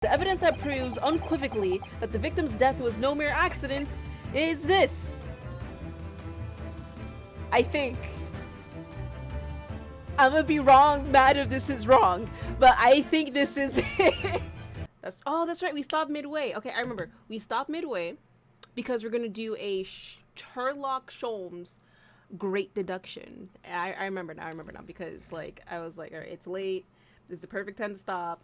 The evidence that proves unequivocally that the victim's death was no mere accident is this. I think. I'm gonna be wrong, mad if this is wrong, but I think this is it. That's right, we stopped midway. Okay, I remember. We stopped midway because we're gonna do a Sherlock Holmes great deduction. I remember now because like I was like, all right, it's late. This is the perfect time to stop.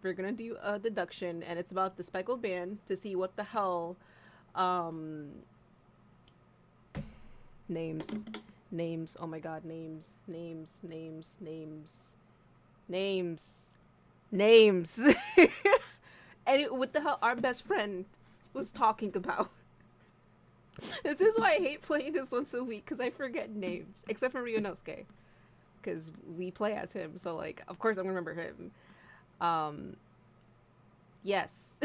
We're gonna do a deduction, and it's about the speckled band to see what the hell names. Oh my god, names. And what the hell our best friend was talking about. This is why I hate playing this once a week, because I forget names. Except for Ryunosuke. Because we play as him, so like, of course I'm gonna remember him. Yes.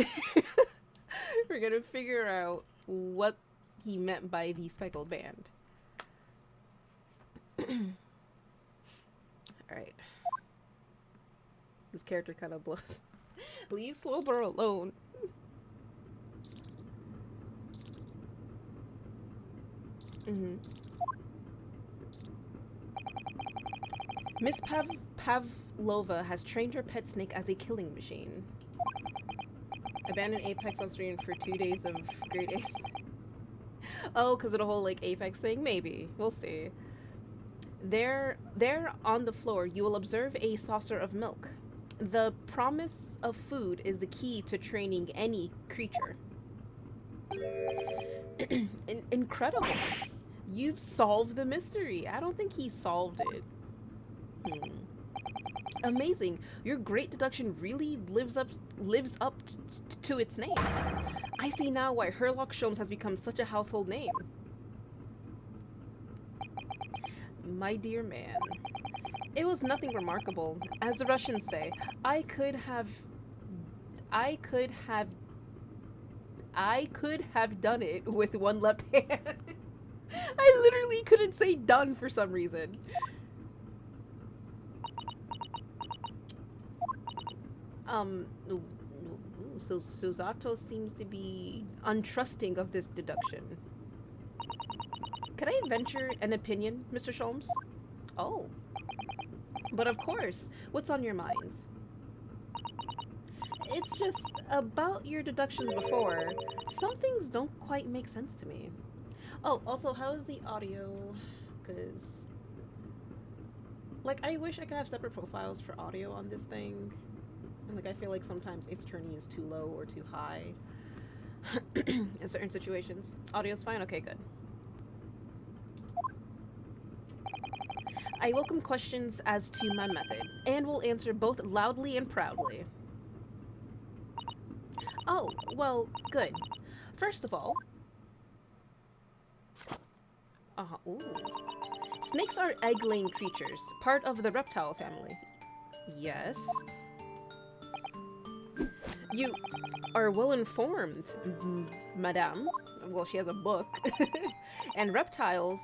We're gonna figure out what he meant by the speckled band. Alright. This character kind of blows. Leave Slowbro alone. Miss Pavlova has trained her pet snake as a killing machine. Abandoned Apex on stream for 2 days of Great Ace. Oh, because of the whole like Apex thing? Maybe. We'll see. There on the floor, you will observe a saucer of milk. The promise of food is the key to training any creature. Incredible. You've solved the mystery. I don't think he solved it. Amazing. Your great deduction really lives up to its name. I see now why Sherlock Holmes has become such a household name. My dear man, it was nothing remarkable. As the Russians say, I could have done it with one left hand. I literally couldn't say done for some reason. So Susato seems to be untrusting of this deduction. Could I venture an opinion, Mr. Sholmes? Oh. But of course, what's on your minds? It's just, about your deductions before, some things don't quite make sense to me. Oh, also, how is the audio? Because, like, I wish I could have separate profiles for audio on this thing. And, like, I feel like sometimes Ace Attorney is too low or too high in certain situations. Audio's fine? Okay, good. I welcome questions as to my method, and will answer both loudly and proudly. Oh, well, good. First of all... Ooh. Snakes are egg-laying creatures, part of the reptile family. Yes. You are well informed, madame. Well, she has a book. And reptiles,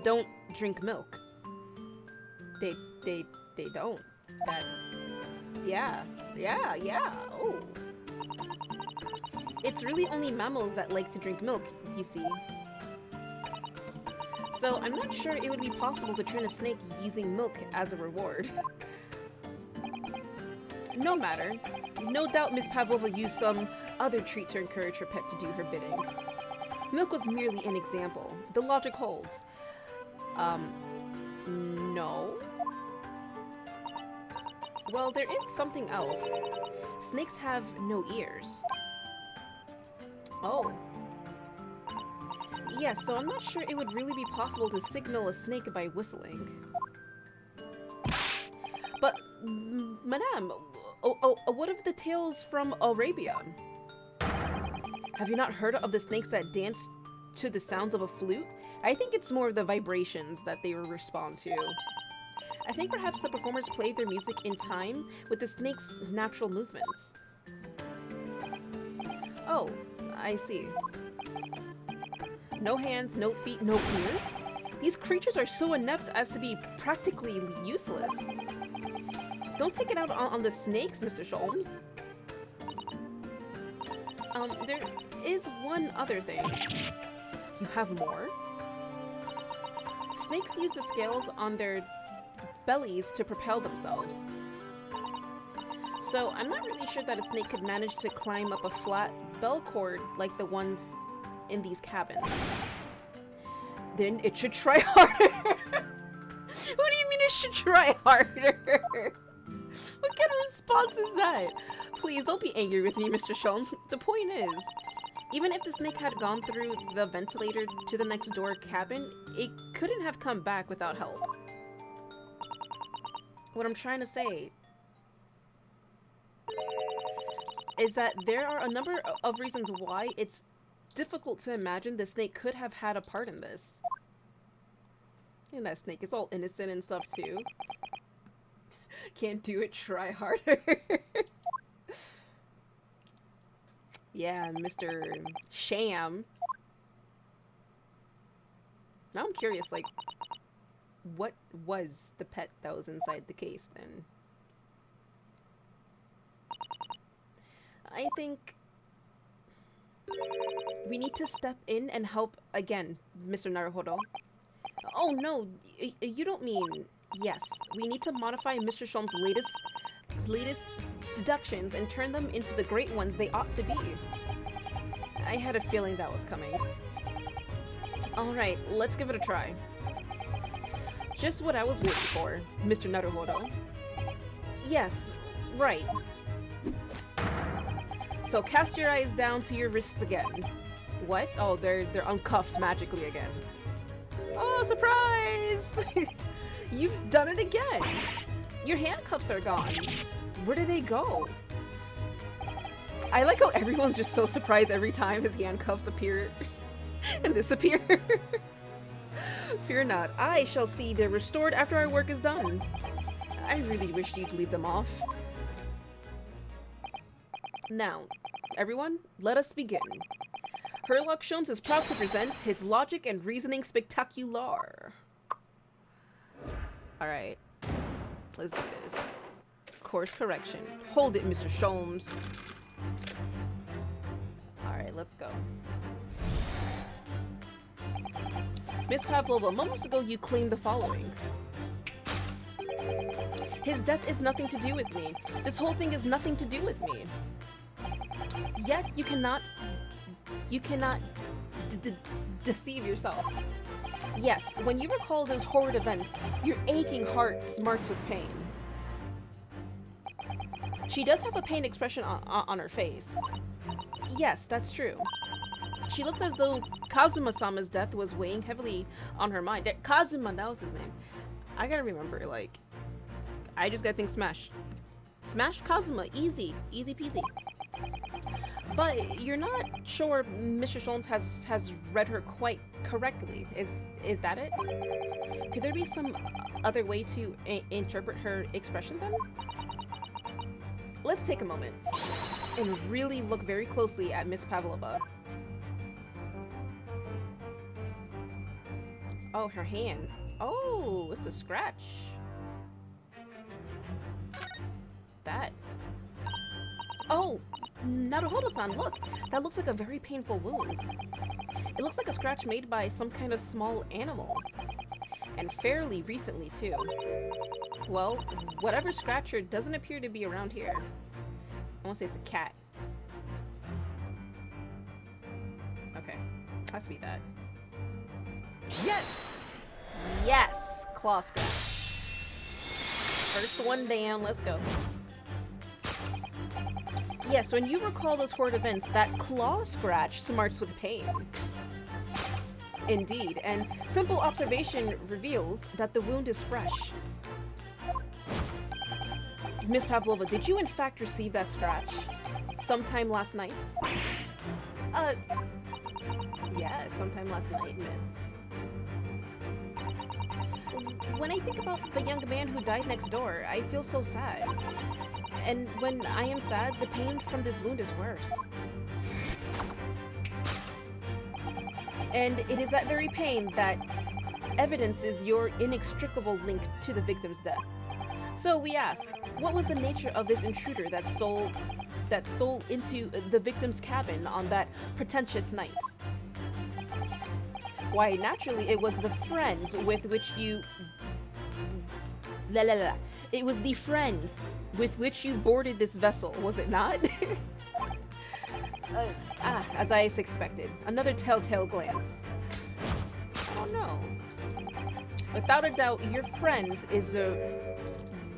don't drink milk. They don't. That's... Yeah. Oh. It's really only mammals that like to drink milk, you see. So I'm not sure it would be possible to train a snake using milk as a reward. No matter. No doubt Miss Pavlova used some other treat to encourage her pet to do her bidding. Milk was merely an example. The logic holds. No. Well, there is something else. Snakes have no ears. Oh. Yes, so I'm not sure it would really be possible to signal a snake by whistling. But, madame, what of the tales from Arabia? Have you not heard of the snakes that dance to the sounds of a flute? I think it's more of the vibrations that they respond to. I think perhaps the performers played their music in time with the snake's natural movements. Oh, I see. No hands, no feet, no ears? These creatures are so inept as to be practically useless. Don't take it out on the snakes, Mr. Sholmes. There is one other thing. You have more? Snakes use the scales on their bellies to propel themselves. So I'm not really sure that a snake could manage to climb up a flat bell cord like the ones in these cabins. Then it should try harder. What do you mean it should try harder? What kind of response is that? Please don't be angry with me, Mr. Sholmes. The point is, even if the snake had gone through the ventilator to the next door cabin, it couldn't have come back without help. What I'm trying to say is that there are a number of reasons why it's difficult to imagine the snake could have had a part in this. And that snake is all innocent and stuff too. Can't do it, try harder. Yeah, Mr. Sham. Now I'm curious, like, what was the pet that was inside the case then? I think we need to step in and help again, Mr. Naruhodo. Oh no, you don't mean... Yes, we need to modify Mr. Sholmes' latest deductions and turn them into the great ones they ought to be. I had a feeling that was coming. Alright, let's give it a try. Just what I was waiting for, Mr. Naruhodo. Yes, right. So cast your eyes down to your wrists again. What? Oh, they're uncuffed magically again. Oh, surprise! You've done it again! Your handcuffs are gone. Where do they go? I like how everyone's just so surprised every time his handcuffs appear and disappear. Fear not, I shall see they're restored after our work is done. I really wished you'd leave them off. Now, everyone, let us begin. Herlock Sholmes is proud to present his logic and reasoning spectacular. Alright, let's do this. Course correction. Hold it, Mr. Sholmes. Alright, let's go. Miss Pavlova, moments ago you claimed the following. His death is nothing to do with me. This whole thing is nothing to do with me. Yet you cannot deceive yourself. Yes, when you recall those horrid events, your aching heart smarts with pain. She does have a pain expression on her face. Yes, that's true. She looks as though Kazuma-sama's death was weighing heavily on her mind. Kazuma, that was his name. I gotta remember, like, I just got things smashed. Smashed Kazuma, easy peasy. But you're not sure Mr. Sholmes has read her quite correctly. Is that it? Could there be some other way to interpret her expression then? Let's take a moment and really look very closely at Miss Pavlova. Oh, her hand. Oh, it's a scratch. That. Oh, Naruhodo-san, look! That looks like a very painful wound. It looks like a scratch made by some kind of small animal. And fairly recently, too. Well, whatever scratcher doesn't appear to be around here. I want to say it's a cat. Okay, has to be that. Yes! Yes! Claw scratch. First one down, let's go. Yes, when you recall those horrid events, that claw scratch smarts with pain. Indeed, and simple observation reveals that the wound is fresh. Miss Pavlova, did you in fact receive that scratch sometime last night? Yeah, sometime last night, miss. When I think about the young man who died next door, I feel so sad. And when I am sad, the pain from this wound is worse. And it is that very pain that evidences your inextricable link to the victim's death. So we ask, what was the nature of this intruder that stole that stole into the victim's cabin on that pretentious night? Why, naturally, it was the friend with which you... It was the friend with which you boarded this vessel, was it not? As I expected. Another telltale glance. Oh no. Without a doubt, your friend is a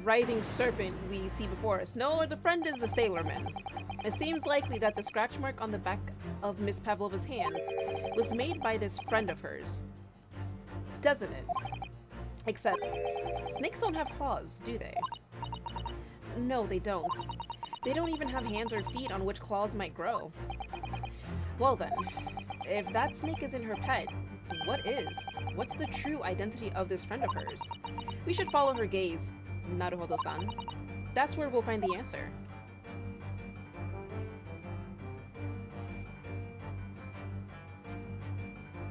writhing serpent we see before us. No, the friend is a sailorman. It seems likely that the scratch mark on the back of Miss Pavlova's hand was made by this friend of hers. Doesn't it? Except, snakes don't have claws, do they? No, they don't. They don't even have hands or feet on which claws might grow. Well then, if that snake isn't her pet, what is? What's the true identity of this friend of hers? We should follow her gaze, Naruhodo-san. That's where we'll find the answer.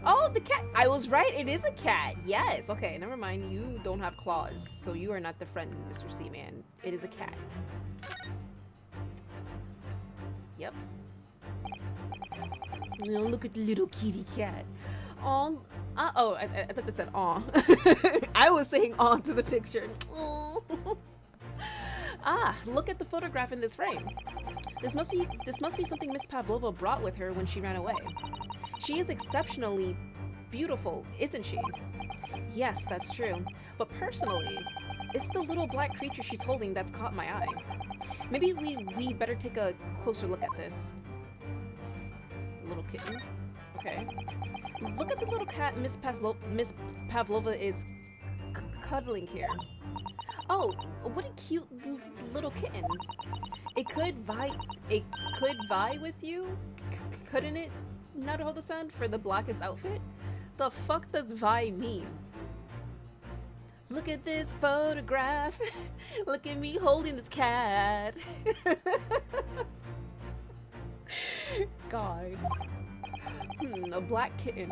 Oh, the cat! I was right, it is a cat! Yes! Okay, never mind, you don't have claws, so you are not the friend, Mr. Seaman. It is a cat. Yep. Oh, look at the little kitty cat. Oh, I thought they said aw. I was saying aw to the picture. Ah, look at the photograph in this frame. This must be something Miss Pavlova brought with her when she ran away. She is exceptionally beautiful, isn't she? Yes, that's true. But personally, it's the little black creature she's holding that's caught my eye. Maybe we better take a closer look at this. Little kitten. Okay. Look at the little cat Miss Pavlova is cuddling here. Oh, what a cute little kitten. It could vie with you, couldn't it? Naruhodo-san, for the blackest outfit? The fuck does vie mean? Look at this photograph. Look at me holding this cat. God. A black kitten.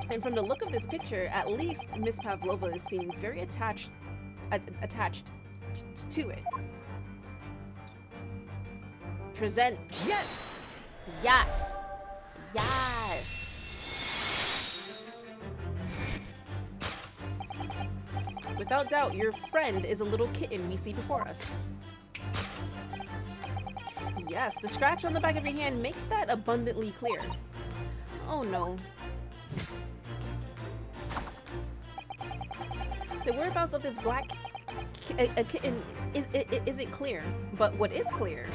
And from the look of this picture, at least Miss Pavlova seems very attached to it. Present. Yes! Yes! Yes! Without doubt, your friend is a little kitten we see before us. Yes, the scratch on the back of your hand makes that abundantly clear. Oh no. The whereabouts of this black kitten isn't clear, but what is clear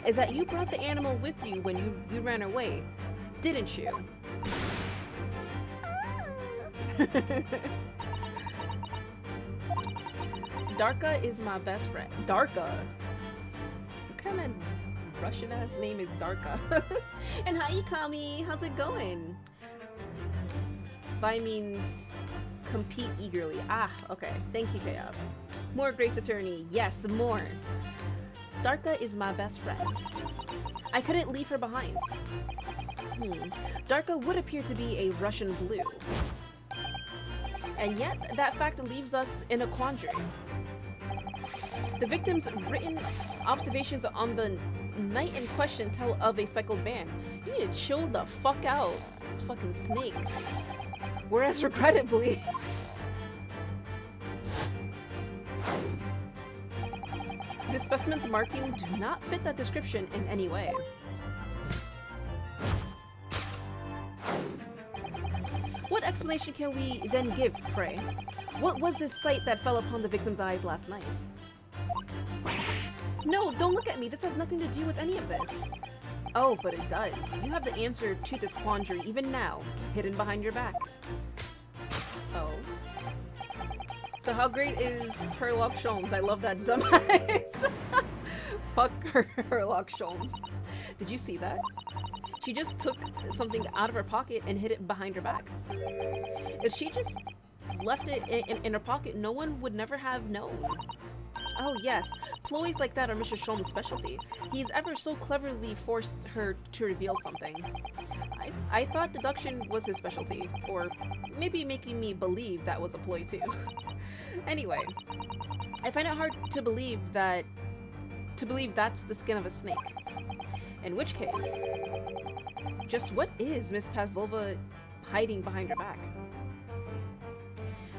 is that you brought the animal with you when you ran away, didn't you? Darka is my best friend. Darka? What kind of Russian-ass name is Darka? And hi, Ikami! How's it going? By means compete eagerly. Ah, okay. Thank you, Chaos. More Grace Attorney. Yes, more. Darka is my best friend. I couldn't leave her behind. Darka would appear to be a Russian blue. And yet, that fact leaves us in a quandary. The victim's written observations on the night in question tell of a speckled band. You need to chill the fuck out. It's fucking snakes. Whereas, regrettably, the specimen's marking do not fit that description in any way. What explanation can we then give, pray? What was this sight that fell upon the victim's eyes last night? No, don't look at me. This has nothing to do with any of this. Oh, but it does. You have the answer to this quandary even now, hidden behind your back. Oh. So how great is Sherlock Sholmes? I love that dumbass. Fuck Sherlock Sholmes. Did you see that? She just took something out of her pocket and hid it behind her back. If she just left it in her pocket, no one would never have known. Oh yes, ploys like that are Mr. Sholmes' specialty. He's ever so cleverly forced her to reveal something. I thought deduction was his specialty, or maybe making me believe that was a ploy too. Anyway, I find it hard to believe that to believe that's the skin of a snake. In which case, just what is Miss Pavlova hiding behind her back?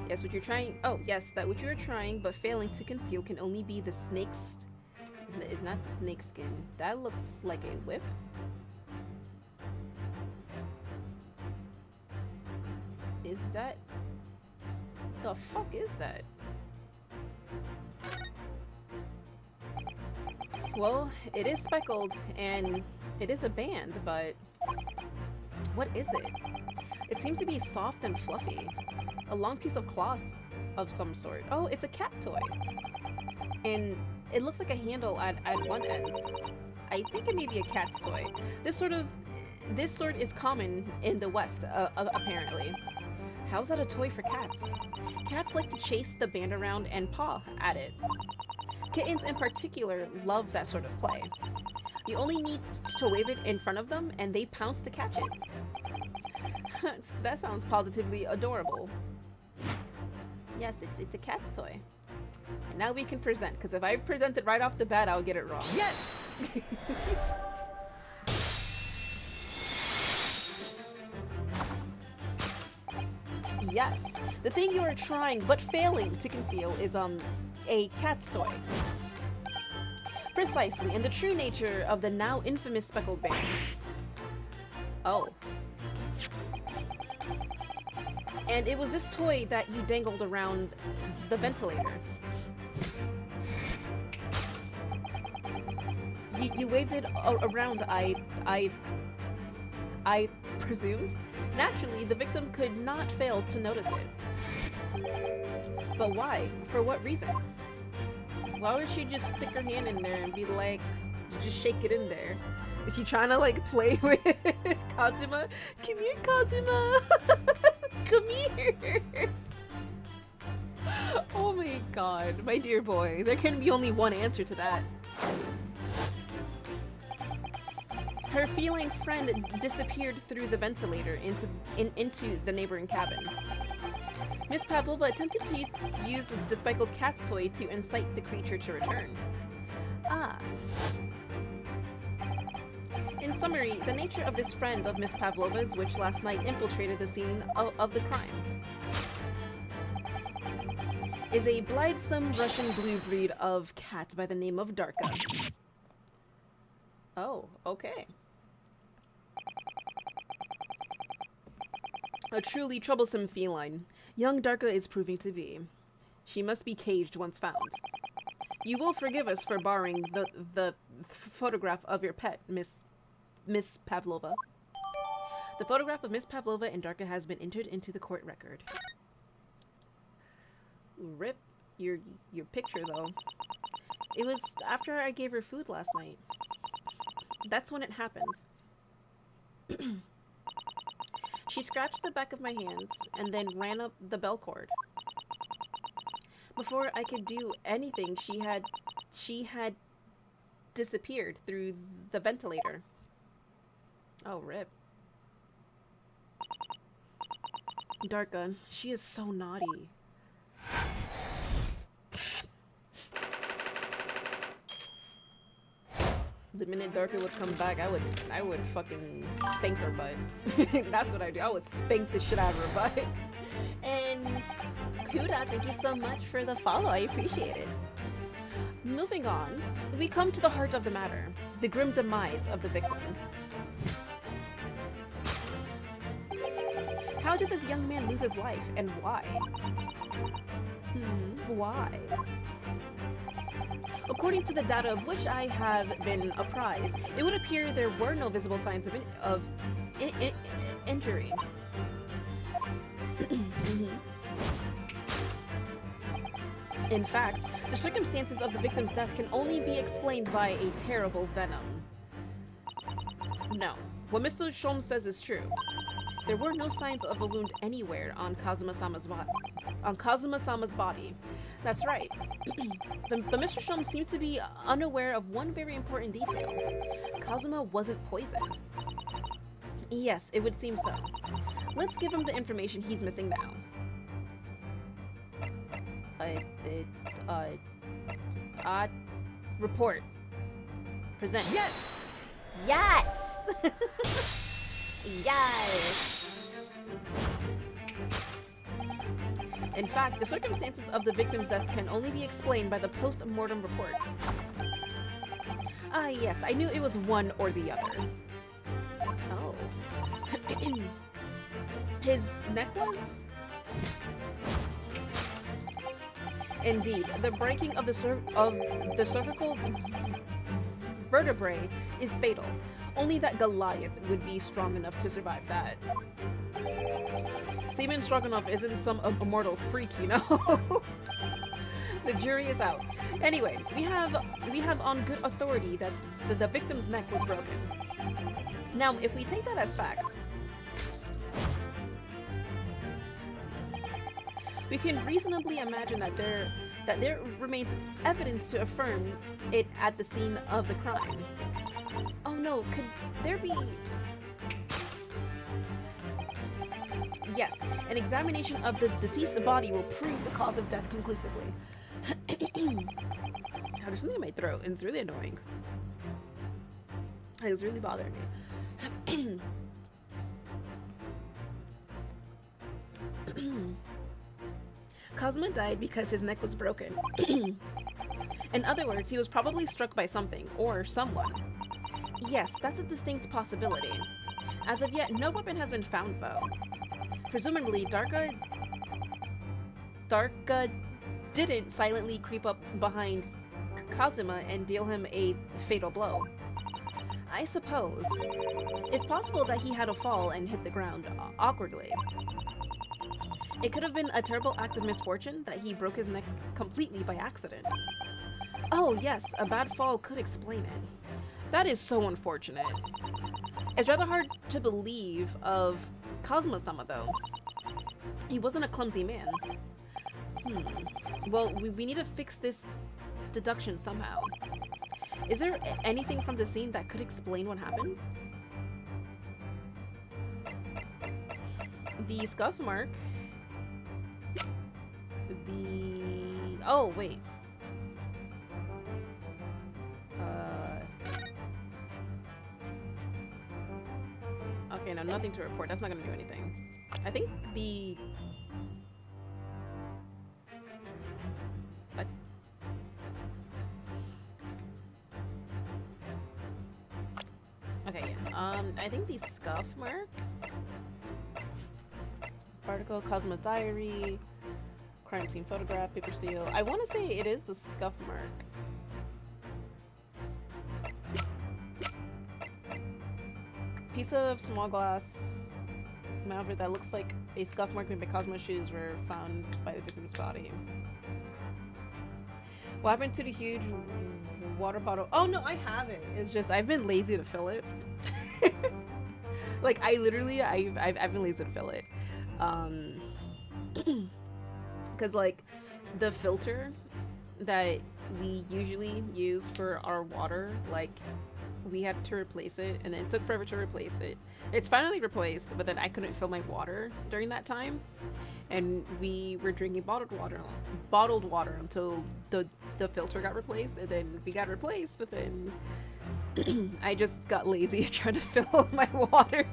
Yes, what you're trying. Oh, yes, that what you're trying but failing to conceal can only be the snake's. Is not the snake skin. That looks like a whip. Is that? The fuck is that? Well, it is speckled and it is a band, but what is it? It seems to be soft and fluffy. A long piece of cloth of some sort. Oh, it's a cat toy. And it looks like a handle at one end. I think it may be a cat's toy. This sort is common in the West, apparently. How's that a toy for cats? Cats like to chase the band around and paw at it. Kittens in particular love that sort of play. You only need to wave it in front of them and they pounce to catch it. That sounds positively adorable. Yes, it's a cat's toy. And now we can present, because if I present it right off the bat, I'll get it wrong. Yes! Yes, the thing you are trying but failing to conceal is a cat's toy. Precisely, and the true nature of the now infamous speckled band. Oh. And it was this toy that you dangled around the ventilator. You waved it around, I presume? Naturally, the victim could not fail to notice it. But why? For what reason? Why would she just stick her hand in there and be like, just shake it in there? Is she trying to like play with Kazuma? Come here, Kazuma! Come here! Oh my god, my dear boy. There can be only one answer to that. Her feline friend disappeared through the ventilator into the neighboring cabin. Miss Pavlova attempted to use the speckled cat's toy to incite the creature to return. Ah. In summary, the nature of this friend of Miss Pavlova's, which last night infiltrated the scene of the crime, is a blithesome Russian blue breed of cat by the name of Darka. Oh, okay. A truly troublesome feline. Young Darka is proving to be. She must be caged once found. You will forgive us for borrowing the photograph of your pet, Miss Pavlova. The photograph of Miss Pavlova and Darka has been entered into the court record. Rip your picture though. It was after I gave her food last night. That's when it happened. She scratched the back of my hands and then ran up the bell cord. Before I could do anything, she had disappeared through the ventilator. Oh, rip. Darka, she is so naughty. The minute Darka would come back, I would fucking spank her butt. That's what I do. I would spank the shit out of her butt. And Kuda, thank you so much for the follow. I appreciate it. Moving on, we come to the heart of the matter. The grim demise of the victim. How did this young man lose his life, and why? Why? According to the data of which I have been apprised, it would appear there were no visible signs of injury. In fact, the circumstances of the victim's death can only be explained by a terrible venom. No, what Mr. Shom says is true. There were no signs of a wound anywhere on Kazuma-sama's body. That's right. But Mr. Shom seems to be unaware of one very important detail. Kazuma wasn't poisoned. Yes, it would seem so. Let's give him the information he's missing now. Report. present. Yes! Yes! Yes! In fact, the circumstances of the victim's death can only be explained by the post-mortem reports. Ah, yes, I knew it was one or the other. Oh. His neck was? Indeed, the breaking of the cervical vertebrae is fatal. Only that Goliath would be strong enough to survive that. Seaman Stroganoff isn't some immortal freak, you know? The jury is out. Anyway, we have on good authority that the victim's neck was broken. Now, if we take that as fact, we can reasonably imagine that there remains evidence to affirm it at the scene of the crime. Oh no, could there be... Yes, an examination of the deceased body will prove the cause of death conclusively. There's something in my throat, and it's really annoying. It's really bothering me. Cosmo died because his neck was broken. In other words, he was probably struck by something, or someone. Yes, that's a distinct possibility. As of yet, no weapon has been found, though. Presumably, Darka didn't silently creep up behind Kazuma and deal him a fatal blow. I suppose. It's possible that he had a fall and hit the ground awkwardly. It could have been a terrible act of misfortune that he broke his neck completely by accident. Oh yes, a bad fall could explain it. That is so unfortunate. It's rather hard to believe of Kazuma-sama though. He wasn't a clumsy man. Well, we need to fix this deduction somehow. Is there anything from the scene that could explain what happened? The scuff mark. Oh, wait. Okay, no, nothing to report. That's not gonna do anything. I think the... What? Okay, yeah. I think the scuff mark... Article, Cosmo Diary, crime scene photograph, paper seal. I want to say it is the scuff mark. Piece of small glass malware that looks like a scuff mark made by Cosmo's shoes were found by the victim's body. What happened to the huge water bottle? Oh no, I have it. It's just I've been lazy to fill it. Like I've been lazy to fill it. Because like the filter that we usually use for our water, like we had to replace it and then it took forever to replace it. It's finally replaced, but then I couldn't fill my water during that time, and we were drinking bottled water until the filter got replaced, and then we got replaced, but then I just got lazy trying to fill my water.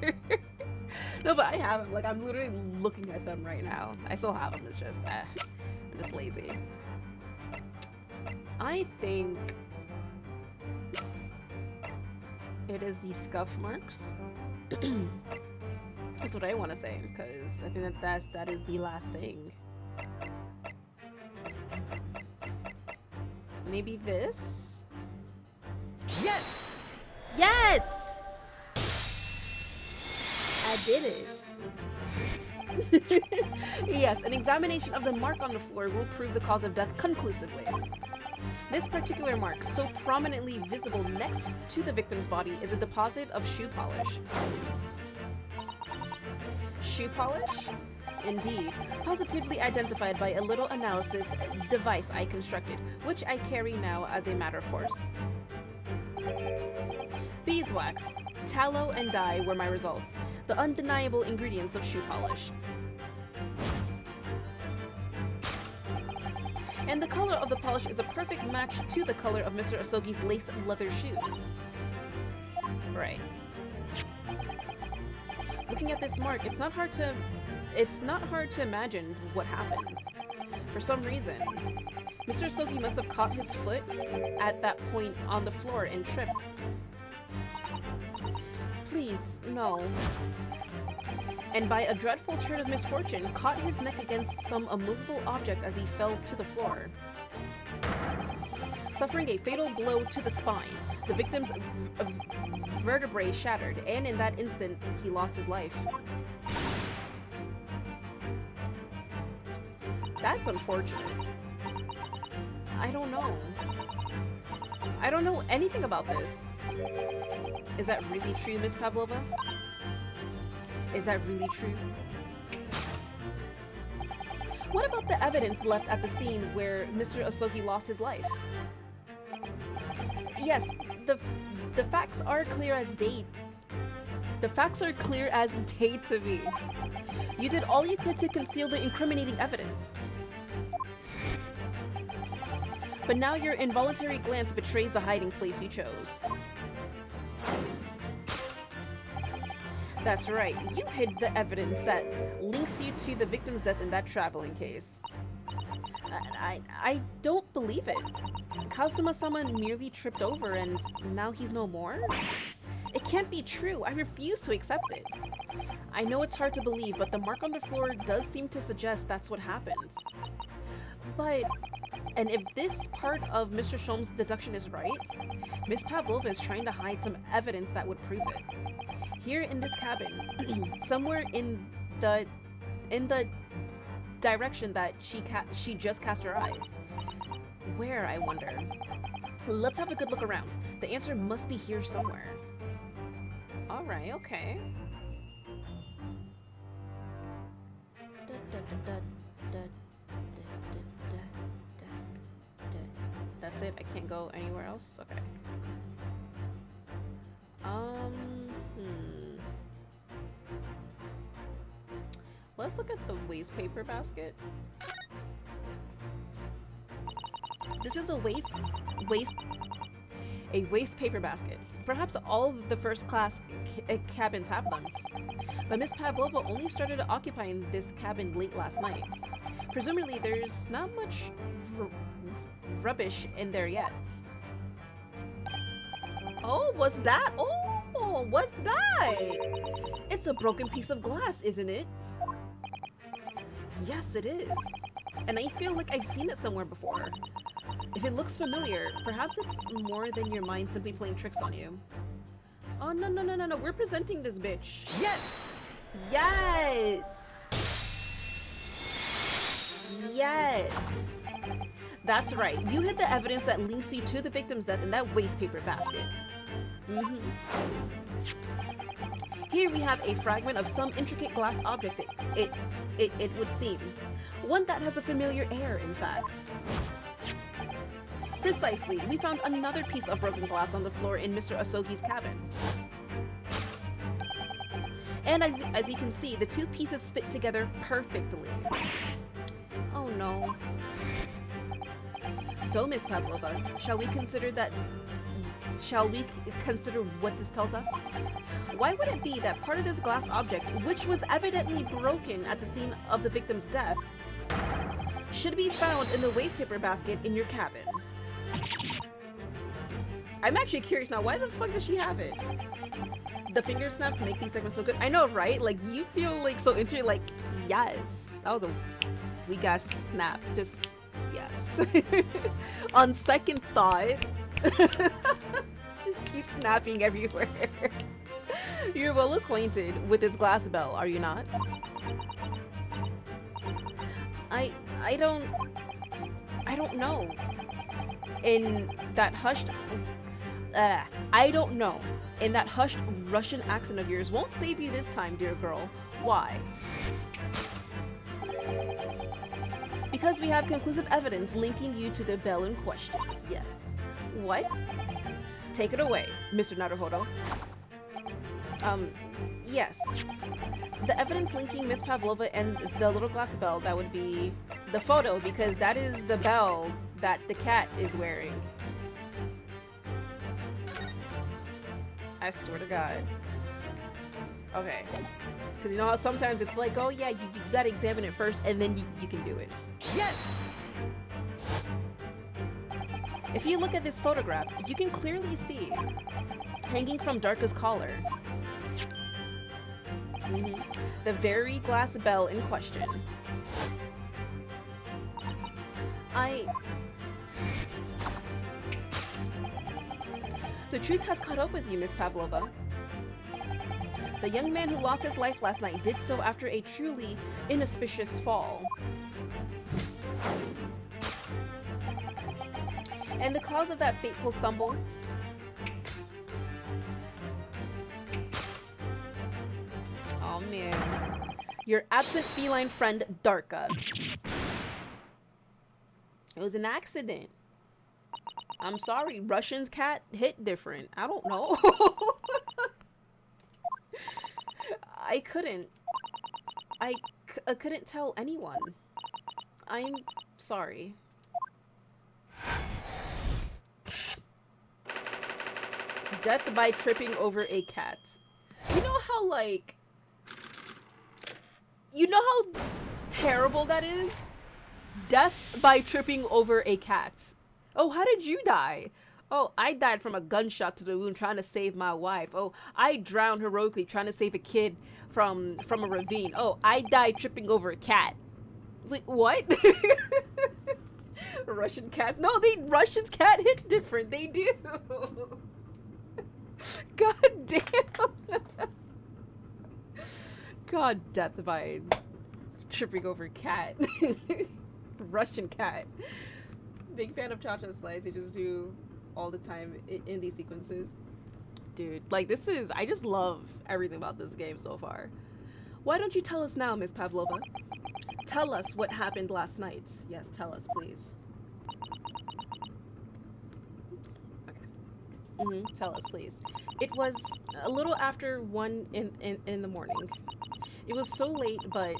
No, but I have them. Like, I'm literally looking at them right now. I still have them. It's just, I'm just lazy. I think it is the scuff marks. That's what I want to say, because I think that is the last thing. Maybe this? Yes! Yes! I did it. Yes, an examination of the mark on the floor will prove the cause of death conclusively. This particular mark, so prominently visible next to the victim's body, is a deposit of shoe polish. Shoe polish? Indeed, positively identified by a little analysis device I constructed, which I carry now as a matter of course. Beeswax, tallow, and dye were my results, the undeniable ingredients of shoe polish. And the color of the polish is a perfect match to the color of Mr. Asogi's lace leather shoes. Right. Looking at this mark, it's not hard to imagine what happens. For some reason, Mr. Soki must have caught his foot at that point on the floor and tripped. Please, no. And by a dreadful turn of misfortune, caught his neck against some immovable object as he fell to the floor. Suffering a fatal blow to the spine, the victim's vertebrae shattered, and in that instant, he lost his life. That's unfortunate. I don't know. I don't know anything about this. Is that really true, Miss Pavlova? Is that really true? What about the evidence left at the scene where Mr. Osoki lost his life? Yes, the facts are clear as day. The facts are clear as day to me. You did all you could to conceal the incriminating evidence. But now your involuntary glance betrays the hiding place you chose. That's right, you hid the evidence that links you to the victim's death in that traveling case. I don't believe it. Kazuma-sama merely tripped over and now he's no more? It can't be true. I refuse to accept it. I know it's hard to believe, but the mark on the floor does seem to suggest that's what happened. And if this part of Mr. Shom's deduction is right, Miss Pavlova is trying to hide some evidence that would prove it. Here in this cabin, somewhere in the direction that she just cast her eyes. Where, I wonder? Let's have a good look around. The answer must be here somewhere. Alright, okay. That's it? I can't go anywhere else? Okay. Let's look at the waste paper basket. This is a waste paper basket. Perhaps all of the first class cabins have them. But Miss Pavlova only started occupying this cabin late last night. Presumably there's not much rubbish in there yet. Oh, what's that? Oh, what's that? It's a broken piece of glass, isn't it? Yes, it is. And I feel like I've seen it somewhere before. If it looks familiar, perhaps it's more than your mind simply playing tricks on you. Oh, no. We're presenting this bitch. Yes! Yes! Yes! That's right. You hid the evidence that links you to the victim's death in that waste paper basket. Here we have a fragment of some intricate glass object, it would seem. One that has a familiar air, in fact. Precisely, we found another piece of broken glass on the floor in Mr. Osogi's cabin. And as you can see, the two pieces fit together perfectly. Oh no. So, Miss Pavlova, shall we consider what this tells us? Why would it be that part of this glass object, which was evidently broken at the scene of the victim's death, should be found in the waste paper basket in your cabin? I'm actually curious now, why the fuck does she have it? The finger snaps make these segments so good. I know, right? Like, you feel like so into it, like, yes. That was a weak ass snap. Just, yes. On second thought, just keep snapping everywhere. You're well acquainted with this glass bell, are you not? I don't know. In that hushed I don't know. In that hushed Russian accent of yours won't save you this time, dear girl. Why? Because we have conclusive evidence linking you to the bell in question. Yes. What? Take it away, Mr. Naruhodo. Yes. The evidence linking Miss Pavlova and the little glass bell, that would be the photo, because that is the bell that the cat is wearing. I swear to God. Okay. Because you know how sometimes it's like, oh yeah, you gotta examine it first and then you can do it. Yes! If you look at this photograph, you can clearly see, hanging from Darka's collar, the very glass bell in question. The truth has caught up with you, Miss Pavlova. The young man who lost his life last night did so after a truly inauspicious fall. And the cause of that fateful stumble? Oh man. Your absent feline friend, Darka. It was an accident. I'm sorry, Russian's cat hit different. I don't know. I couldn't tell anyone. I'm sorry. Death by tripping over a cat. You know how, like... You know how terrible that is? Death by tripping over a cat. Oh, how did you die? Oh, I died from a gunshot to the wound trying to save my wife. Oh, I drowned heroically trying to save a kid from a ravine. Oh, I died tripping over a cat. It's like, what? Russian cats? No, Russians cat hit different. They do. God damn. God, death by tripping over cat. Russian cat. Big fan of Cha-Cha Slice. They just do all the time in these sequences. Dude, like this is, I just love everything about this game so far. Why don't you tell us now, Miss Pavlova? Tell us what happened last night. Yes, tell us, please. Oops. Okay. Tell us, please. It was a little after 1 in the morning. It was so late, but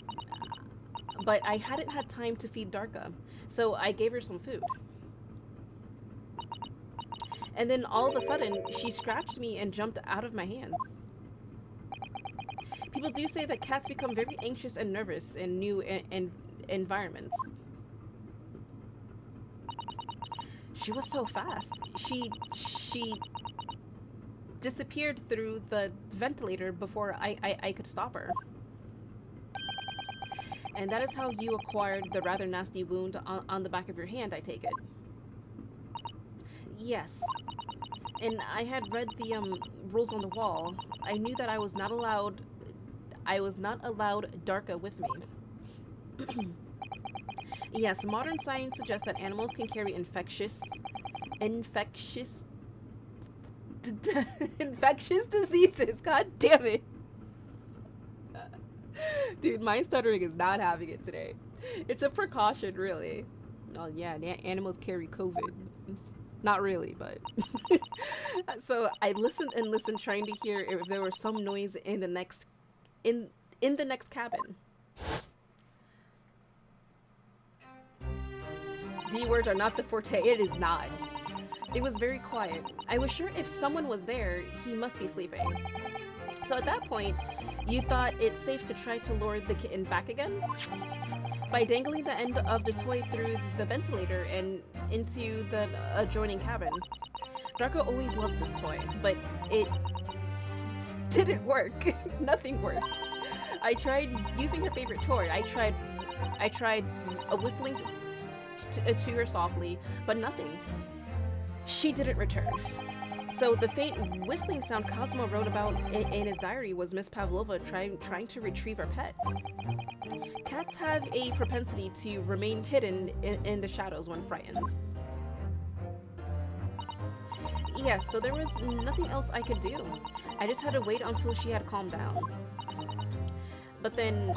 I hadn't had time to feed Darka, so I gave her some food. And then all of a sudden, she scratched me and jumped out of my hands. People do say that cats become very anxious and nervous in new environments. She was so fast. She disappeared through the ventilator before I could stop her. And that is how you acquired the rather nasty wound on the back of your hand, I take it. Yes. And I had read the rules on the wall. I knew that I was not allowed Darka with me. Yes, modern science suggests that animals can carry infectious diseases. God damn it. Dude, my stuttering is not having it today. It's a precaution, really. Oh yeah, animals carry COVID. Not really, but... So I listened and listened, trying to hear if there was some noise in the next... in the next cabin. D words are not the forte. It is not. It was very quiet. I was sure if someone was there, he must be sleeping. So at that point, you thought it's safe to try to lure the kitten back again? By dangling the end of the toy through the ventilator and into the adjoining cabin. Darko always loves this toy, but it didn't work. Nothing worked. I tried using her favorite toy. I tried whistling to her softly, but nothing. She didn't return. So the faint whistling sound Cosmo wrote about in his diary was Miss Pavlova trying to retrieve her pet. Cats have a propensity to remain hidden in the shadows when frightened. Yes, so there was nothing else I could do. I just had to wait until she had calmed down. But then...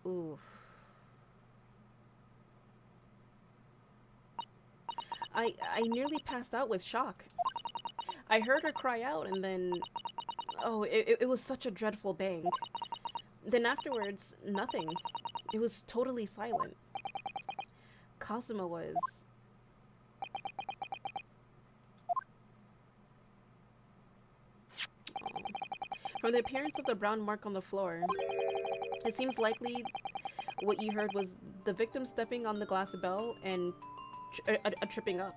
Oof. I nearly passed out with shock. I heard her cry out and then... Oh, it was such a dreadful bang. Then afterwards, nothing. It was totally silent. Cosimo was... From the appearance of the brown mark on the floor, it seems likely what you heard was the victim stepping on the glass bell and tripping up.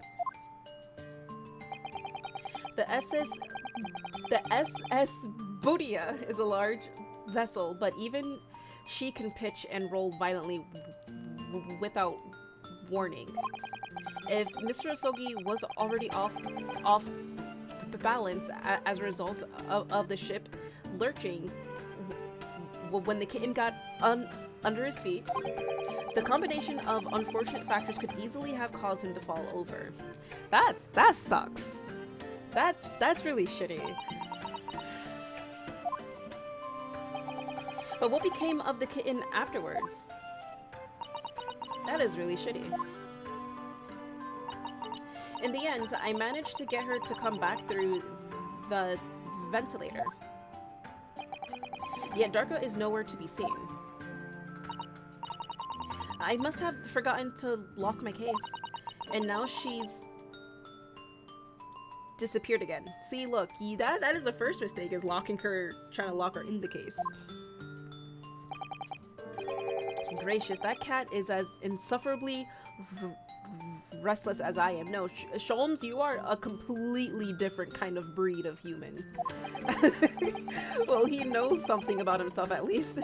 The SS Budia is a large vessel, but even she can pitch and roll violently without warning. If Mr. Asogi was already off balance as a result of the ship lurching when the kitten got under his feet, the combination of unfortunate factors could easily have caused him to fall over. That sucks. That's really shitty. But what became of the kitten afterwards? That is really shitty. In the end, I managed to get her to come back through the ventilator. Yet Darko is nowhere to be seen. I must have forgotten to lock my case, and now she's disappeared again. See, look, that is the first mistake, is trying to lock her in the case. Gracious, that cat is as insufferably restless as I am. No, Sholmes, you are a completely different kind of breed of human. Well, he knows something about himself, at least.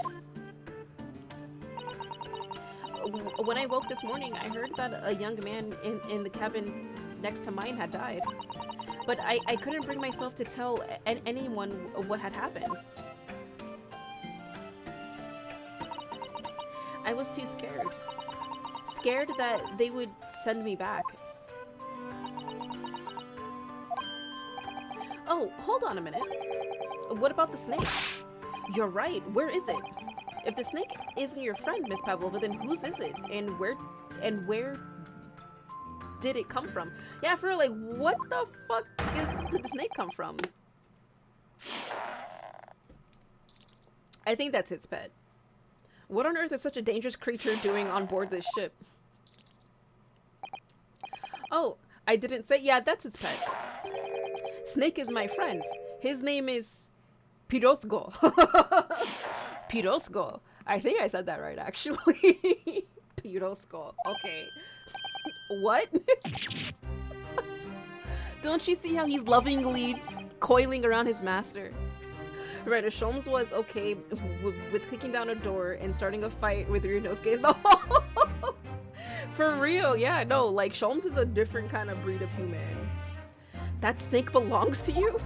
When I woke this morning, I heard that a young man in the cabin next to mine had died. But I couldn't bring myself to tell anyone what had happened. I was too scared. Scared that they would send me back. Oh, hold on a minute. What about the snake? You're right. Where is it? If the snake isn't your friend, Miss Pavlova, then whose is it? And where did it come from? Yeah, for real, like, what the fuck did the snake come from? I think that's his pet. What on earth is such a dangerous creature doing on board this ship? Oh, I didn't say. Yeah, that's his pet. Snake is my friend. His name is Pirosgo. Pirosgo. I think I said that right, actually. Pirosgo. Okay. What? Don't you see how he's lovingly coiling around his master? Right, Sholmes was okay with kicking down a door and starting a fight with Ryunosuke in the hall. For real, yeah, no, like, Sholmes is a different kind of breed of human. That snake belongs to you?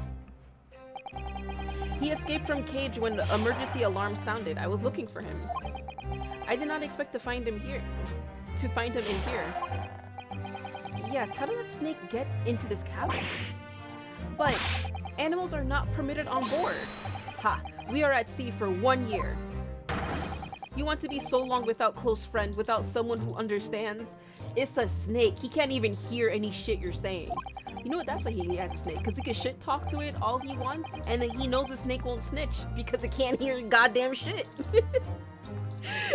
He escaped from cage when the emergency alarm sounded. I was looking for him. I did not expect to find him here. To find him in here. Yes, how did that snake get into this cabin? But animals are not permitted on board. Ha! We are at sea for 1 year. You want to be so long without close friend, without someone who understands? It's a snake. He can't even hear any shit you're saying. You know what? That's why he has a snake, because he can shit talk to it all he wants, and then he knows the snake won't snitch because it can't hear goddamn shit.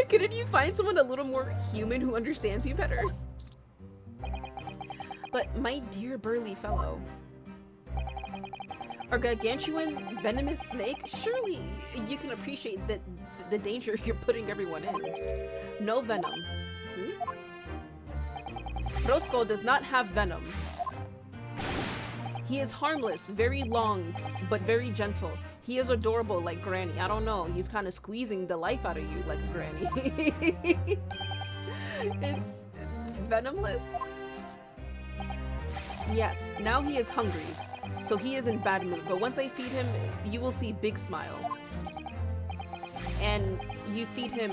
Couldn't you find someone a little more human who understands you better? But my dear burly fellow, a gargantuan venomous snake? Surely you can appreciate the danger you're putting everyone in. No venom. Roscoe does not have venom. He is harmless, very long, but very gentle. He is adorable like Granny. I don't know, he's kind of squeezing the life out of you like Granny. It's venomless. Yes, now he is hungry, so he is in bad mood. But once I feed him, you will see big smile. And you feed him,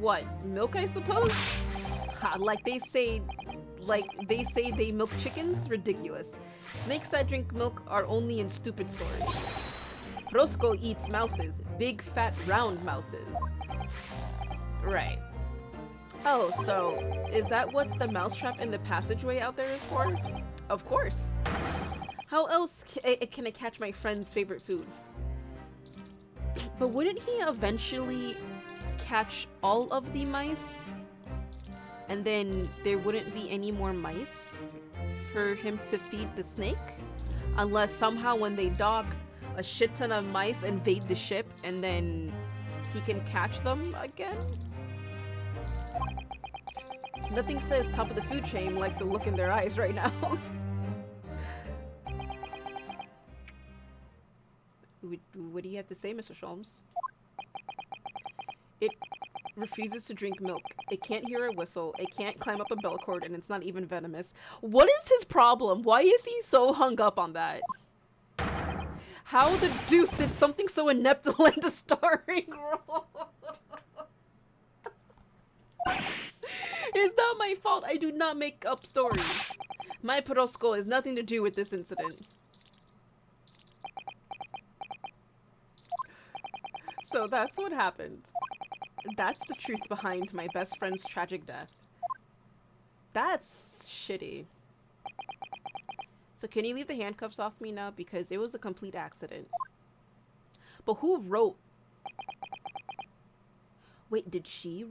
what, milk, I suppose? Ha, like they say they milk chickens? Ridiculous. Snakes that drink milk are only in stupid stories. Roscoe eats mouses, big, fat, round mouses. Right. Oh, so is that what the mousetrap in the passageway out there is for? Of course. How else can I catch my friend's favorite food? But wouldn't he eventually catch all of the mice? And then there wouldn't be any more mice for him to feed the snake? Unless somehow when they dock, a shit ton of mice invade the ship and then he can catch them again? Nothing says top of the food chain like the look in their eyes right now. What do you have to say, Mr. Sholmes? It refuses to drink milk. It can't hear a whistle. It can't climb up a bell cord, and it's not even venomous. What is his problem? Why is he so hung up on that? How the deuce did something so inept land a starring role? It's not my fault. I do not make up stories. My Perosco has nothing to do with this incident. So that's what happened. That's the truth behind my best friend's tragic death. That's shitty. So can you leave the handcuffs off me now? Because it was a complete accident. But who wrote? Wait, did she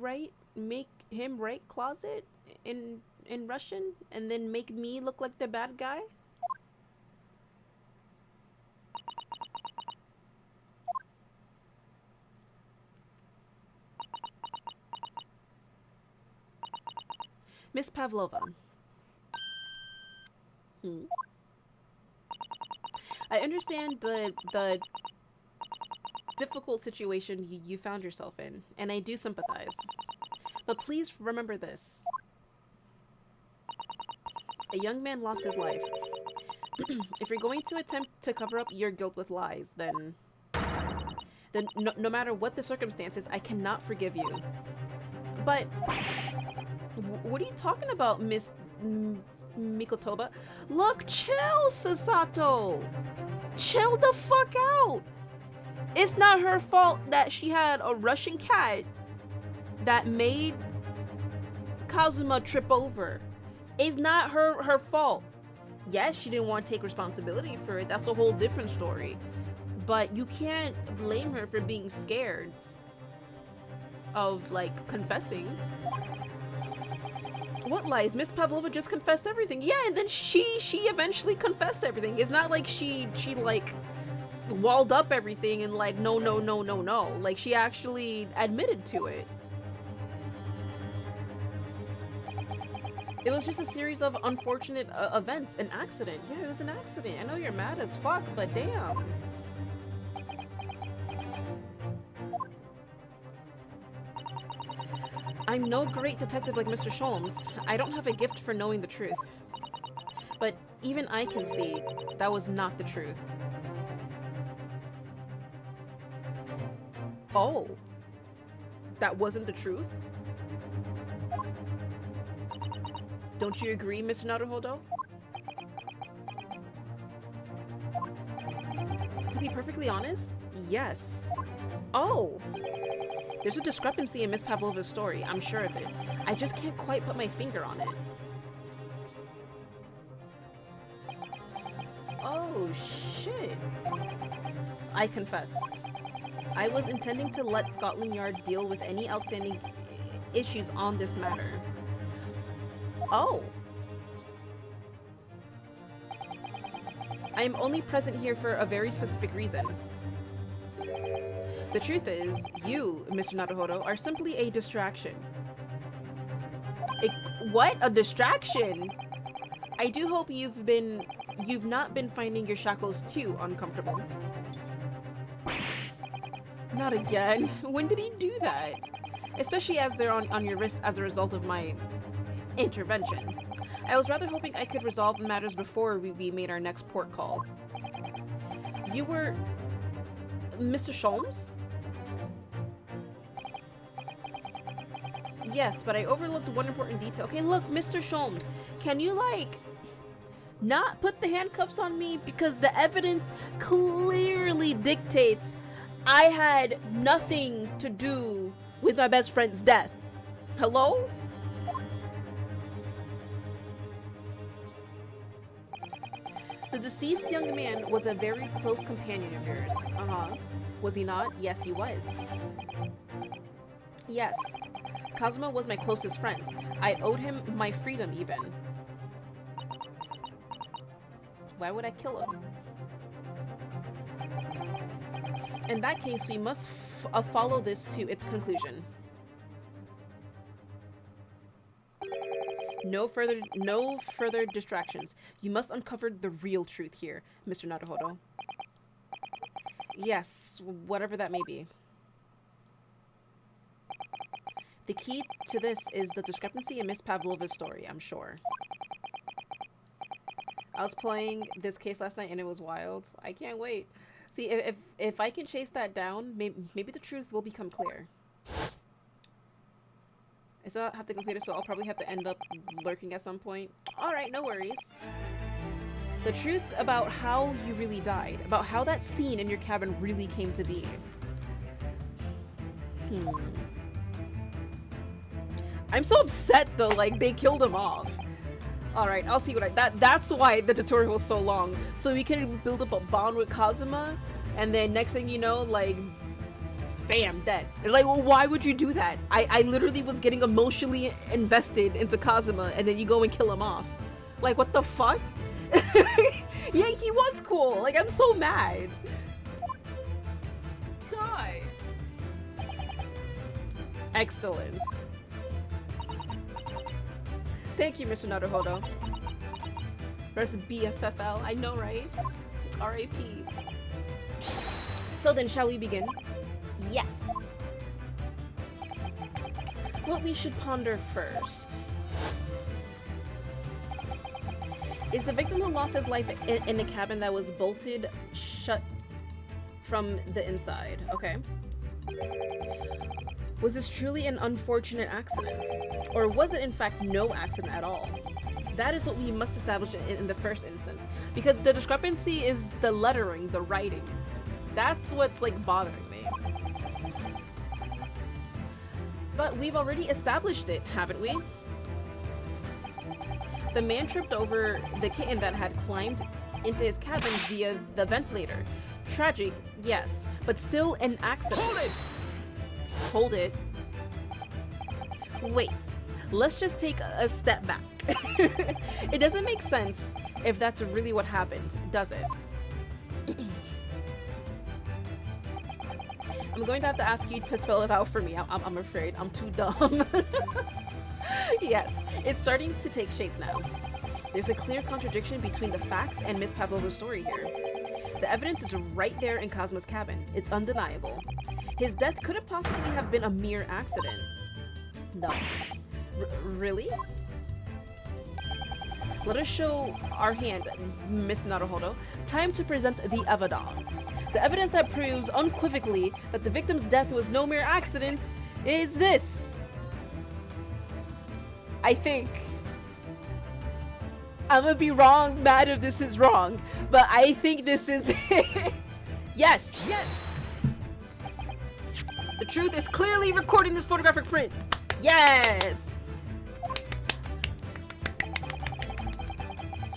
make him write closet in Russian and then make me look like the bad guy? Miss Pavlova. I understand the difficult situation you found yourself in, and I do sympathize. But please remember this. A young man lost his life. If you're going to attempt to cover up your guilt with lies, then no matter what the circumstances, I cannot forgive you. But what are you talking about, Miss Mikotoba? Look, chill, Sasato. Chill the fuck out. It's not her fault that she had a Russian cat that made Kazuma trip over. It's not her fault. Yes, she didn't want to take responsibility for it. That's a whole different story. But you can't blame her for being scared of, like, confessing. What lies? Miss Pavlova just confessed everything. Yeah, and then she eventually confessed everything. It's not like she like walled up everything and like no. Like she actually admitted to it. It was just a series of unfortunate events, an accident. Yeah, it was an accident. I know you're mad as fuck, but damn. I'm no great detective like Mr. Sholmes. I don't have a gift for knowing the truth. But even I can see that was not the truth. Oh. That wasn't the truth? Don't you agree, Mr. Naruhodo? To be perfectly honest, yes. Oh. There's a discrepancy in Miss Pavlova's story, I'm sure of it. I just can't quite put my finger on it. Oh, shit. I confess. I was intending to let Scotland Yard deal with any outstanding issues on this matter. Oh. I am only present here for a very specific reason. The truth is, you, Mr. Naruhodo, are simply a distraction. What? A distraction? I do hope you've not been finding your shackles too uncomfortable. Not again. When did he do that? Especially as they're on your wrist as a result of my intervention. I was rather hoping I could resolve the matters before we made our next port call. You were Mr. Sholmes? Yes, but I overlooked one important detail. Okay, look, Mr. Sholmes, can you, like, not put the handcuffs on me? Because the evidence clearly dictates I had nothing to do with my best friend's death. Hello? The deceased young man was a very close companion of yours. Was he not? Yes, he was. Yes. Kazuma was my closest friend. I owed him my freedom, even. Why would I kill him? In that case, we must follow this to its conclusion. No further distractions. You must uncover the real truth here, Mr. Naruhodo. Yes, whatever that may be. The key to this is the discrepancy in Miss Pavlova's story, I'm sure. I was playing this case last night and it was wild. I can't wait. See, if I can chase that down, maybe the truth will become clear. I still have to complete it, so I'll probably have to end up lurking at some point. Alright, no worries. The truth about how you really died. About how that scene in your cabin really came to be. I'm so upset though, like, they killed him off. Alright, I'll see what that's why the tutorial was so long. So we can build up a bond with Kazuma, and then next thing you know, like, bam, dead. Like, well, why would you do that? I literally was getting emotionally invested into Kazuma, and then you go and kill him off. Like, what the fuck? Yeah, he was cool. Like, I'm so mad. Die. Excellent. Thank you, Mr. Naruhodo. Rest BFFL. I know, right? R.A.P. So then, shall we begin? Yes. What we should ponder first is the victim who lost his life in a cabin that was bolted shut from the inside. Okay. Was this truly an unfortunate accident? Or was it in fact no accident at all? That is what we must establish in the first instance. Because the discrepancy is the lettering, the writing. That's what's like bothering me. But we've already established it, haven't we? The man tripped over the kitten that had climbed into his cabin via the ventilator. Tragic, yes, but still an accident. Hold it! Hold it. Wait, let's just take a step back. It doesn't make sense if that's really what happened, does it? I'm going to have to ask you to spell it out for me. I'm afraid. I'm too dumb. Yes, it's starting to take shape now. There's a clear contradiction between the facts and Miss Pavlova's story here. The evidence is right there in Kazuma's cabin. It's undeniable. His death couldn't possibly have been a mere accident. No. Really? Let us show our hand, Mr. Naruhodo. Time to present the evidence. The evidence that proves unequivocally that the victim's death was no mere accident is this. I think. I'm gonna be wrong, mad if this is wrong, but I think this is it. Yes! Yes! The truth is clearly recorded in this photographic print. Yes!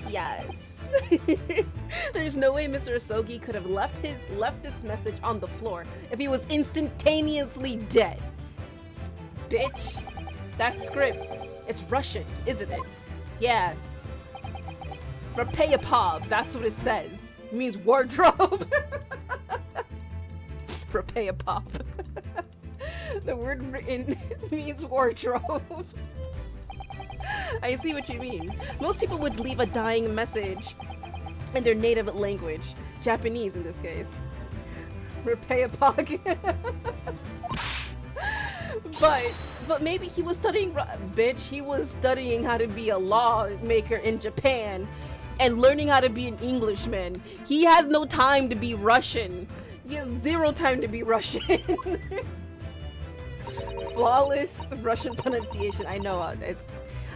Yes. There's no way Mr. Asogi could have left this message on the floor if he was instantaneously dead. Bitch. That's script. It's Russian, isn't it? Yeah. RAPAEPOB, that's what it says. It means wardrobe. RAPAEPOB. The word written means wardrobe. I see what you mean. Most people would leave a dying message in their native language. Japanese in this case. RAPAEPOB. But maybe he was studying, bitch, he was studying how to be a lawmaker in Japan and learning how to be an Englishman. He has no time to be Russian. He has zero time to be Russian. Flawless Russian pronunciation. I know,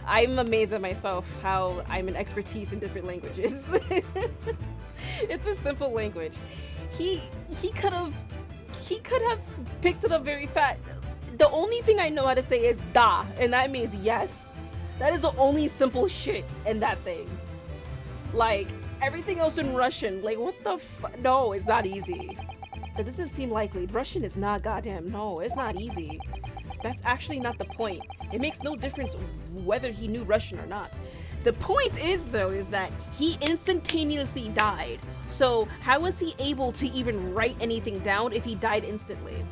I'm amazed at myself how I'm an expertise in different languages. It's a simple language. He could have picked it up very fast. The only thing I know how to say is da, and that means yes. That is the only simple shit in that thing. Like, everything else in Russian, like, what the no, it's not easy. That doesn't seem likely. Russian is not goddamn, no, it's not easy. That's actually not the point. It makes no difference whether he knew Russian or not. The point is, though, is that he instantaneously died. So how was he able to even write anything down if he died instantly?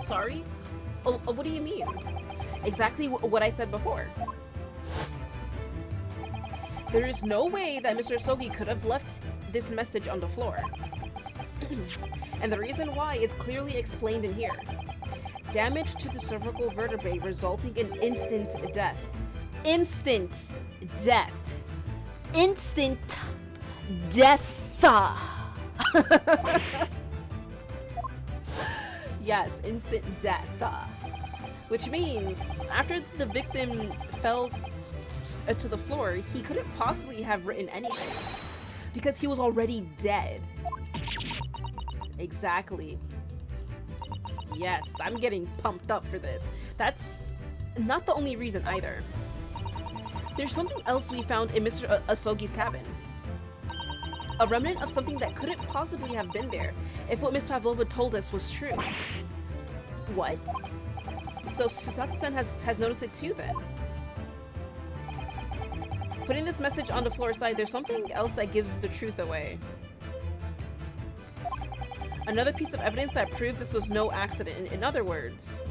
Sorry? Oh, what do you mean? Exactly what I said before. There is no way that Mr. Sogi could have left this message on the floor. And the reason why is clearly explained in here. Damage to the cervical vertebrae resulting in instant death. Instant death. Instant death. Yes, instant death. Which means after the victim fell to the floor, he couldn't possibly have written anything because he was already dead. Exactly. Yes, I'm getting pumped up for this. That's not the only reason either. There's something else we found in Mr. Asogi's cabin. A remnant of something that couldn't possibly have been there if what Miss Pavlova told us was true. What? So Susato-san has noticed it too then. Putting this message on the floor aside, there's something else that gives the truth away. Another piece of evidence that proves this was no accident. In other words,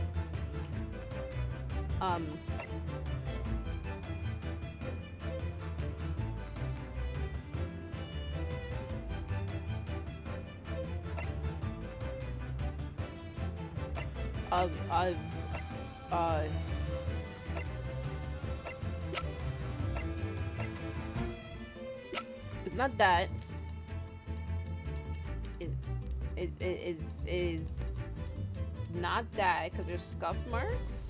it's not that. Is not that because there's scuff marks.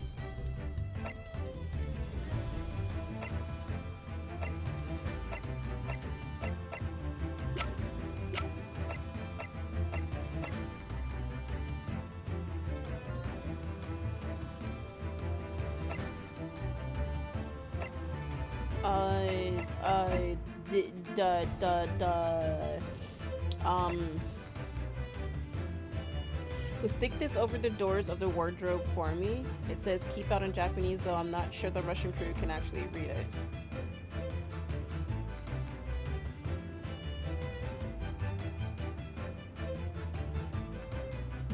We stick this over the doors of the wardrobe for me. It says keep out in Japanese, though I'm not sure the Russian crew can actually read it.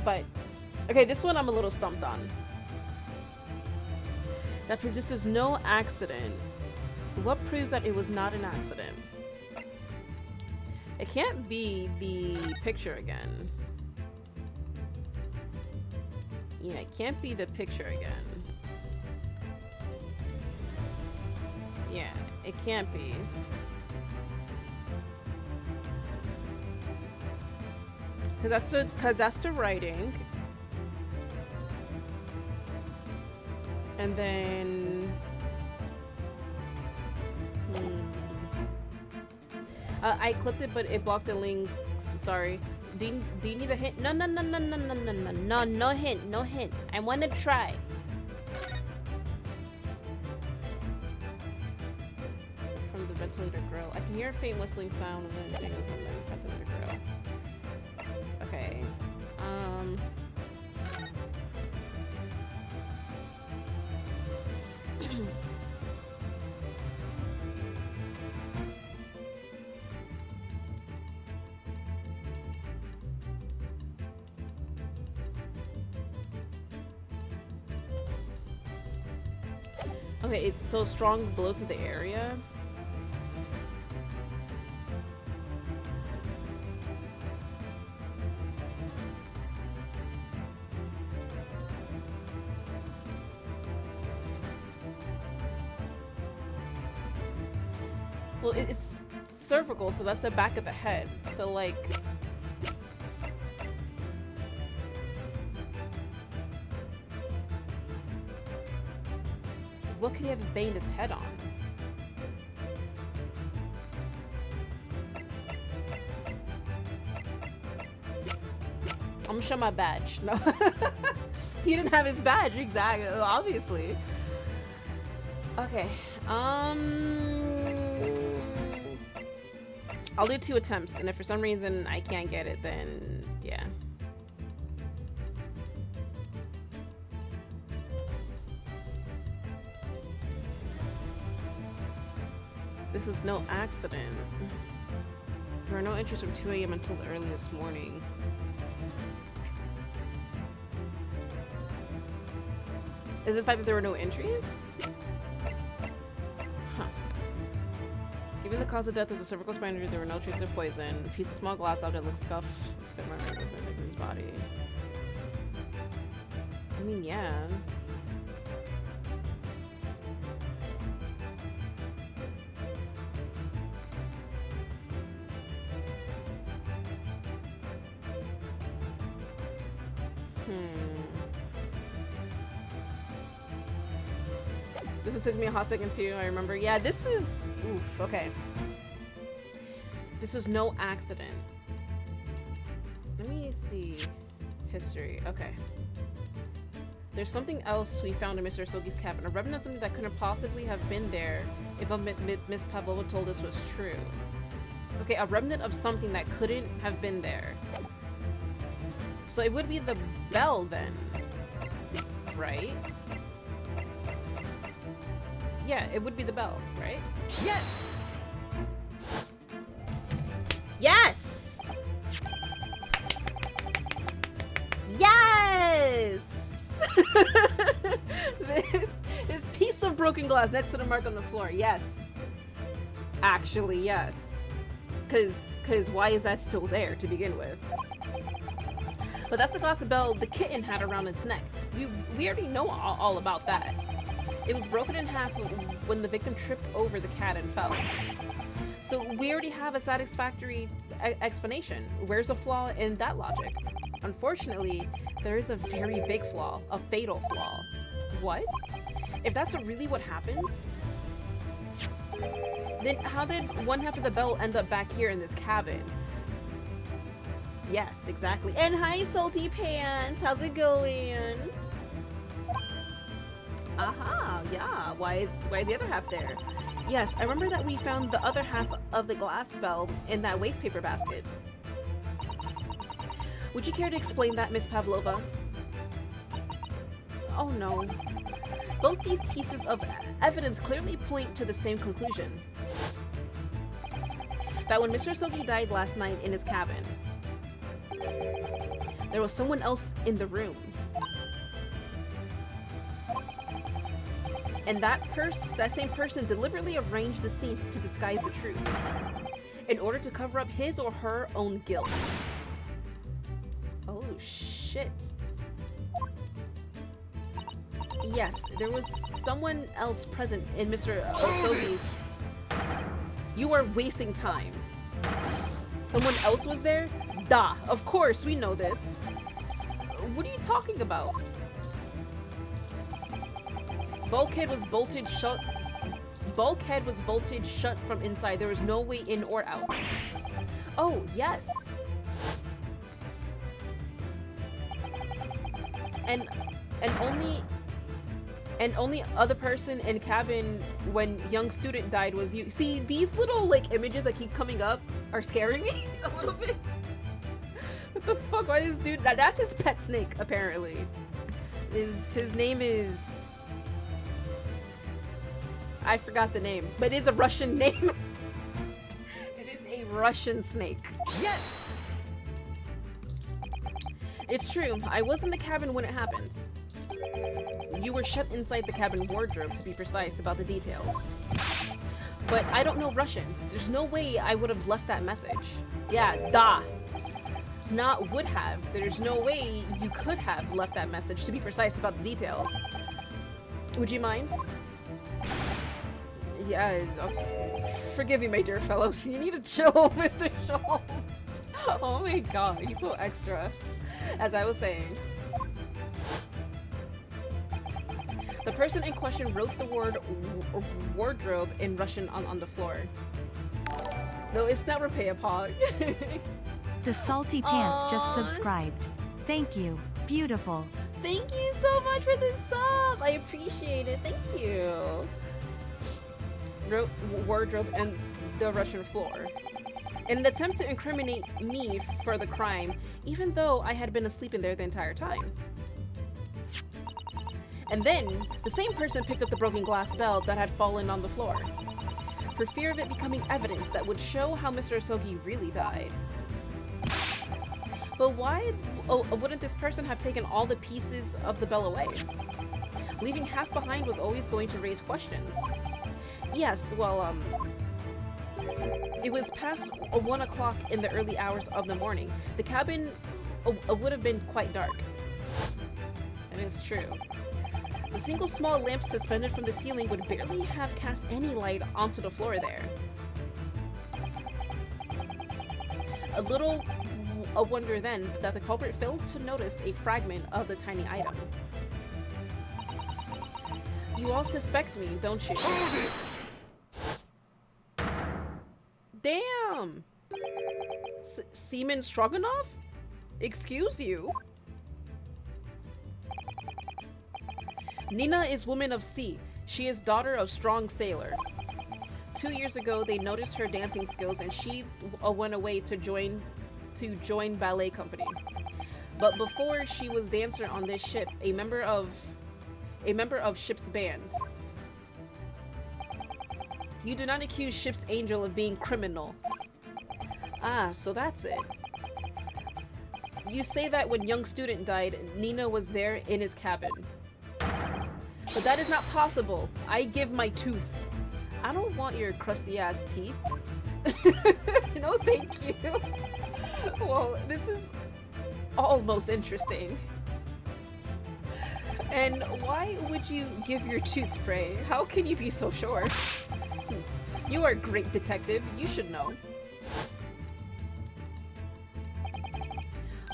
But, okay, this one I'm a little stumped on. That proves this was no accident. What proves that it was not an accident? It can't be the picture again. Yeah, it can't be the picture again. Yeah, it can't be. Cause that's the writing. And then I clicked it, but it blocked the link. Sorry. Do you need a hint? No hint, no hint. I want to try. From the ventilator grill. I can hear a faint whistling sound of venting from the ventilator grill. Okay. Okay, it's so strong blows to the area. Well, it's cervical, so that's the back of the head. So like, what could he have banged his head on? I'm gonna show my badge. No. He didn't have his badge, exactly, obviously. Okay. I'll do 2 attempts, and if for some reason I can't get it, then yeah. this is no accident. There were no entries from 2 a.m. until early this morning. Is it the fact that there were no entries? Huh. Given the cause of death was a cervical spine injury, there were no traces of poison. A piece of small glass object looks scuffed, except my victim's body. I mean, yeah. This one took me a hot second too, I remember. Yeah, this is... Oof, okay. This was no accident. Let me see. History, okay. There's something else we found in Mr. Sogi's cabin. A remnant of something that couldn't possibly have been there if what Miss Pavlova told us was true. Okay, a remnant of something that couldn't have been there. So it would be the bell then, right? Yeah, it would be the bell, right? Yes! Yes! Yes! This piece of broken glass next to the mark on the floor. Yes. Actually, yes. Cause why is that still there to begin with? But that's the glass bell the kitten had around its neck. We already know all about that. It was broken in half when the victim tripped over the cat and fell. So we already have a satisfactory explanation. Where's the flaw in that logic? Unfortunately, there is a very big flaw, a fatal flaw. What? If that's really what happens, then how did one half of the bell end up back here in this cabin? Yes, exactly. And hi, Salty Pants. How's it going? Aha, yeah. Why is the other half there? Yes, I remember that we found the other half of the glass bell in that waste paper basket. Would you care to explain that, Miss Pavlova? Oh no. Both these pieces of evidence clearly point to the same conclusion. That when Mr. Sogi died last night in his cabin, there was someone else in the room. And that same person deliberately arranged the scene to disguise the truth in order to cover up his or her own guilt. Oh shit. Yes, there was someone else present in Mr. Sogi's. You are wasting time. Someone else was there? Duh, of course, we know this. What are you talking about? Bulkhead was bolted shut. Bulkhead was bolted shut from inside. There was no way in or out. Oh, yes. And only other person in cabin when young student died was you. See, these little like images that keep coming up are scaring me a little bit. What the fuck? Why is this dude? That's his pet snake, apparently. His name is... I forgot the name, but it is a Russian name. It is a Russian snake. Yes! It's true. I was in the cabin when it happened. You were shut inside the cabin wardrobe, to be precise about the details. But I don't know Russian. There's no way I would have left that message. Yeah, da. Not would have. There's no way you could have left that message, to be precise about the details. Would you mind? Yeah, forgive me, my dear fellows. You need to chill, Mr. Schultz. Oh my god, he's so extra. As I was saying. The person in question wrote the word wardrobe in Russian on the floor. No, it's not RAPAEPOB. The Salty Pants just subscribed. Thank you. Beautiful. Thank you so much for the sub. I appreciate it. Thank you. Wrote wardrobe and the Russian floor. In an attempt to incriminate me for the crime, even though I had been asleep in there the entire time. And then, the same person picked up the broken glass bell that had fallen on the floor. for fear of it becoming evidence that would show how Mr. Asogi really died. But why wouldn't this person have taken all the pieces of the bell away? Leaving half behind was always going to raise questions. Yes, well, it was past 1 o'clock in the early hours of the morning. The cabin would have been quite dark. That is true. The single small lamp suspended from the ceiling would barely have cast any light onto the floor there. A little wonder then that the culprit failed to notice a fragment of the tiny item. You all suspect me, don't you? Damn! Seaman Stroganoff? Excuse you? Nina is woman of sea. She is daughter of strong sailor. 2 years ago, they noticed her dancing skills and she went away to join ballet company. But before she was dancer on this ship, a member of ship's band. You do not accuse ship's angel of being criminal. Ah, so that's it. You say that when young student died, Nina was there in his cabin. But that is not possible. I give my tooth. I don't want your crusty ass teeth. No, thank you. Well, this is almost interesting. And why would you give your tooth, pray? How can you be so sure? You are a great detective. You should know.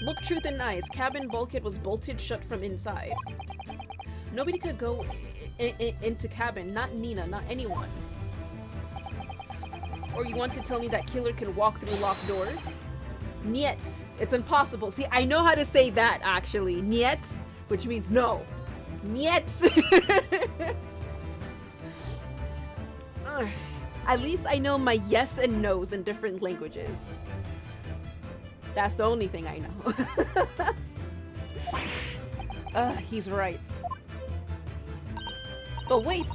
Look truth in eyes. Cabin bulkhead was bolted shut from inside. Nobody could go into cabin. Not Nina. Not anyone. Or you want to tell me that killer can walk through locked doors? Niet. It's impossible. See, I know how to say that, actually. Niet, which means no. Niet. At least I know my yes and no's in different languages. That's the only thing I know. He's right. But wait,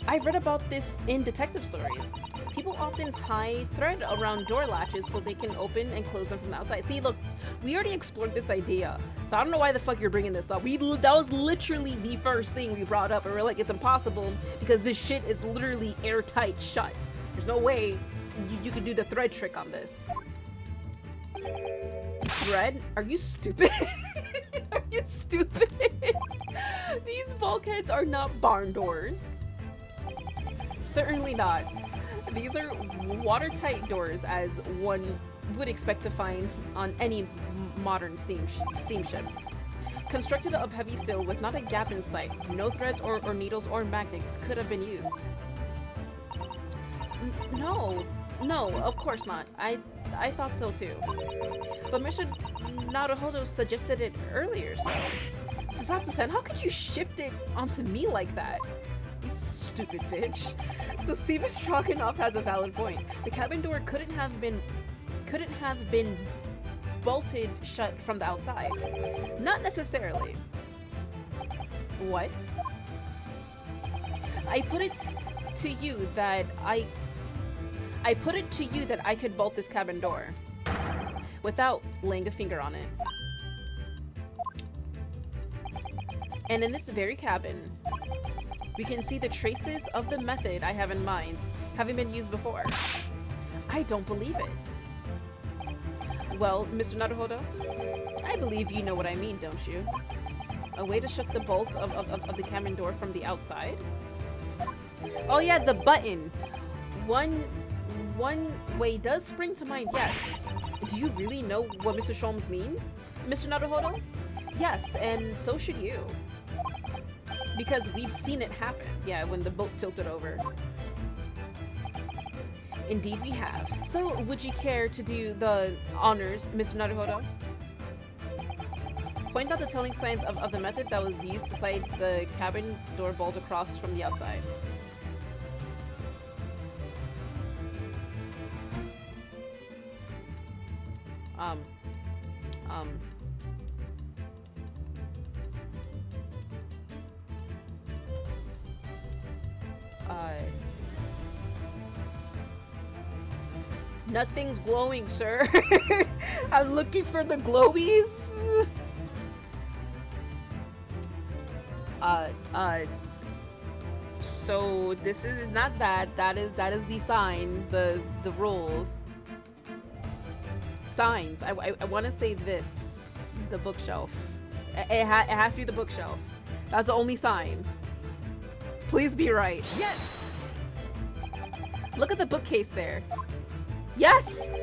I've read about this in detective stories. People often tie thread around door latches so they can open and close them from the outside. See, look, we already explored this idea, so I don't know why the fuck you're bringing this up. That was literally the first thing we brought up, and we're like, it's impossible because this shit is literally airtight shut. There's no way you could do the thread trick on this. Thread? Are you stupid? Are you stupid? These bulkheads are not barn doors. Certainly not. These are watertight doors as one would expect to find on any modern steamship. Constructed of heavy steel with not a gap in sight, no threads or needles or magnets could have been used. No, of course not. I thought so too. But Mr. Naruhodo suggested it earlier, so... Susato-san, how could you shift it onto me like that? You stupid bitch. So Seaman Stroganoff has a valid point. The cabin door couldn't have been bolted shut from the outside. Not necessarily. What? I put it to you that I could bolt this cabin door without laying a finger on it. And in this very cabin, we can see the traces of the method I have in mind having been used before. I don't believe it. Well, Mr. Naruhodo, I believe you know what I mean, don't you? A way to shut the bolt of the cabin door from the outside? Oh yeah, the button. One way does spring to mind, yes. Do you really know what Mr. Sholmes means, Mr. Naruhodo? Yes, and so should you. Because we've seen it happen, yeah, when the boat tilted over. Indeed we have. So, would you care to do the honors, Mr. Naruhodo? Point out the telling signs of the method that was used to slide the cabin door bolt across from the outside. Nothing's glowing, sir. I'm looking for the glowies. So this is not that. That is the sign. The rules. Signs. I want to say this. The bookshelf. It has to be the bookshelf. That's the only sign. Please be right. Yes! Look at the bookcase there. Yes!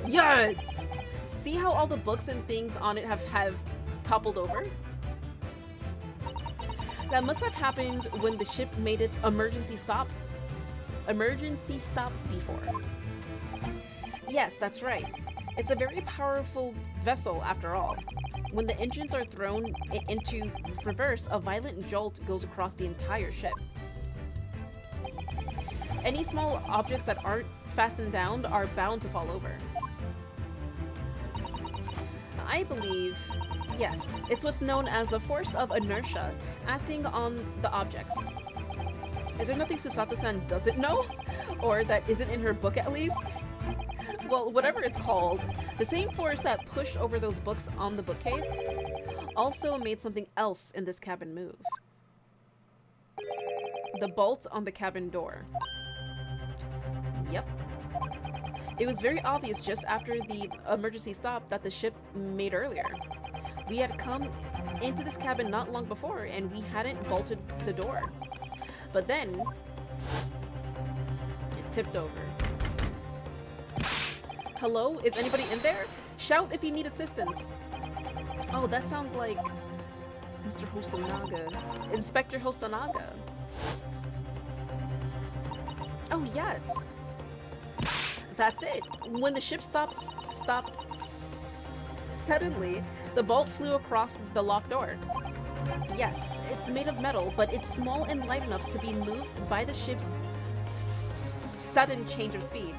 Yes! See how all the books and things on it have toppled over? That must have happened when the ship made its emergency stop before. Yes, that's right. It's a very powerful vessel after all. When the engines are thrown into reverse, a violent jolt goes across the entire ship. Any small objects that aren't fastened down are bound to fall over. I believe, yes, it's what's known as the force of inertia acting on the objects. Is there nothing Susato-san doesn't know? Or that isn't in her book at least? Well, whatever it's called, the same force that pushed over those books on the bookcase also made something else in this cabin move. The bolt on the cabin door. Yep. It was very obvious just after the emergency stop that the ship made earlier. We had come into this cabin not long before and we hadn't bolted the door. But then it tipped over. Hello? Is anybody in there? Shout if you need assistance. Oh, that sounds like Mr. Hosanaga. Inspector Hosanaga. Oh, yes. That's it. When the ship stopped suddenly, the bolt flew across the locked door. Yes, it's made of metal, but it's small and light enough to be moved by the ship's sudden change of speed.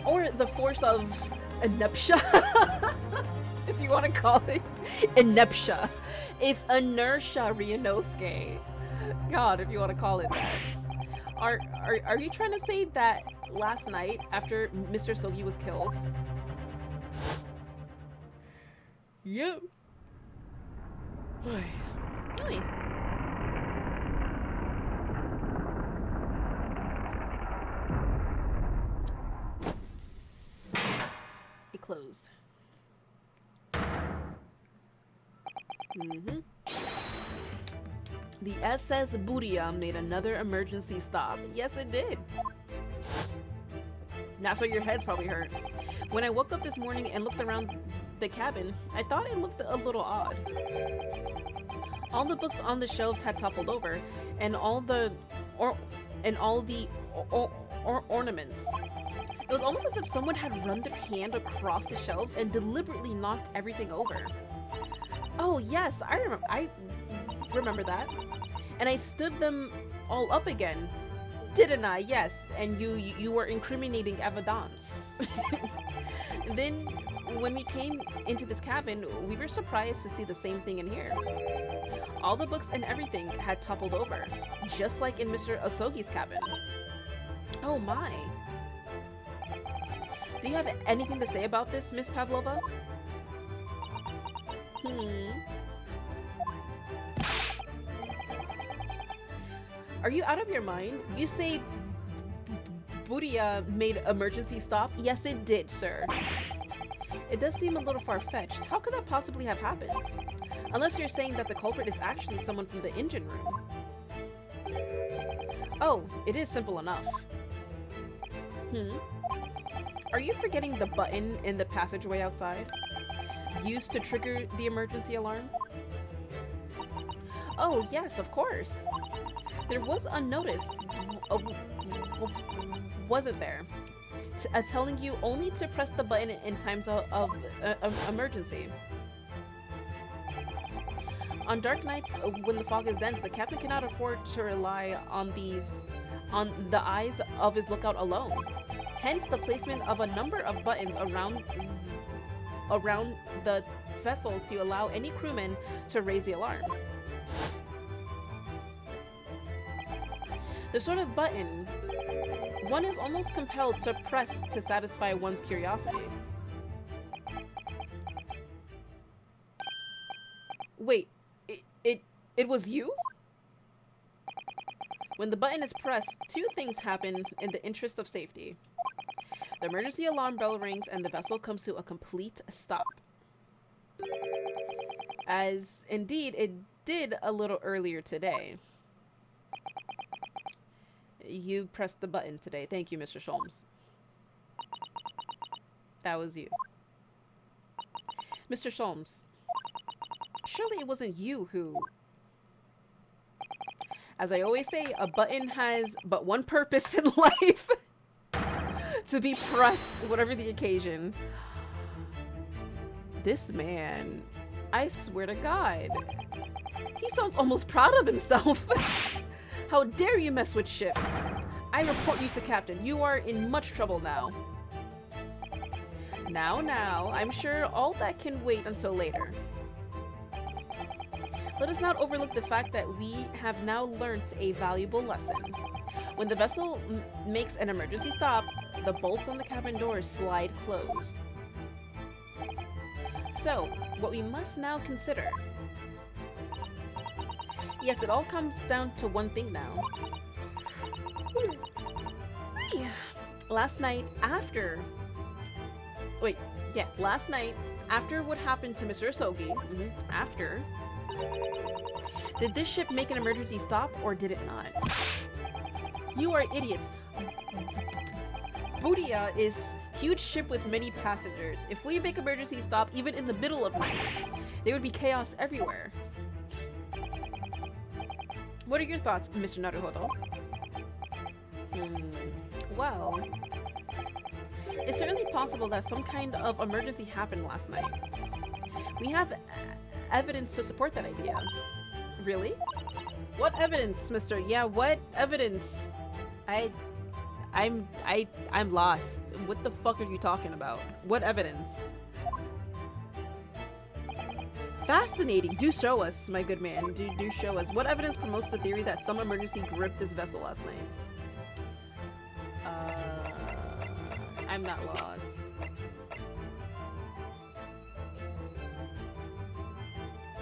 Or the force of inertia, if you want to call it inertia. It's inertia, Ryunosuke. God, if you want to call it that. Are you trying to say that last night after Mr. Sogi was killed? Yep. Really? It closed. The SS Buria made another emergency stop. Yes, it did. That's why your head's probably hurt. When I woke up this morning and looked around the cabin, I thought it looked a little odd. All the books on the shelves had toppled over, and all the ornaments. It was almost as if someone had run their hand across the shelves and deliberately knocked everything over. Oh yes, I remember that. And I stood them all up again, didn't I? Yes, and you were incriminating evidence. Then, when we came into this cabin, we were surprised to see the same thing in here. All the books and everything had toppled over, just like in Mr. Osogi's cabin. Oh my. Do you have anything to say about this, Miss Pavlova? Are you out of your mind? You say Buria made emergency stop? Yes, it did, sir. It does seem a little far-fetched. How could that possibly have happened? Unless you're saying that the culprit is actually someone from the engine room. Oh, it is simple enough. Are you forgetting the button in the passageway outside? Used to trigger the emergency alarm? Oh, yes, of course. There was a notice, wasn't there? Telling you only to press the button in times of emergency. On dark nights, when the fog is dense, the captain cannot afford to rely on the eyes of his lookout alone. Hence, the placement of a number of buttons around the vessel to allow any crewman to raise the alarm. The sort of button one is almost compelled to press to satisfy one's curiosity. Wait, it was you? When the button is pressed, two things happen in the interest of safety. The emergency alarm bell rings and the vessel comes to a complete stop. As indeed it did a little earlier today. You pressed the button today. Thank you, Mr. Sholmes. That was you. Mr. Sholmes, surely it wasn't you who... As I always say, a button has but one purpose in life. To be pressed, whatever the occasion. This man, I swear to God, he sounds almost proud of himself. How dare you mess with ship? I report you to Captain. You are in much trouble now. Now, I'm sure all that can wait until later. Let us not overlook the fact that we have now learnt a valuable lesson. When the vessel makes an emergency stop, the bolts on the cabin doors slide closed. So, what we must now consider... Yes, it all comes down to one thing now. Last night, after what happened to Mr. Asogi, did this ship make an emergency stop or did it not? You are idiots. Budia is huge ship with many passengers. If we make emergency stop even in the middle of night, there would be chaos everywhere. What are your thoughts, Mr. Naruhodo? Well, it's certainly possible that some kind of emergency happened last night. We have evidence to support that idea. Really? What evidence, Mr. Yeah, what evidence? I'm lost. What the fuck are you talking about? What evidence? Fascinating. Do show us, my good man. Do show us. What evidence promotes the theory that some emergency gripped this vessel last night? I'm not lost.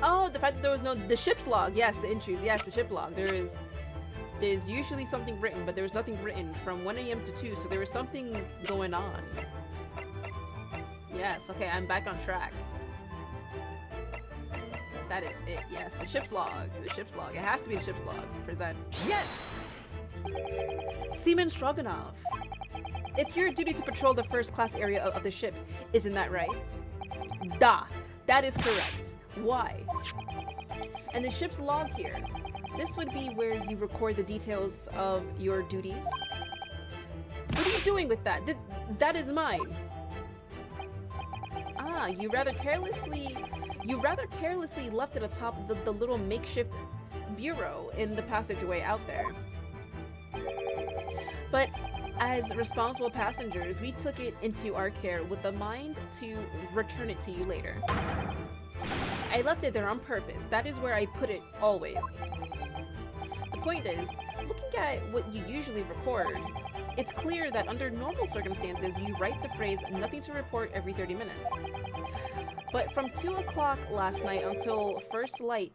Oh, the fact that there was the ship's log. Yes, the entries. Yes, the ship log. There's usually something written, but there was nothing written from 1 AM to 2, so there was something going on. Yes, okay, I'm back on track. That is it. Yes, the ship's log. The ship's log. It has to be the ship's log. Present. Yes! Seaman Stroganoff. It's your duty to patrol the first class area of the ship. Isn't that right? Da. That is correct. Why? And the ship's log here. This would be where you record the details of your duties. What are you doing with that? That is mine. Ah, you rather carelessly left it atop the little makeshift bureau in the passageway out there. But as responsible passengers, we took it into our care with the mind to return it to you later. I left it there on purpose. That is where I put it always. The point is, looking at what you usually record, it's clear that under normal circumstances, you write the phrase "nothing to report" every 30 minutes. But from 2 o'clock last night until first light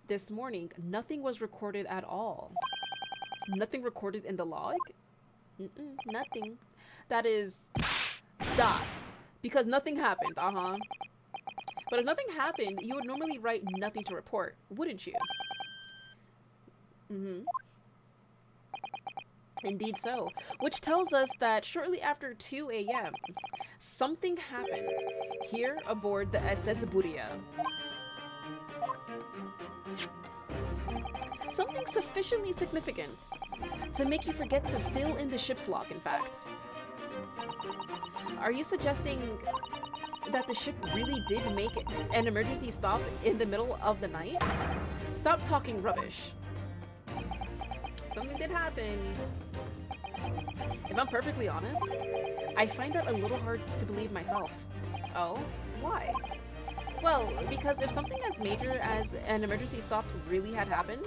this morning, nothing was recorded at all. Nothing recorded in the log? Nothing. That is... dot. Because nothing happened, But if nothing happened, you would normally write "nothing to report," wouldn't you? Indeed so. Which tells us that shortly after 2 AM, something happened here aboard the SS Buria. Something sufficiently significant to make you forget to fill in the ship's log, in fact. Are you suggesting that the ship really did make an emergency stop in the middle of the night? Stop talking rubbish. Something did happen. If I'm perfectly honest, I find that a little hard to believe myself. Oh? Why? Well, because if something as major as an emergency stop really had happened,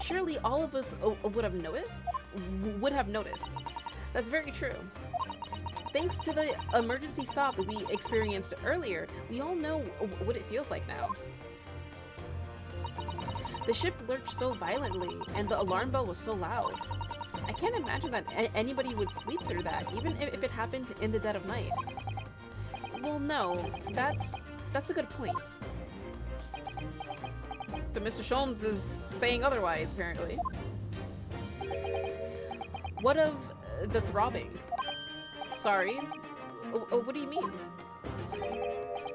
surely all of us would have noticed. would have noticed. That's very true. Thanks to the emergency stop we experienced earlier, we all know what it feels like now. The ship lurched so violently, and the alarm bell was so loud. I can't imagine that anybody would sleep through that, even if it happened in the dead of night. Well, no, that's a good point. But Mr. Sholmes is saying otherwise, apparently. What of the throbbing? Sorry? What do you mean?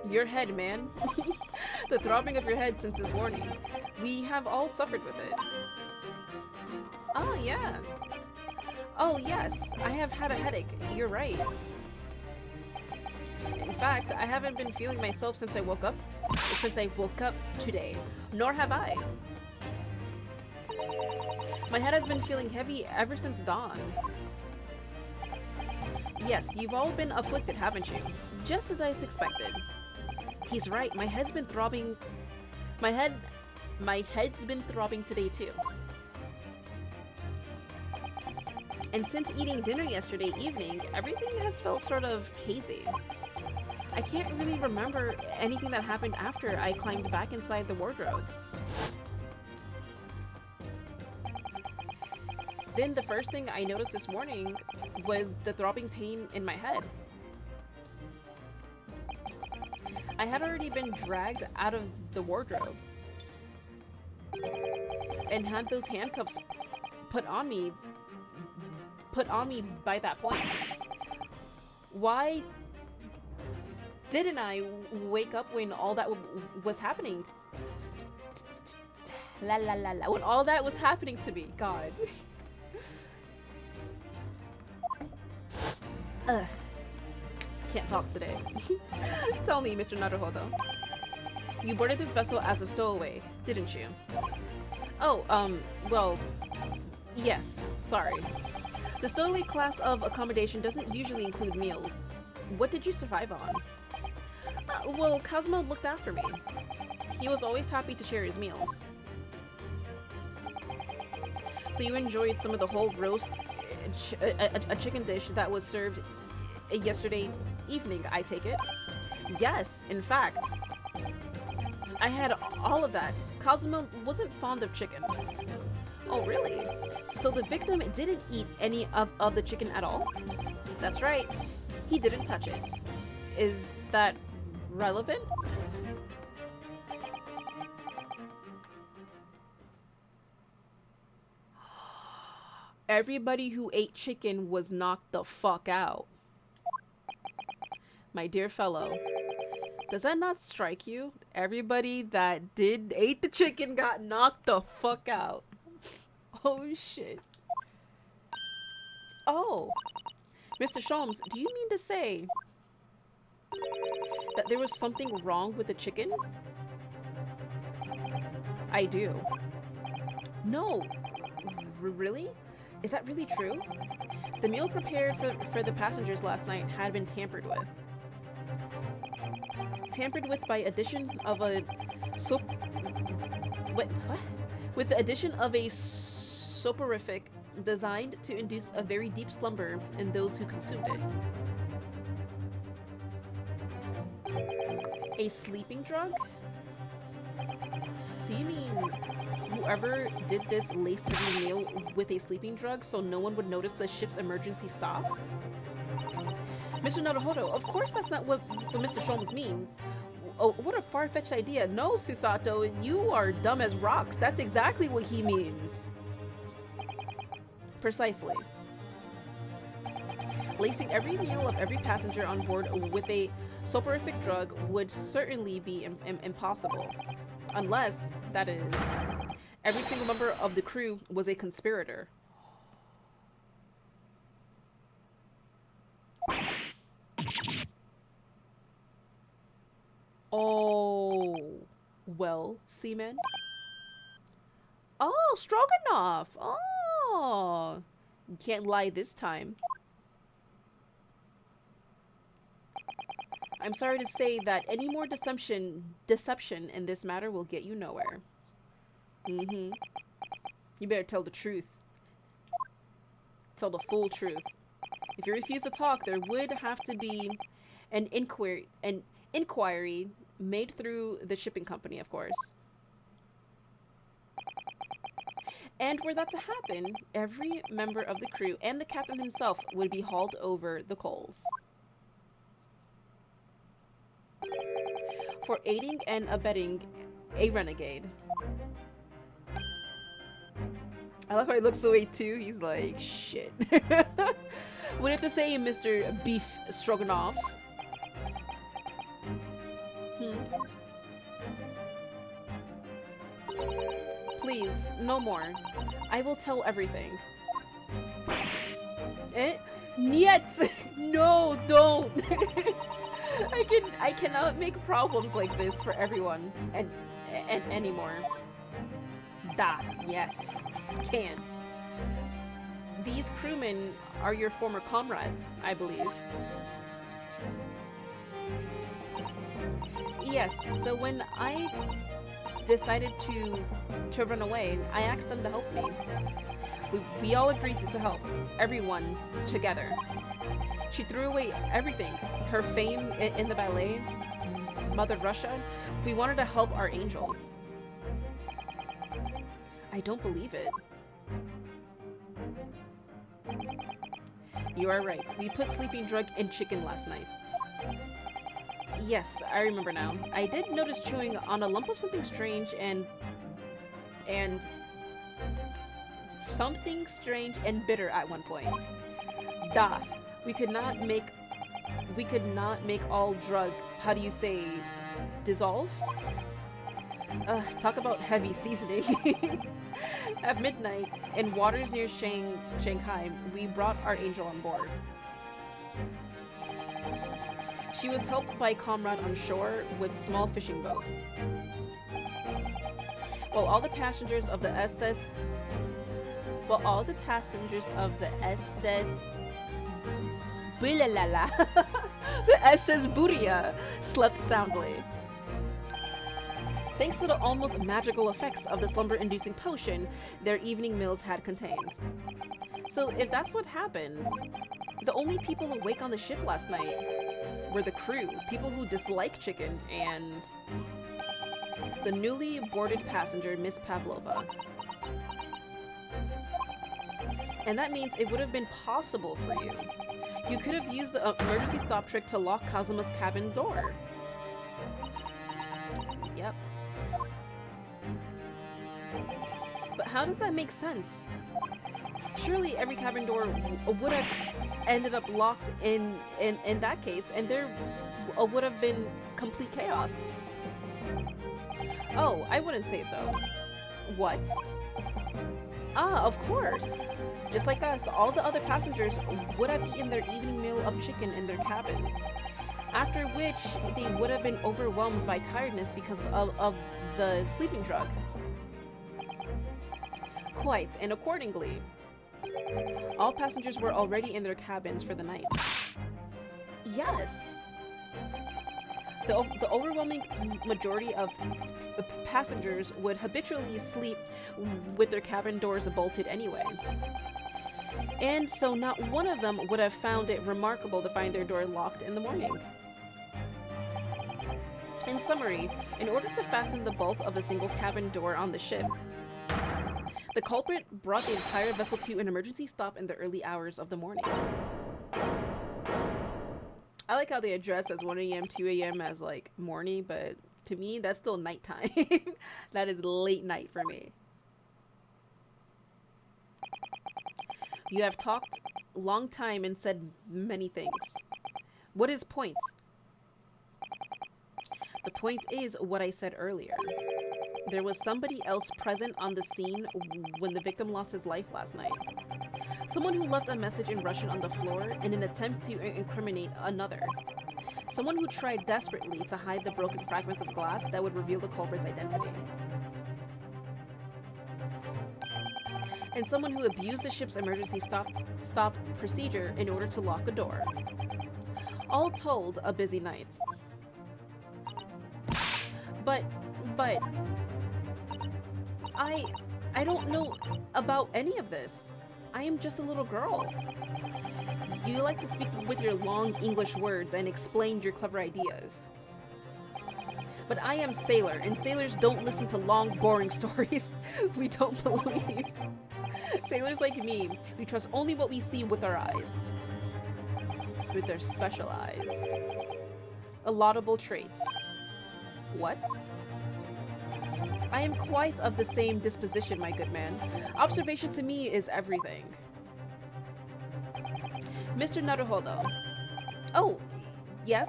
Your head, man. The throbbing of your head since this morning. We have all suffered with it. Oh, yeah. Oh, yes. I have had a headache. You're right. In fact, I haven't been feeling myself since I woke up today. Nor have I. My head has been feeling heavy ever since dawn. Yes, you've all been afflicted, haven't you? Just as I suspected. He's right. My head's been throbbing. My head's been throbbing today too. And since eating dinner yesterday evening, everything has felt sort of hazy. I can't really remember anything that happened after I climbed back inside the wardrobe. Then the first thing I noticed this morning was the throbbing pain in my head. I had already been dragged out of the wardrobe and had those handcuffs put on me by that point. Why didn't I wake up when all that was happening? La la la la. When all that was happening to me, God. Can't talk today. Tell me, Mr. Naruhodo. You boarded this vessel as a stowaway, didn't you? Oh, well, yes, sorry. The stowaway class of accommodation doesn't usually include meals. What did you survive on? Well, Cosmo looked after me. He was always happy to share his meals. So you enjoyed some of the whole roast, a chicken dish that was served yesterday evening, I take it? Yes, in fact. I had all of that. Cosmo wasn't fond of chicken. Oh, really? So the victim didn't eat any of the chicken at all? That's right. He didn't touch it. Is that relevant? Everybody who ate chicken was knocked the fuck out. My dear fellow, does that not strike you? Everybody that ate the chicken got knocked the fuck out. Oh shit. Oh, Mr. Sholmes, do you mean to say that there was something wrong with the chicken? I do. No. Really? Is that really true? The meal prepared for the passengers last night had been tampered with. Tampered with by addition of a what? With the addition of a soporific designed to induce a very deep slumber in those who consumed it. A sleeping drug? Do you mean whoever did this laced every meal with a sleeping drug so no one would notice the ship's emergency stop? Mr. Naruhodo, of course that's not what Mr. Sholmes means. Oh, what a far-fetched idea. No, Susato, you are dumb as rocks. That's exactly what he means. Precisely. Lacing every meal of every passenger on board with a soporific drug would certainly be impossible. Unless, that is, every single member of the crew was a conspirator. Oh, well, seaman. Oh, Stroganoff. Oh, you can't lie this time. I'm sorry to say that any more deception in this matter will get you nowhere. You better tell the truth. Tell the full truth. If you refuse to talk, there would have to be an inquiry made through the shipping company, of course. And were that to happen, every member of the crew and the captain himself would be hauled over the coals. For aiding and abetting a renegade. I love how he looks away too. He's like, shit. What if to say, Mr. Beef Stroganoff? Please, no more. I will tell everything. Eh? Niet! No, don't! I cannot make problems like this for everyone and anymore. Da, yes, can. These crewmen are your former comrades, I believe. Yes, so when I decided to run away, I asked them to help me. We all agreed to help, everyone together. She threw away everything, her fame in the ballet, Mother Russia. We wanted to help our angel. I don't believe it. You are right. We put sleeping drug in chicken last night. Yes, I remember now. I did notice chewing on a lump of something strange and something strange and bitter at one point. Da. We could not make all drug, how do you say, dissolve? Talk about heavy seasoning. At midnight, in waters near Shanghai, we brought our angel on board. She was helped by a comrade on shore with small fishing boat. While all the passengers of the SS the SS Buria slept soundly. Thanks to the almost magical effects of the slumber-inducing potion their evening meals had contained. So if that's what happened, the only people awake on the ship last night were the crew, people who dislike chicken, and the newly boarded passenger, Miss Pavlova. And that means it would have been possible for you. You could have used the emergency stop trick to lock Kazuma's cabin door. Yep. But how does that make sense? Surely every cabin door would have ended up locked in that case, and there would have been complete chaos. Oh, I wouldn't say so. What? Ah, of course. Just like us, all the other passengers would have eaten their evening meal of chicken in their cabins, after which they would have been overwhelmed by tiredness because of the sleeping drug. Quite, and accordingly, all passengers were already in their cabins for the night. Yes. The overwhelming majority of passengers would habitually sleep with their cabin doors bolted anyway. And so not one of them would have found it remarkable to find their door locked in the morning. In summary, in order to fasten the bolt of a single cabin door on the ship, the culprit brought the entire vessel to an emergency stop in the early hours of the morning. I like how they address as 1 a.m., 2 a.m. as like morning, but to me, that's still nighttime. That is late night for me. You have talked long time and said many things. What is point? The point is what I said earlier. There was somebody else present on the scene when the victim lost his life last night. Someone who left a message in Russian on the floor in an attempt to incriminate another. Someone who tried desperately to hide the broken fragments of glass that would reveal the culprit's identity. And someone who abused the ship's emergency stop procedure in order to lock a door. All told, a busy night. But I don't know about any of this. I am just a little girl. You like to speak with your long English words and explain your clever ideas. But I am Sailor, and sailors don't listen to long, boring stories we don't believe. Sailors like me, we trust only what we see with our eyes. With their special eyes. A laudable traits. What? I am quite of the same disposition, my good man. Observation to me is everything. Mr. Naruhodo. Oh, yes?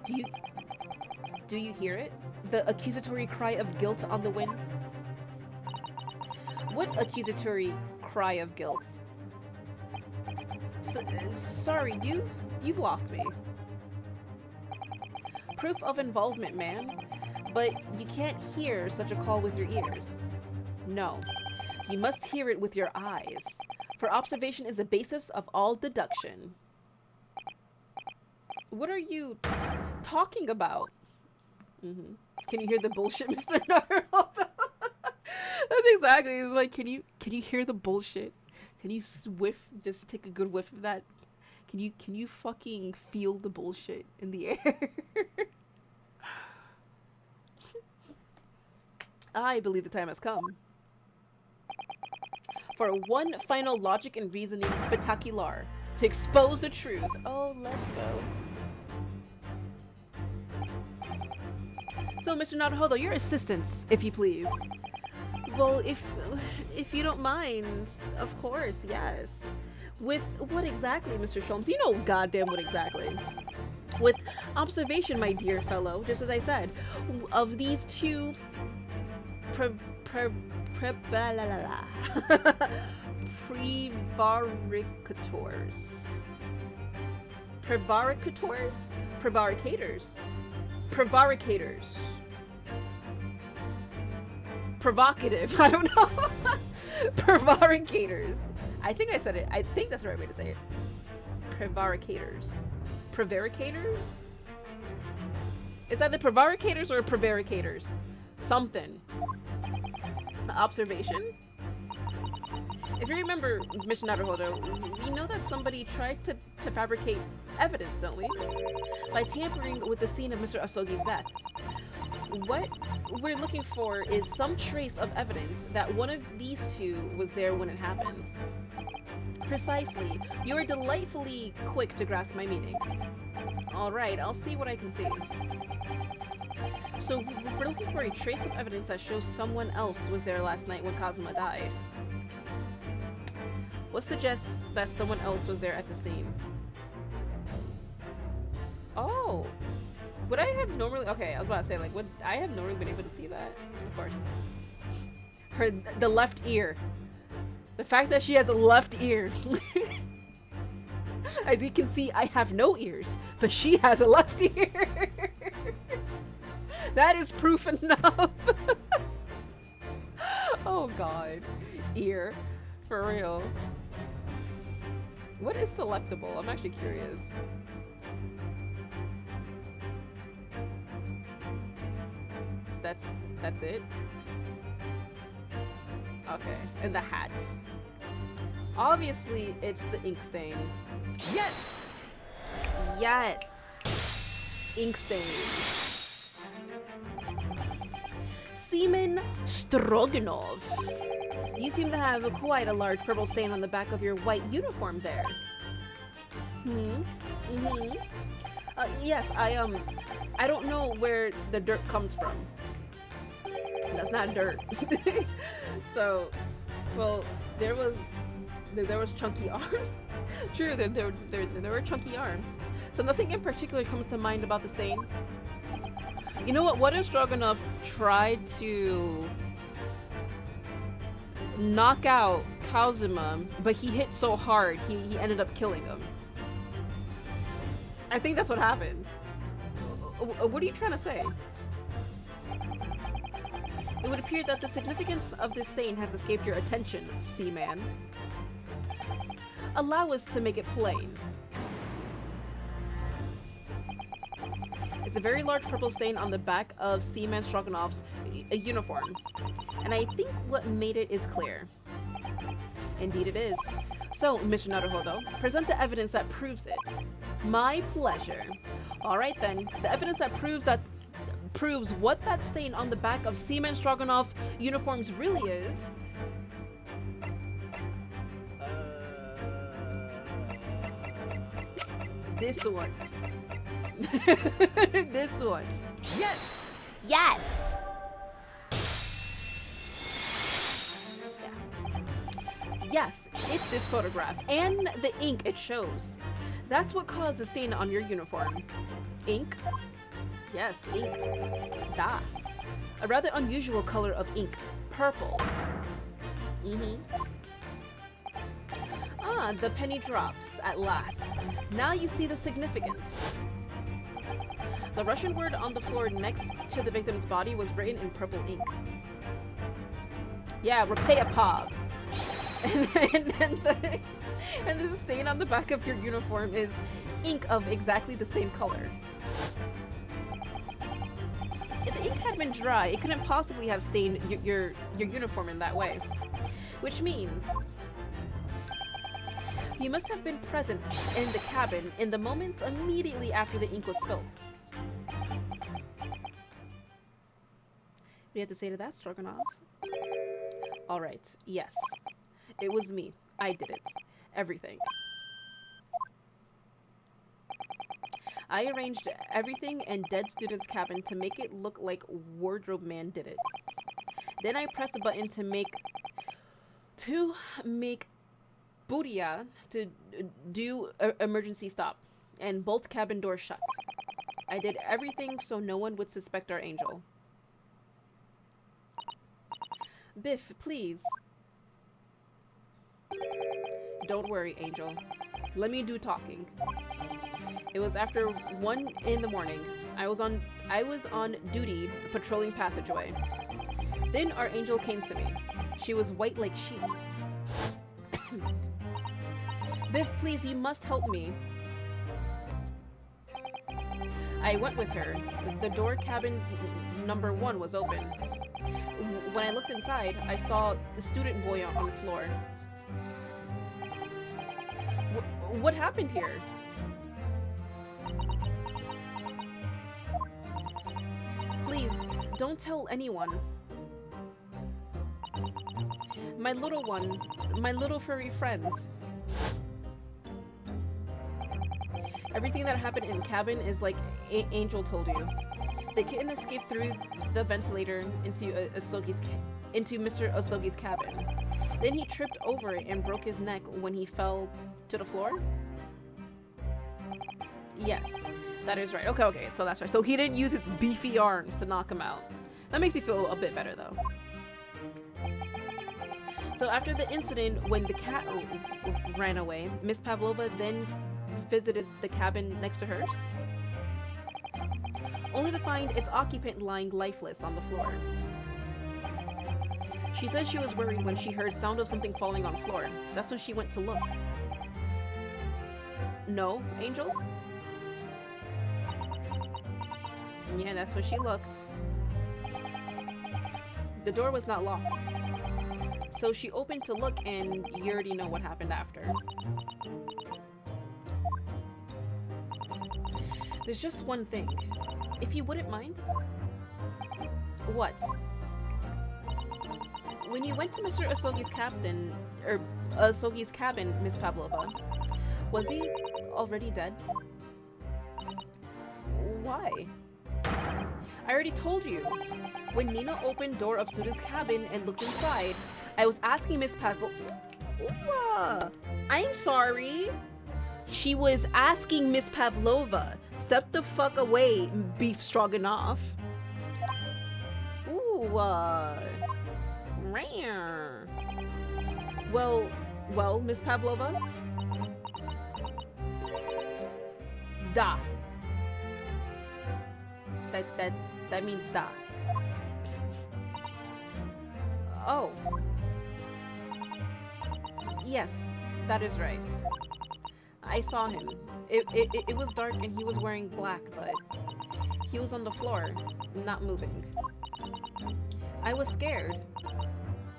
Do you hear it? The accusatory cry of guilt on the wind? What accusatory cry of guilt? Sorry, you've lost me. Proof of involvement, man. But you can't hear such a call with your ears. No, you must hear it with your eyes. For observation is the basis of all deduction. What are you talking about? Can you hear the bullshit, Mr. Naruto? That's exactly. It's like, can you hear the bullshit? Can you just take a good whiff of that? Can you fucking feel the bullshit in the air? I believe the time has come for one final logic and reasoning spectacular to expose the truth. Oh, let's go. So, Mr. Naruhodo, your assistance, if you please. Well, if you don't mind, of course, yes. With what exactly, Mr. Sholmes? You know goddamn what exactly. With observation, my dear fellow, just as I said, of these two prevaricators. Provocative. I don't know. Prevaricators. I think I said it. I think that's the right way to say it. Prevaricators. Prevaricators? Is that the prevaricators or prevaricators? Something. Observation. If you remember, Mr. Naruhodo, we know that somebody tried to fabricate evidence, don't we? By tampering with the scene of Mr. Asogi's death. What we're looking for is some trace of evidence that one of these two was there when it happened. Precisely. You are delightfully quick to grasp my meaning. Alright, I'll see what I can see. So, we're looking for a trace of evidence that shows someone else was there last night when Kazuma died. What suggests that someone else was there at the scene? Oh! Would I have normally— okay, I was about to say, like, would I have normally been able to see that? Of course. The left ear. The fact that she has a left ear. As you can see, I have no ears, but she has a left ear. That is proof enough. Oh god. Ear. For real. What is selectable? I'm actually curious. That's it? Okay. And the hats. Obviously, it's the ink stain. Yes! Yes! Ink stain. Seaman Stroganov. You seem to have quite a large purple stain on the back of your white uniform there. Yes, I don't know where the dirt comes from. That's not dirt. So, well, there was chunky arms. True, there were chunky arms. So nothing in particular comes to mind about the stain. You know what? What if Stroganoff tried to knock out Kazuma, but he hit so hard he ended up killing him? I think that's what happened. What are you trying to say? It would appear that the significance of this stain has escaped your attention, Seaman. Allow us to make it plain. It's a very large purple stain on the back of Seaman Stroganoff's uniform, and I think what made it is clear. Indeed it is. So, Mr. Naruhodo, present the evidence that proves it. My pleasure. Alright then, the evidence that proves what that stain on the back of Seaman Stroganoff uniforms really is. This one. This one. Yes! Yes! Yes, it's this photograph and the ink it shows. That's what caused the stain on your uniform. Ink? Yes, ink. Da. A rather unusual color of ink. Purple. Ah, the penny drops, at last. Now you see the significance. The Russian word on the floor next to the victim's body was written in purple ink. Yeah, RAPAEPOB. And the stain on the back of your uniform is ink of exactly the same color. If the ink had been dry, it couldn't possibly have stained your uniform in that way. Which means you must have been present in the cabin in the moments immediately after the ink was spilled. What do you have to say to that, Stroganoff? Alright, yes. It was me. I did it. Everything. I arranged everything in Dead Student's cabin to make it look like Wardrobe Man did it. Then I pressed a button to make Bootia to do emergency stop and bolt cabin door shut. I did everything so no one would suspect our angel. Biff, please. Don't worry, Angel. Let me do talking. It was after 1 in the morning. I was on duty patrolling passageway. Then our angel came to me. She was white like sheet. Biff, please, you must help me. I went with her. The door cabin number 1 was open. When I looked inside, I saw the student boy on the floor. What happened here? Please, don't tell anyone. My little one, my little furry friend. Everything that happened in the cabin is like Angel told you. The kitten escaped through the ventilator into Mr. Osogi's cabin. Then he tripped over it and broke his neck when he fell to the floor? Yes, that is right. Okay, so that's right. So he didn't use his beefy arms to knock him out. That makes me feel a bit better, though. So after the incident when the cat ran away, Miss Pavlova then visited the cabin next to hers, only to find its occupant lying lifeless on the floor. She said she was worried when she heard sound of something falling on the floor. That's when she went to look. No, Angel? Yeah, that's when she looked. The door was not locked. So she opened to look, and you already know what happened after. There's just one thing. If you wouldn't mind. What? When you went to Mr. Osogi's cabin, Miss Pavlova, was he already dead? Why? I already told you. When Nina opened door of student's cabin and looked inside, I was asking Miss Pavlova. I'm sorry. She was asking Miss Pavlova. Step the fuck away, beef stroganoff. Ooh, rare. Well, Miss Pavlova? Da. That means da. Oh. Yes, that is right. I saw him. It was dark and he was wearing black, but he was on the floor, not moving. I was scared.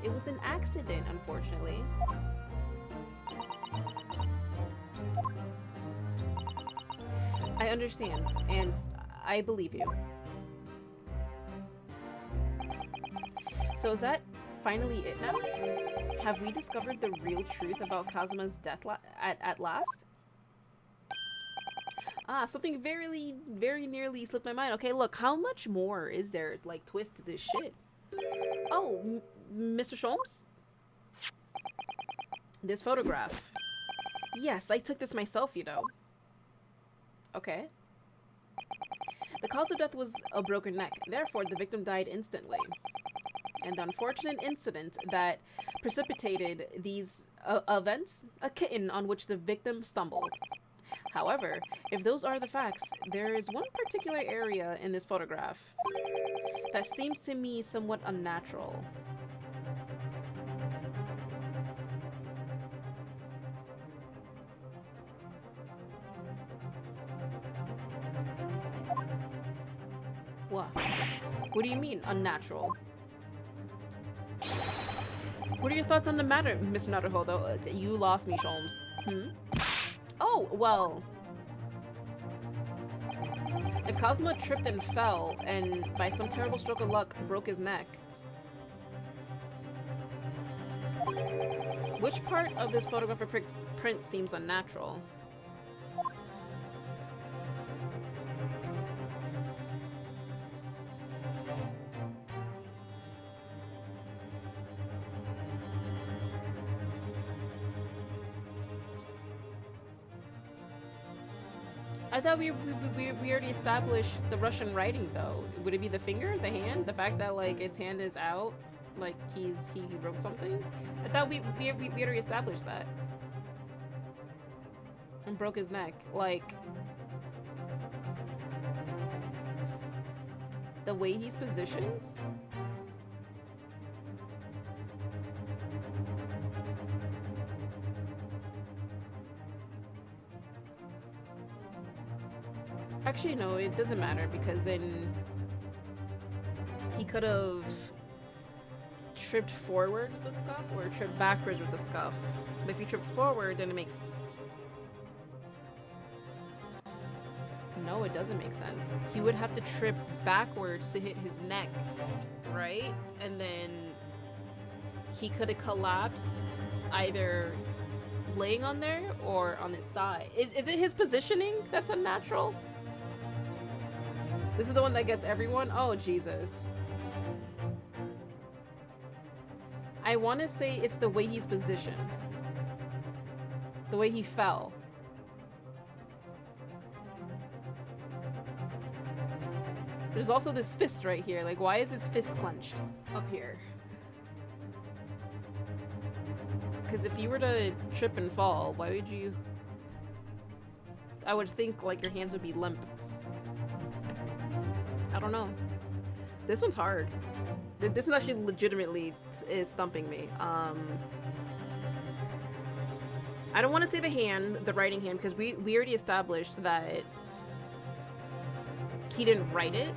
It was an accident, unfortunately. I understand, and I believe you. So is that finally it now? Have we discovered the real truth about Kazuma's death at last? Ah, something very nearly slipped my mind. Okay, look, how much more is there, like, twist to this shit? Oh, Mr. Sholmes? This photograph. Yes, I took this myself, you know. Okay. The cause of death was a broken neck. Therefore, the victim died instantly. And the unfortunate incident that precipitated these events, a kitten on which the victim stumbled. However, if those are the facts, there is one particular area in this photograph that seems to me somewhat unnatural. What? What do you mean, unnatural? What are your thoughts on the matter, Mr. Naruhodo? You lost me, Sholmes. Oh, well. If Kazuma tripped and fell, and by some terrible stroke of luck, broke his neck, which part of this photographic print seems unnatural? I thought we already established the Russian writing, though. Would it be the finger, the hand, the fact that like its hand is out, like he wrote something? I thought we already established that. And broke his neck, like the way he's positioned. Actually, no, it doesn't matter because then he could have tripped forward with the scuff or tripped backwards with the scuff. But if you trip forward, then it makes... No, it doesn't make sense. He would have to trip backwards to hit his neck, right? And then he could have collapsed either laying on there or on his side. Is it his positioning that's unnatural? This is the one that gets everyone? Oh, Jesus. I want to say it's the way he's positioned. The way he fell. There's also this fist right here. Like, why is his fist clenched up here? Because if you were to trip and fall, why would you... I would think, like, your hands would be limp. I don't know. This one's hard. This one actually legitimately is stumping me. I don't want to say the hand, the writing hand, because we already established that he didn't write it.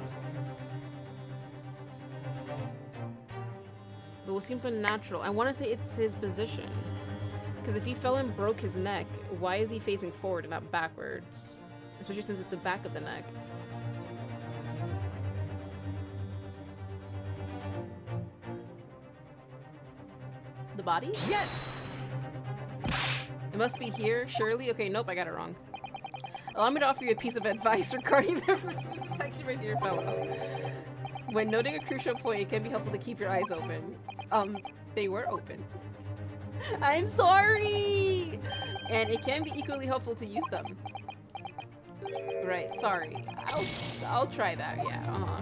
But what seems unnatural, I want to say it's his position. Because if he fell and broke his neck, why is he facing forward and not backwards? Especially since it's the back of the neck. The body? Yes! It must be here, surely? Okay, nope, I got it wrong. Allow me to offer you a piece of advice regarding the pursuit detection, my dear fellow. When noting a crucial point, it can be helpful to keep your eyes open. They were open. I'm sorry! And it can be equally helpful to use them. Right, sorry. I'll try that, yeah,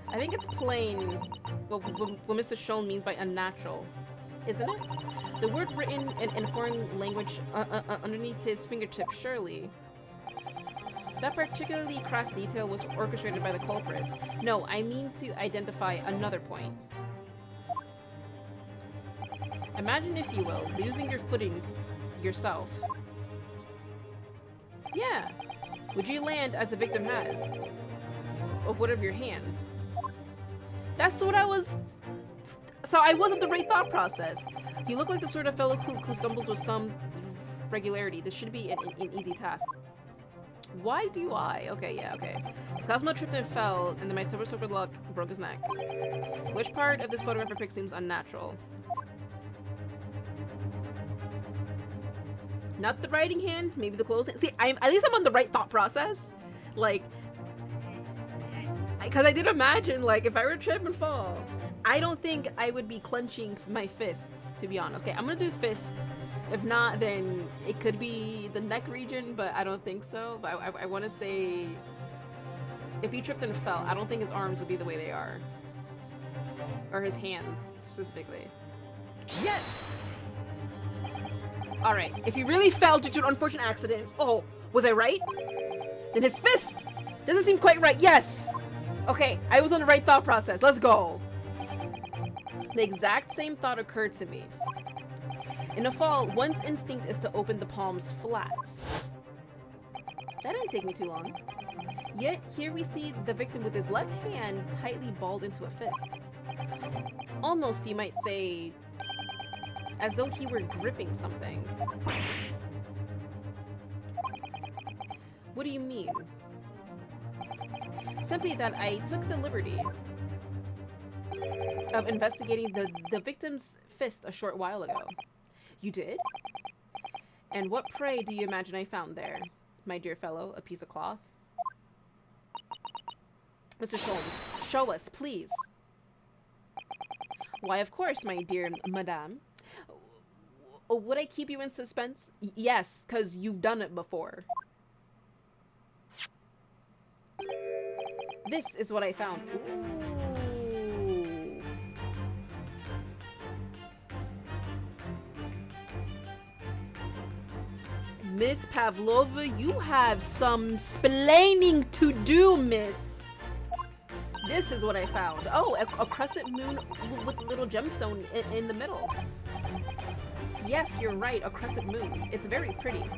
I think it's plain what Mr. Schoen means by unnatural, isn't it? The word written in foreign language underneath his fingertips, surely. That particularly crass detail was orchestrated by the culprit. No, I mean to identify another point. Imagine, if you will, losing your footing yourself. Yeah. Would you land as the victim has? Or what of your hands? That's what I was... So I wasn't the right thought process. You look like the sort of fellow who stumbles with some regularity. This should be an easy task. Why do I? Okay, yeah, okay. Cosmo tripped and fell, and then my super luck broke his neck. Which part of this photograph or pic seems unnatural? Not the writing hand, maybe the closing. See, at least I'm on the right thought process. Like, because I did imagine, like, if I were to trip and fall, I don't think I would be clenching my fists, to be honest. Okay, I'm gonna do fists. If not, then it could be the neck region, but I don't think so. But I want to say, if he tripped and fell, I don't think his arms would be the way they are. Or his hands, specifically. Yes! Alright, if he really fell due to an unfortunate accident, oh, was I right? Then his fist doesn't seem quite right. Yes! Okay, I was on the right thought process. Let's go. The exact same thought occurred to me. In a fall, one's instinct is to open the palms flat. That didn't take me too long. Yet, here we see the victim with his left hand tightly balled into a fist. Almost, you might say, as though he were gripping something. What do you mean? Simply that I took the liberty of investigating the victim's fist a short while ago. You did? And what, pray, do you imagine I found there, my dear fellow? A piece of cloth? Mr. Sholmes, show us, please. Why, of course, my dear madame. Would I keep you in suspense? Yes, because you've done it before. This is what I found. Ooh. Miss Pavlova, you have some splaining to do, miss. This is what I found. Oh, a crescent moon with a little gemstone in the middle. Yes, you're right, a crescent moon. It's very pretty.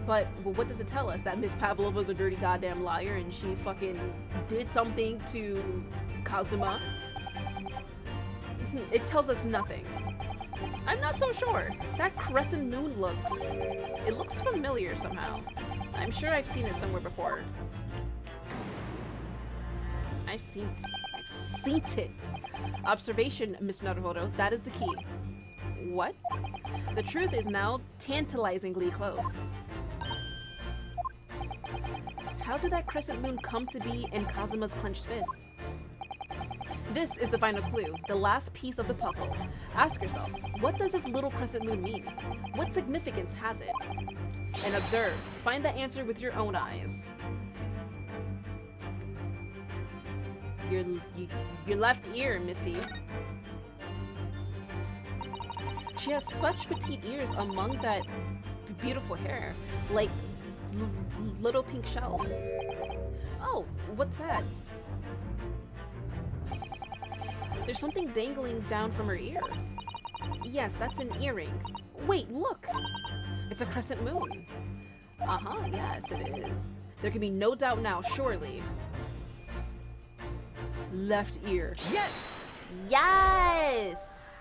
But what does it tell us? That Miss Pavlova's a dirty goddamn liar and she fucking did something to Kazuma? It tells us nothing. I'm not so sure. That crescent moon looks familiar somehow. I'm sure I've seen it somewhere before. I've seen it. Observation, Miss Naruhodo, that is the key. What? The truth is now tantalizingly close. How did that crescent moon come to be in Kazuma's clenched fist? This is the final clue, the last piece of the puzzle. Ask yourself, what does this little crescent moon mean? What significance has it? And observe, find the answer with your own eyes. Your left ear, Missy. She has such petite ears among that beautiful hair, like little pink shells. Oh, what's that? There's something dangling down from her ear. Yes, that's an earring. Wait, look! It's a crescent moon. Uh-huh, yes, it is. There can be no doubt now, surely. Left ear. Yes! Yes!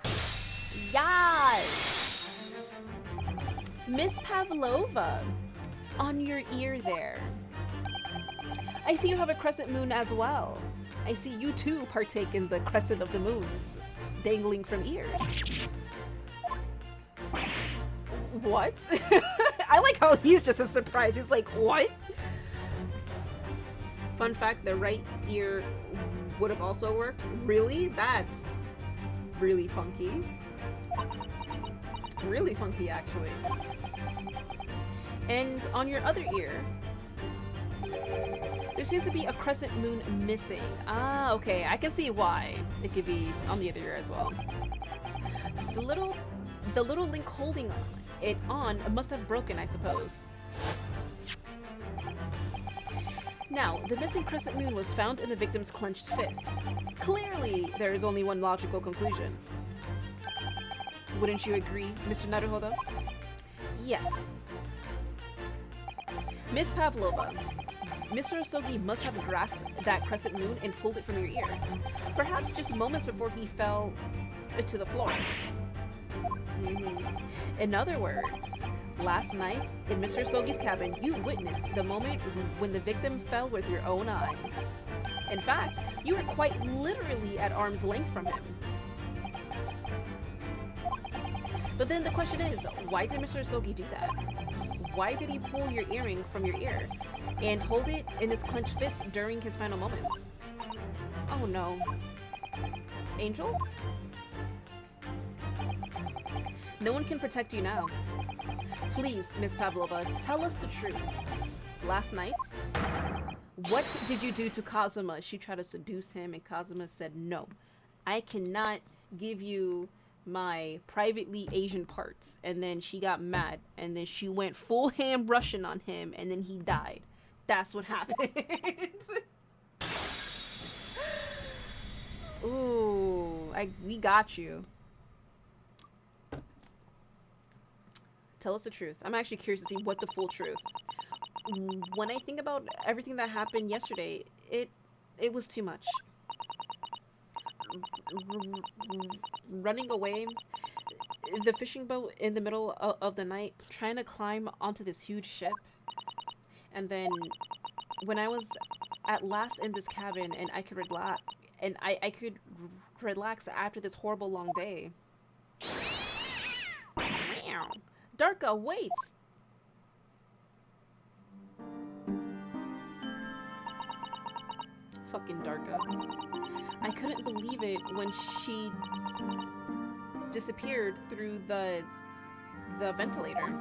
Yes! Miss Pavlova, on your ear there. I see you have a crescent moon as well. I see you too partake in the crescent of the moons, dangling from ears. What? I like how he's just as surprised. He's like, what? Fun fact, the right ear would have also worked. Really? That's really funky. Really funky, actually. And on your other ear, there seems to be a crescent moon missing. Ah, okay. I can see why it could be on the other ear as well. The little link holding it on must have broken, I suppose. Now, the missing crescent moon was found in the victim's clenched fist. Clearly, there is only one logical conclusion. Wouldn't you agree, Mr. Naruhodo? Yes. Miss Pavlova, Mr. Osogi must have grasped that crescent moon and pulled it from your ear. Perhaps just moments before he fell to the floor. In other words, last night in Mr. Sogi's cabin, you witnessed the moment when the victim fell with your own eyes. In fact, you were quite literally at arm's length from him. But then the question is, why did Mr. Sogi do that? Why did he pull your earring from your ear and hold it in his clenched fist during his final moments? Oh no. Angel? No one can protect you now. Please, Miss Pavlova, tell us the truth. Last night, what did you do to Kazuma? She tried to seduce him and Kazuma said, no, I cannot give you my privately Asian parts. And then she got mad and then she went full hand Russian on him and then he died. That's what happened. Ooh, we got you. Tell us the truth. I'm actually curious to see what the full truth. When I think about everything that happened yesterday, it was too much. Running away, the fishing boat in the middle of the night, trying to climb onto this huge ship. And then when I was at last in this cabin and I could relax, and I could relax after this horrible long day. Darka, wait! Fucking Darka. I couldn't believe it when she disappeared through the ventilator.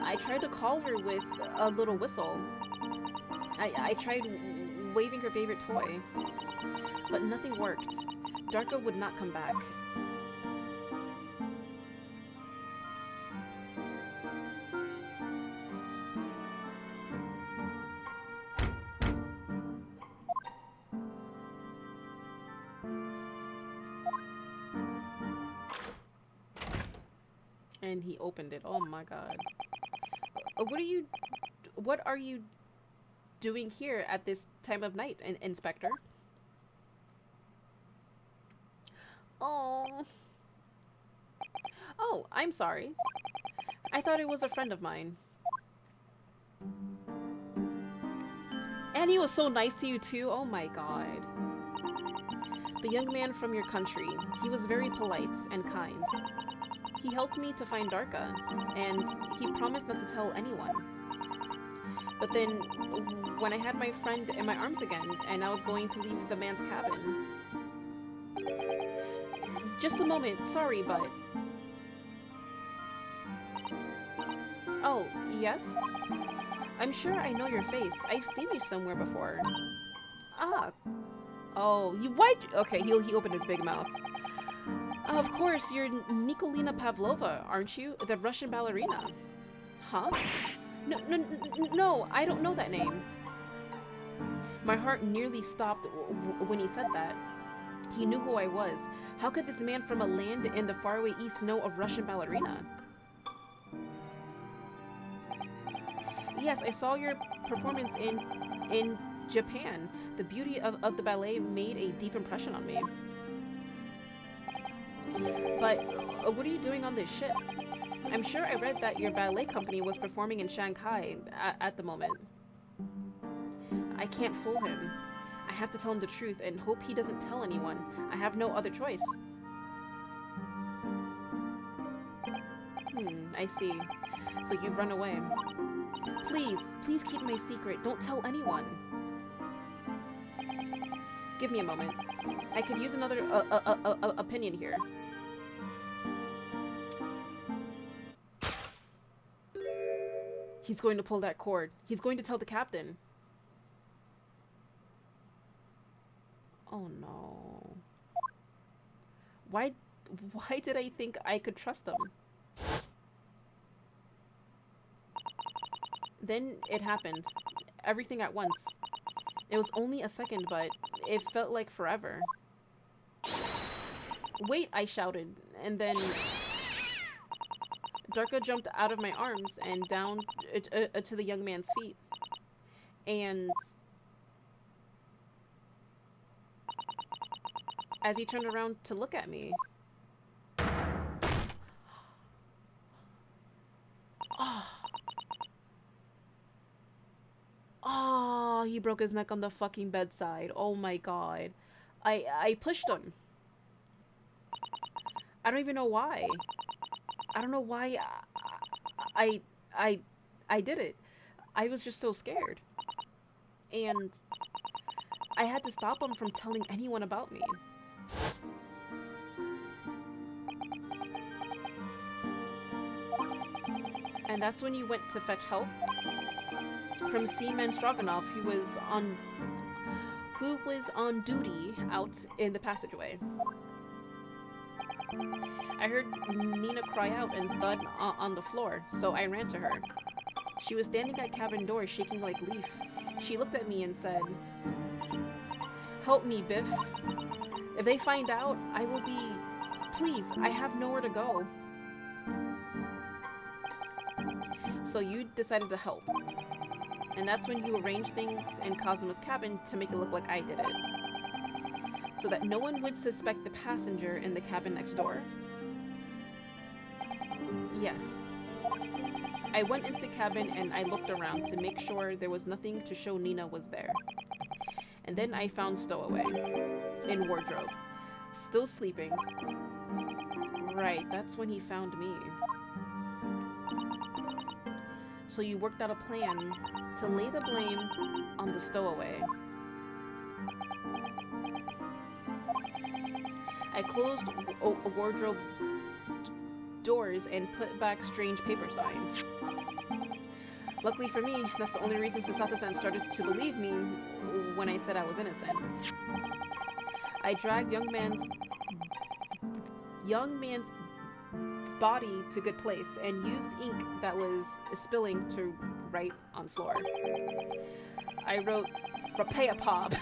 I tried to call her with a little whistle. I tried waving her favorite toy, but nothing worked. Darka would not come back. And he opened it. Oh my god. What are you doing here at this time of night, Inspector? Oh. Oh, I'm sorry. I thought it was a friend of mine. And he was so nice to you too. Oh my god. The young man from your country. He was very polite and kind. He helped me to find Darka, and he promised not to tell anyone. But then, when I had my friend in my arms again, and I was going to leave the man's cabin... Just a moment, sorry, but... Oh, yes? I'm sure I know your face. I've seen you somewhere before. Ah. Oh, why'd you... Okay, he opened his big mouth. Of course, you're Nikolina Pavlova, aren't you? The Russian ballerina. Huh? No, I don't know that name. My heart nearly stopped when he said that. He knew who I was. How could this man from a land in the faraway east know a Russian ballerina? Yes, I saw your performance in Japan. The beauty of the ballet made a deep impression on me. But what are you doing on this ship? I'm sure I read that your ballet company was performing in Shanghai at the moment. I can't fool him. I have to tell him the truth and hope he doesn't tell anyone. I have no other choice. I see. So you've run away. Please keep my secret. Don't tell anyone. Give me a moment. I could use another opinion here. He's going to pull that cord. He's going to tell the captain. Oh no. Why did I think I could trust him? Then it happened. Everything at once. It was only a second, but it felt like forever. Wait, I shouted, and then Darka jumped out of my arms and down to the young man's feet. And as he turned around to look at me, Oh. Oh, he broke his neck on the fucking bedside. Oh my god. I pushed him. I don't even know why. I don't know why I I I did it. I was just so scared. And I had to stop him from telling anyone about me. And that's when you went to fetch help from Seaman Stroganoff, who was on duty out in the passageway. I heard Nina cry out and thud on the floor, so I ran to her. She was standing at cabin door, shaking like leaf. She looked at me and said, "Help me, Biff. If they find out, I will be... Please, I have nowhere to go." So you decided to help. And that's when you arranged things in Kazuma's cabin to make it look like I did it. So that no one would suspect the passenger in the cabin next door. Yes. I went into cabin and I looked around to make sure there was nothing to show Nina was there. And then I found Stowaway in wardrobe, still sleeping. Right, that's when he found me. So you worked out a plan to lay the blame on the Stowaway. I closed wardrobe doors and put back strange paper signs. Luckily for me, that's the only reason Susata-san started to believe me when I said I was innocent. I dragged young man's body to good place and used ink that was spilling to write on floor. I wrote RAPAEPOB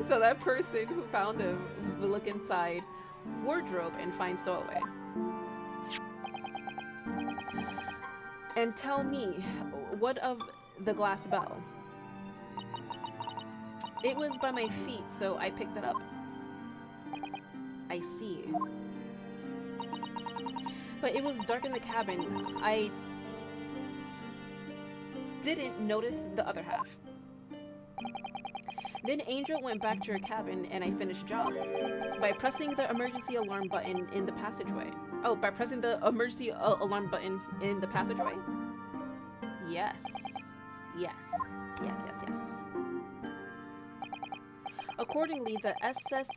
so that person who found him will look inside wardrobe and find Stowaway. And tell me, what of the glass bell? It was by my feet, so I picked it up. I see. But it was dark in the cabin. I didn't notice the other half. Then Angel went back to her cabin and I finished job by pressing the emergency alarm button in the passageway. Oh, by pressing the emergency alarm button in the passageway? Yes. Yes. Yes, yes, yes. Accordingly, the SS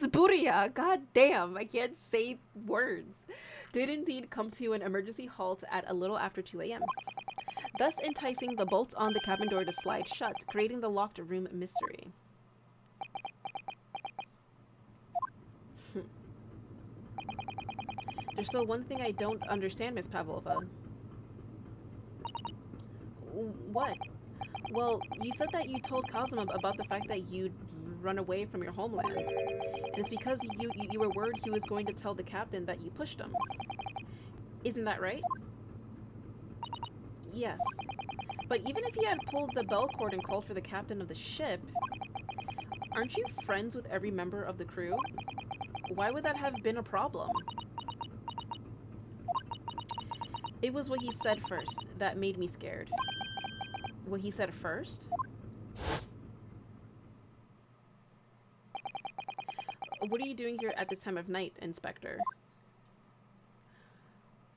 Buria, god damn, I can't say words, did indeed come to an emergency halt at a little after 2 a.m., thus enticing the bolts on the cabin door to slide shut, creating the locked room mystery. There's still one thing I don't understand, Miss Pavlova. What? Well, you said that you told Kazuma about the fact that you'd run away from your homeland. And it's because you were worried he was going to tell the captain that you pushed him. Isn't that right? Yes. But even if he had pulled the bell cord and called for the captain of the ship, aren't you friends with every member of the crew? Why would that have been a problem? It was what he said first that made me scared. What he said first? What are you doing here at this time of night, Inspector?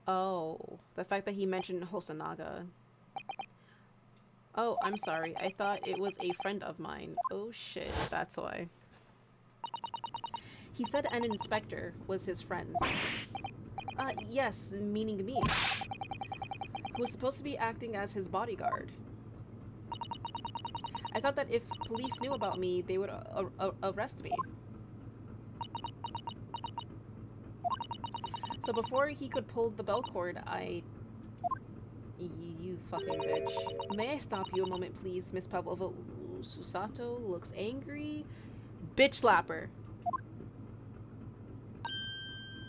Oh, the fact that he mentioned Hosonaga. Oh, I'm sorry. I thought it was a friend of mine. Oh shit, that's why. He said an inspector was his friend. Yes, meaning me. Who was supposed to be acting as his bodyguard. I thought that if police knew about me, they would arrest me. So before he could pull the bell cord, You fucking bitch. May I stop you a moment, please, Miss Pavlova? Susato looks angry. Bitch slapper.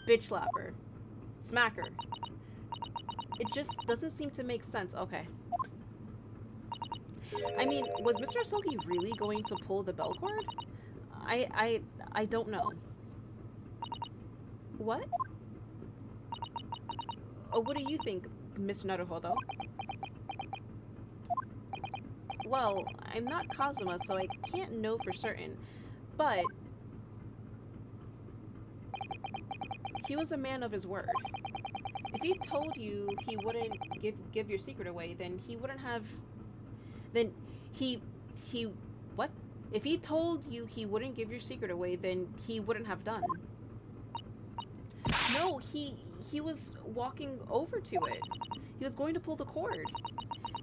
Bitch slapper. Smack her. It just doesn't seem to make sense. Okay. I mean, was Mr. Asogi really going to pull the bell cord? I don't know. What? What do you think, Mr. Naruhodo? Well, I'm not Kazuma, so I can't know for certain, but he was a man of his word. If he told you he wouldn't give your secret away, then he wouldn't have... Then he... What? If he told you he wouldn't give your secret away, then he wouldn't have done. No, he was walking over to it. He was going to pull the cord.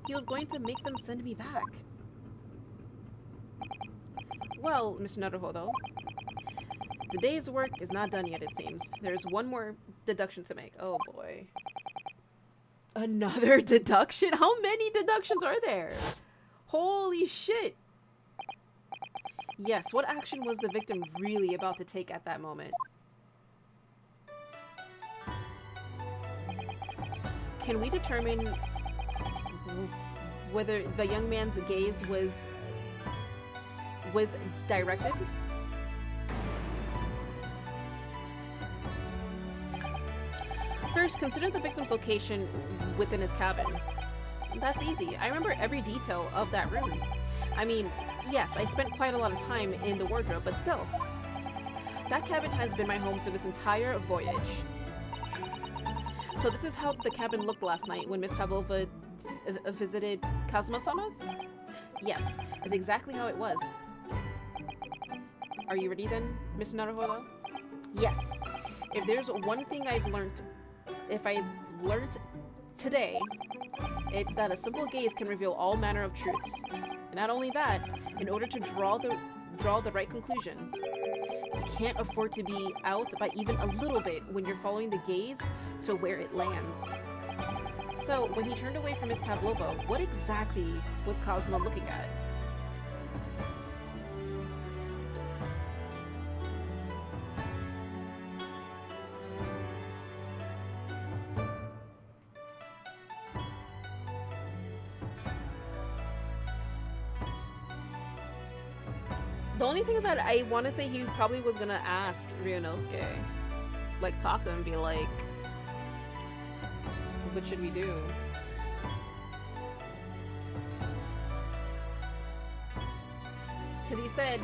He was going to make them send me back. Well, Mr. Naruhodo, the day's work is not done yet, it seems. There's one more deduction to make. Oh boy. Another deduction? How many deductions are there? Holy shit. Yes, what action was the victim really about to take at that moment? Can we determine whether the young man's gaze was directed? First, consider the victim's location within his cabin. That's easy. I remember every detail of that room. I mean, yes, I spent quite a lot of time in the wardrobe, but still. That cabin has been my home for this entire voyage. So this is how the cabin looked last night when Miss Pavlova visited Kazuma-sama? Yes, that's exactly how it was. Are you ready then, Mr. Naruhodo? Yes. If there's one thing I've learned today, it's that a simple gaze can reveal all manner of truths. And not only that, in order to draw the right conclusion, you can't afford to be out by even a little bit when you're following the gaze to where it lands. So, when he turned away from Miss Pavlova, what exactly was Kazuma looking at? The only thing is that I want to say he probably was gonna ask Ryunosuke. Like, talk to him and be like, what should we do? Because he said,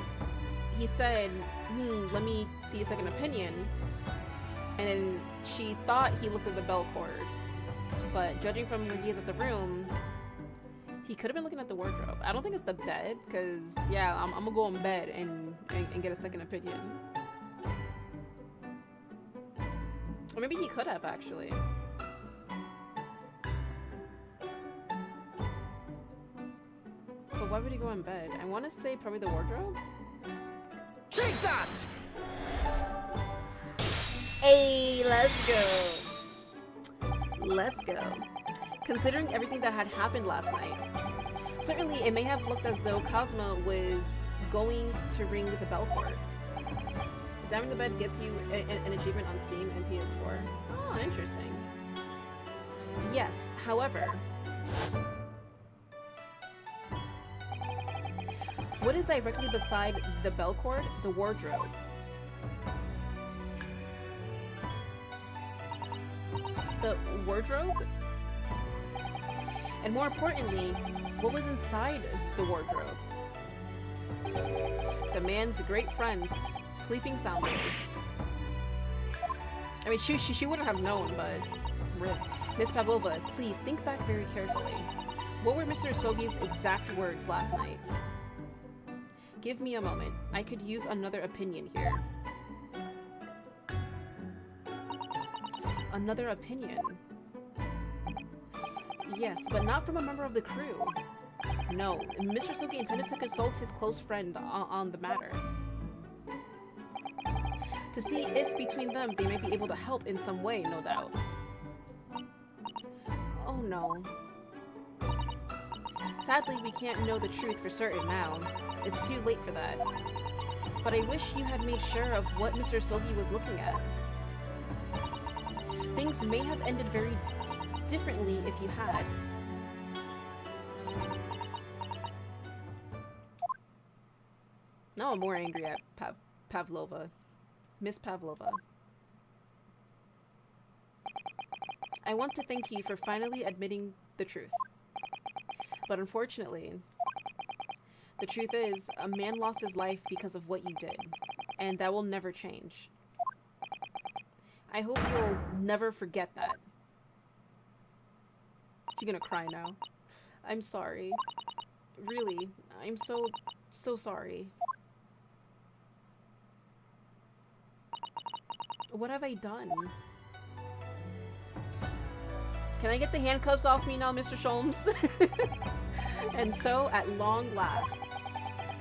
let me see a second opinion. And then she thought he looked at the bell cord. But judging from when he is at the room, he could have been looking at the wardrobe. I don't think it's the bed, because, yeah, I'm gonna go in bed and get a second opinion. Or maybe he could have, actually. But why would he go in bed? I want to say probably the wardrobe? Take that! Hey, let's go! Let's go. Considering everything that had happened last night, certainly it may have looked as though Kazuma was going to ring the bell cord. Examining the bed gets you an achievement on Steam and PS4. Oh, interesting. Yes, however, what is directly beside the bell cord? The wardrobe. The wardrobe? And more importantly, what was inside the wardrobe? The man's great friend, sleeping soundly. I mean, she wouldn't have known, but rip. Miss Pavlova, please think back very carefully. What were Mr. Sogi's exact words last night? Give me a moment. I could use another opinion here. Another opinion? Yes, but not from a member of the crew. No, Mr. Sogi intended to consult his close friend on the matter. To see if between them they might be able to help in some way, no doubt. Oh no. Sadly, we can't know the truth for certain now. It's too late for that. But I wish you had made sure of what Mr. Sogi was looking at. Things may have ended very differently if you had. Now I'm more angry at Pavlova. Miss Pavlova. I want to thank you for finally admitting the truth. But unfortunately, the truth is, a man lost his life because of what you did, and that will never change. I hope you'll never forget that. She's gonna cry now. I'm sorry. Really, I'm so sorry. What have I done? Can I get the handcuffs off me now, Mr. Sholmes? And so, at long last,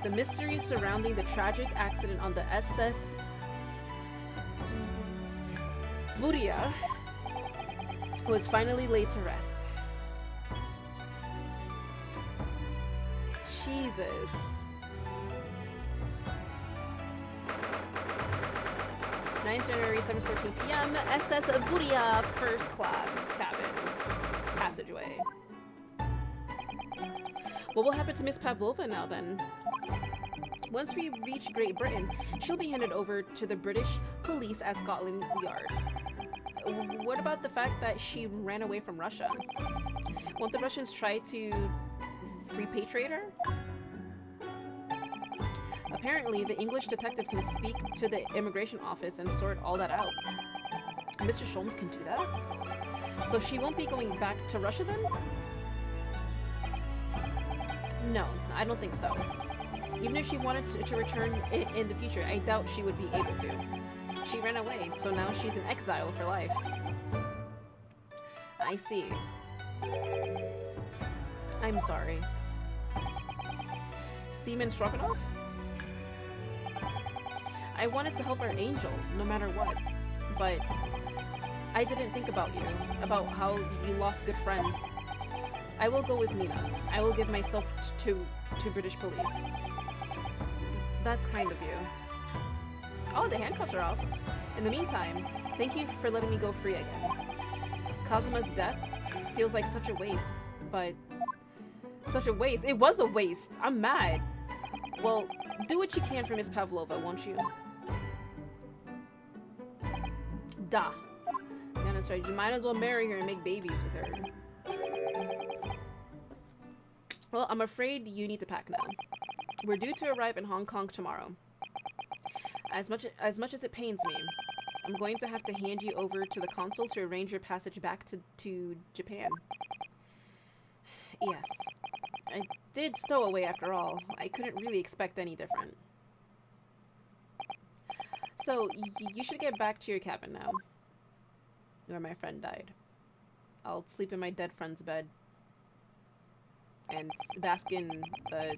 the mystery surrounding the tragic accident on the SS Buria was finally laid to rest. Jesus. 9th January, 7:14 p.m. SS Buria, first class cabin passageway. What will happen to Miss Pavlova now then? Once we reach Great Britain, she'll be handed over to the British police at Scotland Yard. What about the fact that she ran away from Russia? Won't the Russians try to repatriate her? Apparently, the English detective can speak to the immigration office and sort all that out. Mr. Sholmes can do that? So she won't be going back to Russia then? No, I don't think so. Even if she wanted to return in the future, I doubt she would be able to. She ran away, so now she's in exile for life. I see. I'm sorry. Seaman Stroganoff? I wanted to help our angel, no matter what. But I didn't think about you, about how you lost good friends. I will go with Nina. I will give myself to British police. That's kind of you. Oh, the handcuffs are off. In the meantime, thank you for letting me go free again. Kazuma's death feels like such a waste, but... Such a waste. It was a waste. I'm mad. Well, do what you can for Miss Pavlova, won't you? Da. Yeah, that's right. You might as well marry her and make babies with her. Well, I'm afraid you need to pack now. We're due to arrive in Hong Kong tomorrow. As much as it pains me, I'm going to have to hand you over to the consul to arrange your passage back to Japan. Yes. I did stow away after all. I couldn't really expect any different. So, you should get back to your cabin now. Where my friend died. I'll sleep in my dead friend's bed. And bask in the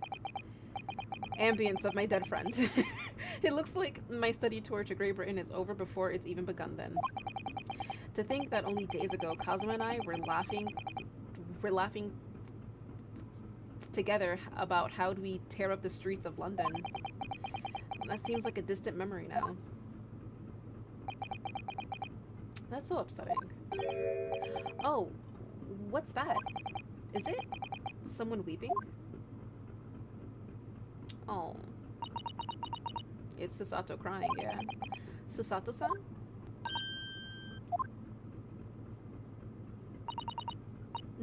ambience of my dead friend. It looks like my study tour to Great Britain is over before it's even begun then. To think that only days ago, Kazuma and I were laughing together about how do we tear up the streets of London. That seems like a distant memory now. That's so upsetting. Oh, what's that? Is it someone weeping? Oh. It's Susato crying, yeah. Susato-san?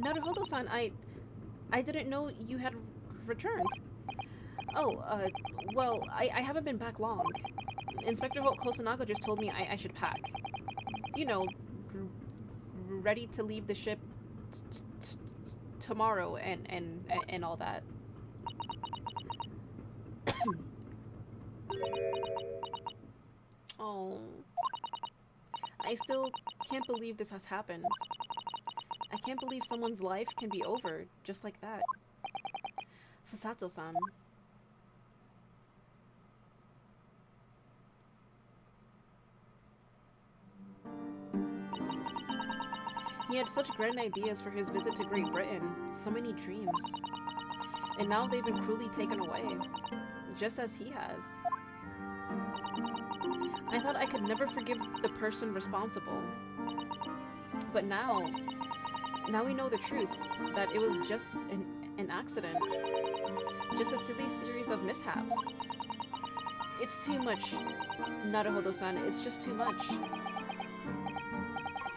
Naruhodo-san, I didn't know you had returned. Oh, well, I haven't been back long. Inspector Hosonaga just told me I should pack. You know, ready to leave the ship tomorrow and all that. Oh. I still can't believe this has happened. I can't believe someone's life can be over just like that. Susato-san. He had such grand ideas for his visit to Great Britain, so many dreams. And now they've been cruelly taken away, just as he has. I thought I could never forgive the person responsible. But now we know the truth, that it was just an accident. Just a silly series of mishaps. It's too much, Naruhodo-san, it's just too much.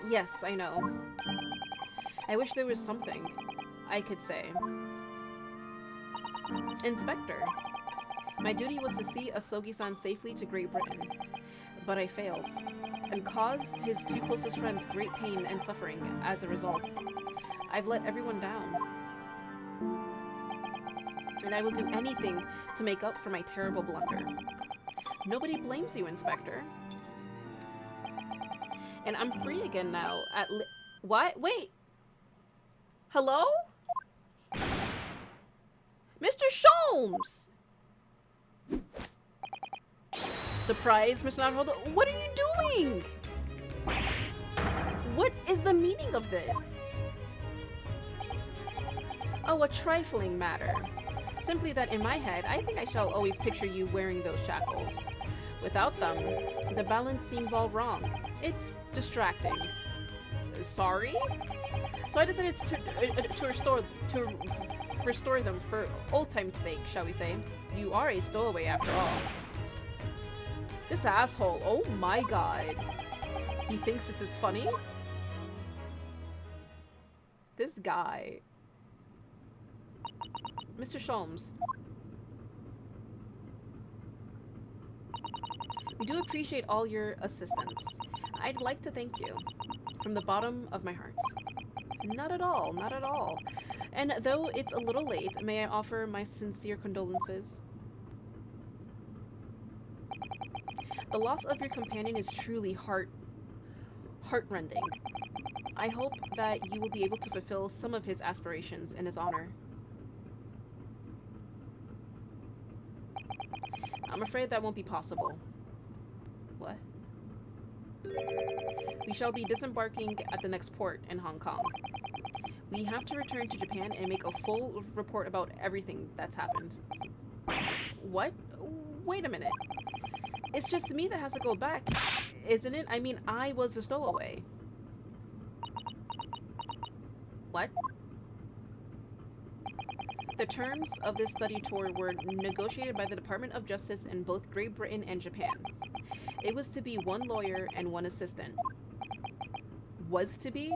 Yes, I know. I wish there was something I could say. Inspector, my duty was to see Asogi-san safely to Great Britain, but I failed, and caused his two closest friends great pain and suffering as a result. I've let everyone down. And I will do anything to make up for my terrible blunder. Nobody blames you, Inspector. And I'm free again now at what? Wait! Hello? Mr. Sholmes! Surprise, Mr. Naruhodo. What are you doing? What is the meaning of this? Oh, a trifling matter. Simply that in my head, I think I shall always picture you wearing those shackles. Without them, the balance seems all wrong. It's distracting. Sorry? So I decided to restore them for old time's sake, shall we say. You are a stowaway after all. This asshole, oh my god. He thinks this is funny? This guy. Mr. Sholmes. We do appreciate all your assistance. I'd like to thank you. From the bottom of my heart. Not at all, not at all. And though it's a little late, may I offer my sincere condolences? The loss of your companion is truly heartrending. I hope that you will be able to fulfill some of his aspirations in his honor. I'm afraid that won't be possible. What? We shall be disembarking at the next port in Hong Kong. We have to return to Japan and make a full report about everything that's happened. What? Wait a minute. It's just me that has to go back, isn't it? I mean, I was a stowaway. What? The terms of this study tour were negotiated by the Department of Justice in both Great Britain and Japan. It was to be one lawyer and one assistant. Was to be?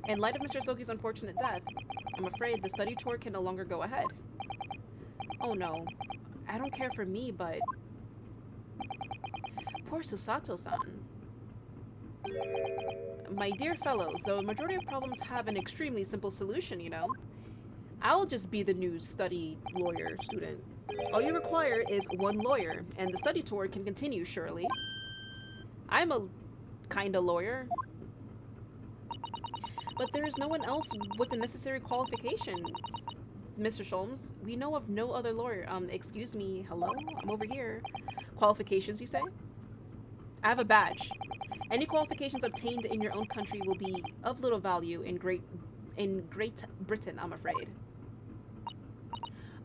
In light of Mr. Soki's unfortunate death, I'm afraid the study tour can no longer go ahead. Oh no. I don't care for me, but... Poor Susato-san. My dear fellows, the majority of problems have an extremely simple solution, you know. I'll just be the new study lawyer student. All you require is one lawyer, and the study tour can continue, surely. I'm a kinda lawyer. But there is no one else with the necessary qualifications. Mr. Sholmes, we know of no other lawyer. Excuse me, hello? I'm over here. Qualifications, you say? I have a badge. Any qualifications obtained in your own country will be of little value in Great Britain, I'm afraid.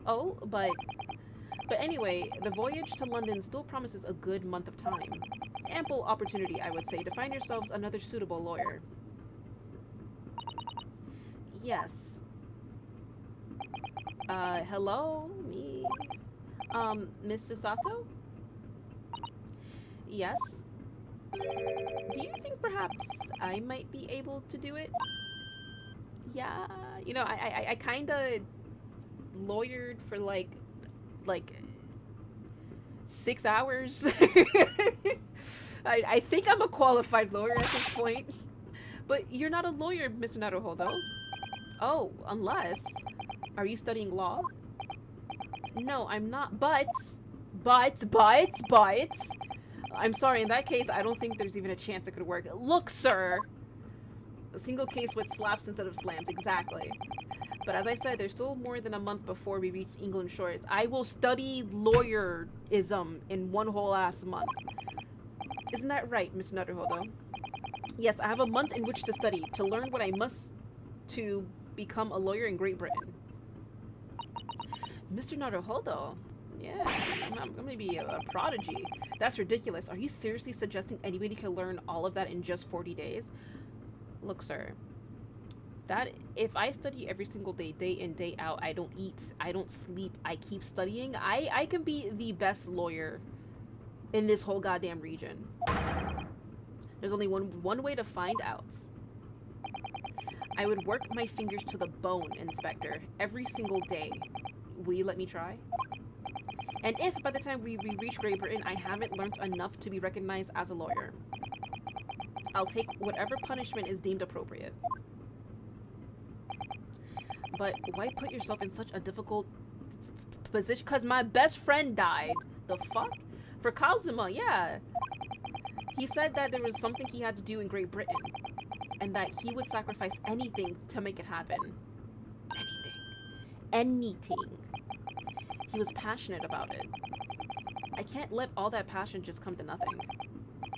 Oh, but anyway, the voyage to London still promises a good month of time. Ample opportunity, I would say, to find yourselves another suitable lawyer. Yes. Hello? Me? Miss Susato? Yes? Do you think perhaps I might be able to do it? Yeah, you know, I kinda lawyered for like 6 hours. I think I'm a qualified lawyer at this point. But you're not a lawyer, Mr. Naruhodo. Oh, unless... Are you studying law? No, I'm not. But... I'm sorry, in that case, I don't think there's even a chance it could work. Look, sir! A single case with slaps instead of slams, exactly. But as I said, there's still more than a month before we reach England shores. I will study lawyerism in one whole ass month. Isn't that right, Mr. Naruhodo? Yes, I have a month in which to study, to learn what I must to become a lawyer in Great Britain. Mr. Naruhodo? Yeah, I'm gonna be a prodigy. That's ridiculous. Are you seriously suggesting anybody can learn all of that in just 40 days? Look, sir. That if I study every single day, day in, day out, I don't eat, I don't sleep, I keep studying, I can be the best lawyer in this whole goddamn region. There's only one way to find out. I would work my fingers to the bone, Inspector, every single day. Will you let me try? And if by the time we reach Great Britain, I haven't learned enough to be recognized as a lawyer, I'll take whatever punishment is deemed appropriate. But why put yourself in such a difficult position? Because my best friend died. The fuck? For Kazuma, yeah. He said that there was something he had to do in Great Britain, and that he would sacrifice anything to make it happen. Anything. He was passionate about it. I can't let all that passion just come to nothing.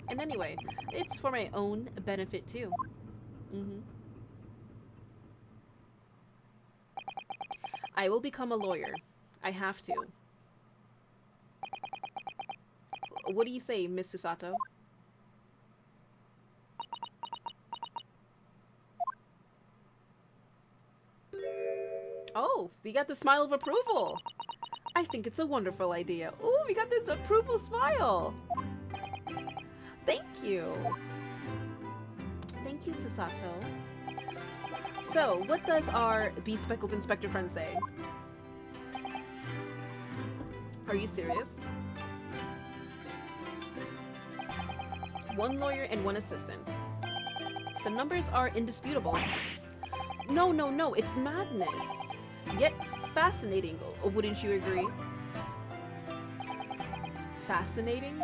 And anyway, it's for my own benefit too. I will become a lawyer. I have to. What do you say, Miss Susato? Oh, we got the smile of approval. I think it's a wonderful idea. Ooh, we got this approval smile. Thank you. Thank you, Susato. So, what does our bespeckled inspector friend say? Are you serious? One lawyer and one assistant. The numbers are indisputable. No, it's madness. Yet fascinating, wouldn't you agree? Fascinating?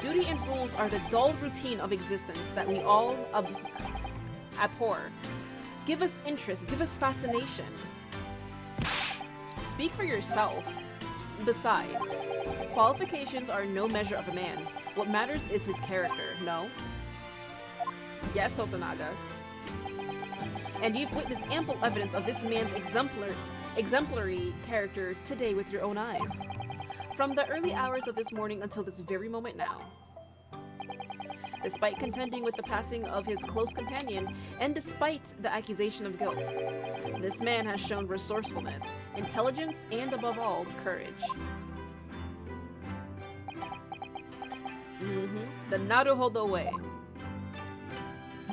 Duty and rules are the dull routine of existence that we all abhor. Give us interest, give us fascination. Speak for yourself. Besides, qualifications are no measure of a man. What matters is his character, no? Yes, Hosonaga. And you've witnessed ample evidence of this man's exemplary character today with your own eyes. From the early hours of this morning until this very moment now. Despite contending with the passing of his close companion, and despite the accusation of guilt, this man has shown resourcefulness, intelligence, and above all, courage. The Naruhodo way.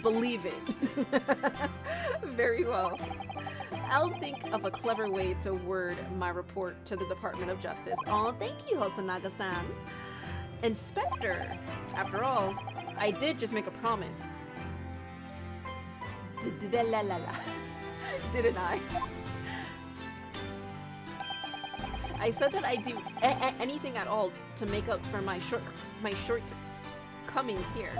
Believe it. Very well. I'll think of a clever way to word my report to the Department of Justice. Oh, thank you, Hosonaga-san. Inspector, after all, I did just make a promise. Didn't I? I said that I'd do anything at all to make up for my shortcomings here.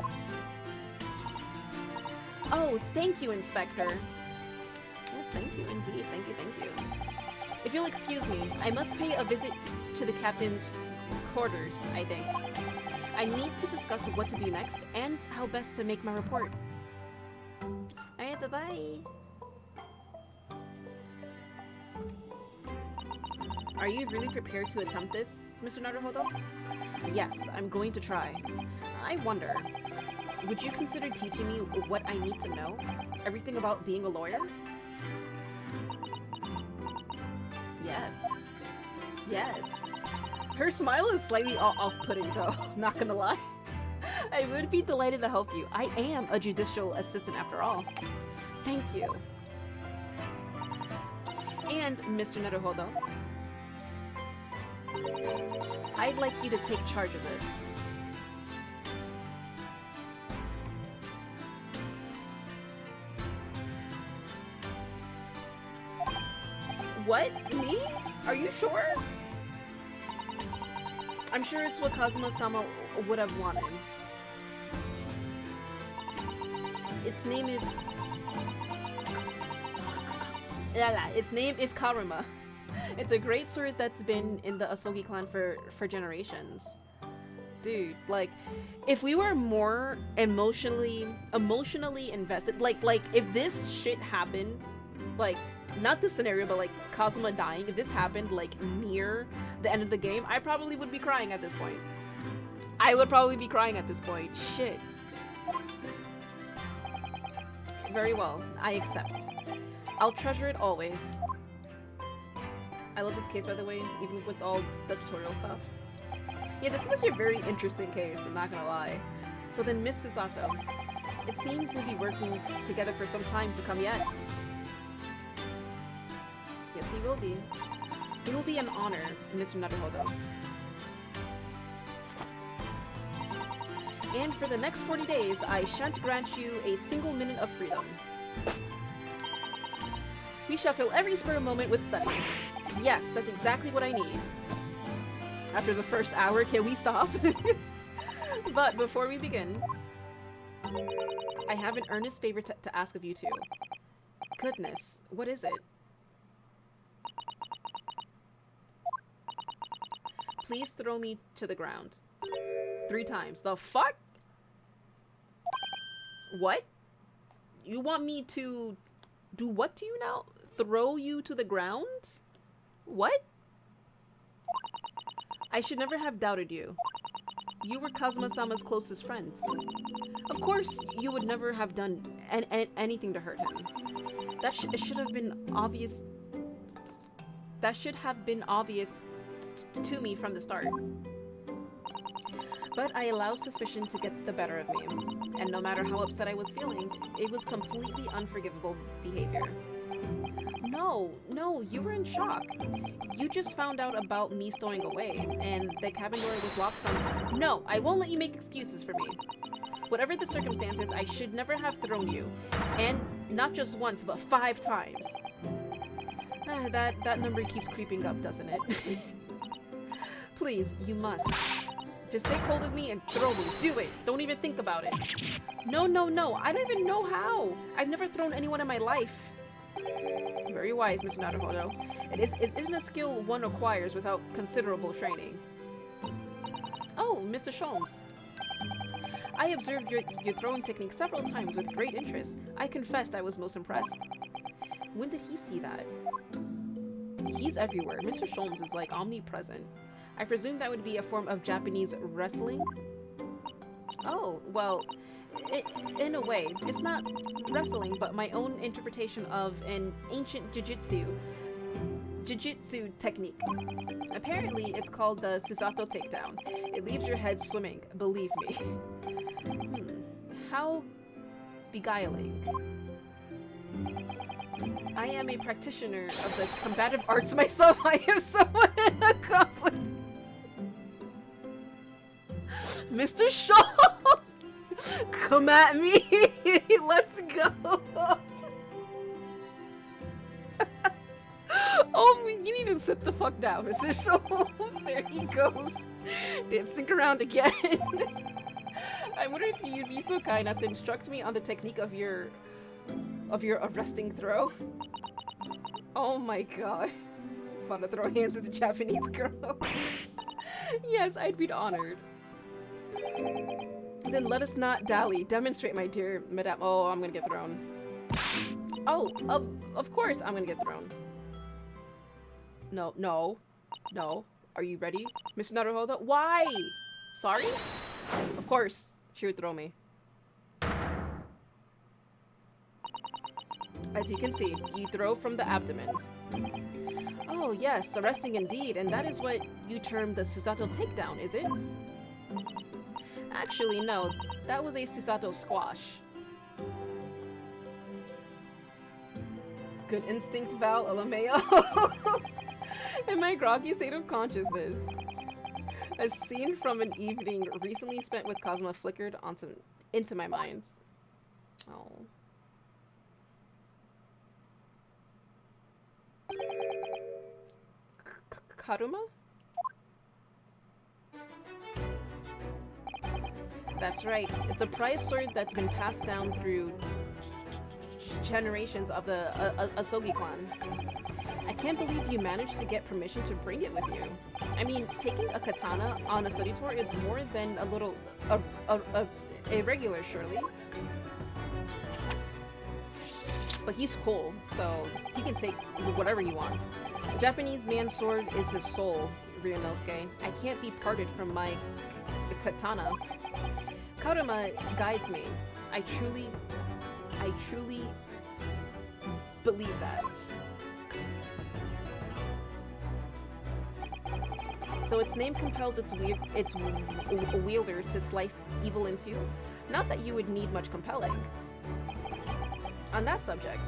Oh, thank you, Inspector. Yes, thank you indeed. Thank you. If you'll excuse me, I must pay a visit to the captain's quarters, I think. I need to discuss what to do next and how best to make my report. Alright, bye-bye. Are you really prepared to attempt this, Mr. Naruhodo? Yes, I'm going to try. I wonder, would you consider teaching me what I need to know? Everything about being a lawyer? Yes. Her smile is slightly off-putting though, not gonna lie. I would be delighted to help you. I am a judicial assistant after all. Thank you. And Mr. Naruhodo, I'd like you to take charge of this. What? Me? Are you sure? I'm sure it's what Kazuma-sama would have wanted. Its name is... Its name is Karuma. It's a great sword that's been in the Asogi clan for generations. Dude, like, if we were more emotionally invested, like if this shit happened, like, not this scenario, but like Kazuma dying, if this happened like near the end of the game, I probably would be crying at this point. Shit. Very well, I accept. I'll treasure it always. I love this case, by the way, even with all the tutorial stuff. Yeah, this is like a very interesting case, I'm not gonna lie. So then, Miss Susato, it seems we'll be working together for some time to come yet. Yes, we will be. It will be an honor, Mr. Naruhodo. And for the next 40 days, I shan't grant you a single minute of freedom. We shall fill every spare moment with study. Yes, that's exactly what I need. After the first hour, can we stop? But before we begin, I have an earnest favor to ask of you two. Goodness, what is it? Please throw me to the ground. 3 times. The fuck? What? You want me to do what to you now? Throw you to the ground? What? I should never have doubted you. You were Kazuma-sama's closest friends. Of course, you would never have done anything to hurt him. That should have been obvious. That should have been obvious to me from the start. But I allowed suspicion to get the better of me, and no matter how upset I was feeling, it was completely unforgivable behavior. No, you were in shock. You just found out about me stowing away, and the cabin door was locked from— No, I won't let you make excuses for me. Whatever the circumstances, I should never have thrown you, and not just once, but 5 times. That number keeps creeping up, doesn't it? Please, you must. Just take hold of me and throw me. Do it. Don't even think about it. No. I don't even know how. I've never thrown anyone in my life. Very wise, Mr. Naruhodo. It isn't a skill one acquires without considerable training. Oh, Mr. Sholmes. I observed your throwing technique several times with great interest. I confessed I was most impressed. When did he see that? He's everywhere. Mr. Sholmes is like omnipresent. I presume that would be a form of Japanese wrestling? Oh, well, in a way. It's not wrestling, but my own interpretation of an ancient jiu-jitsu technique. Apparently, it's called the Susato takedown. It leaves your head swimming, believe me. How beguiling. I am a practitioner of the combative arts myself. I am someone accomplished. Mr. Schultz! Come at me! Let's go! Oh, you need to sit the fuck down, Mr. Schultz. There he goes. Dancing around again. I wonder if you'd be so kind as to instruct me on the technique of your arresting throw. Oh my god. I'm about to throw hands with a Japanese girl. Yes, I'd be honored. Then let us not dally. Demonstrate, my dear madame. Oh, I'm gonna get thrown. Oh, of course I'm gonna get thrown. No. Are you ready, Mr. Naruhodo? Why? Sorry? Of course. She would throw me. As you can see, you throw from the abdomen. Oh yes, arresting indeed, and that is what you term the Susato takedown, is it? Actually, no. That was a Susato squash. Good instinct, Val LMAO. In my groggy state of consciousness, a scene from an evening recently spent with Kazuma flickered into my mind. Oh. Karuma? That's right. It's a prized sword that's been passed down through generations of the Asogi clan. I can't believe you managed to get permission to bring it with you. I mean, taking a katana on a study tour is more than a little irregular, surely. But he's cool, so he can take whatever he wants. A Japanese man's sword is his soul, Ryunosuke. I can't be parted from my katana. Karuma guides me. I truly believe that. So its name compels its wielder to slice evil in two. Not that you would need much compelling. On that subject,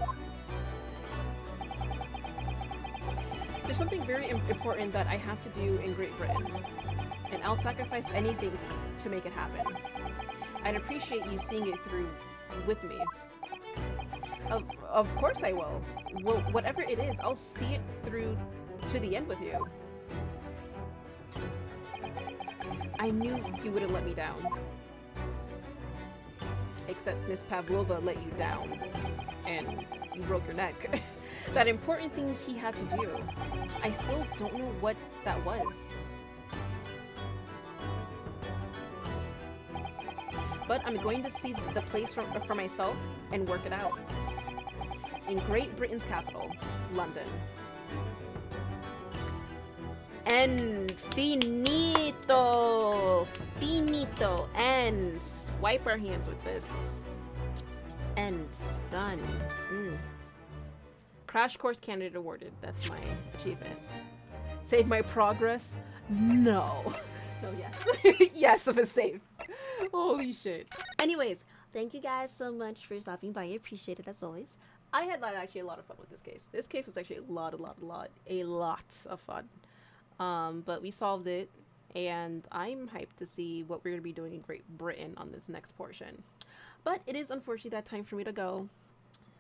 there's something very important that I have to do in Great Britain, and I'll sacrifice anything to make it happen. I'd appreciate you seeing it through with me. Of course I will. Well, whatever it is, I'll see it through to the end with you. I knew you wouldn't let me down. Except Miss Pavlova let you down. And you broke your neck. That important thing he had to do. I still don't know what that was. But I'm going to see the place for myself and work it out. In Great Britain's capital, London. And finito! Finito! And wipe our hands with this. And done. Crash Course Candidate awarded. That's my achievement. Save my progress? No. No, yes. Yes, of a save. Holy shit. Anyways, thank you guys so much for stopping by. I appreciate it as always. I had actually a lot of fun with this case. This case was actually a lot of fun. But we solved it, and I'm hyped to see what we're going to be doing in Great Britain on this next portion. But it is unfortunately that time for me to go.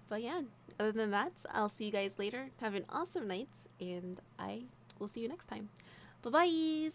But yeah, other than that, I'll see you guys later. Have an awesome night, and I will see you next time. Bye-bye!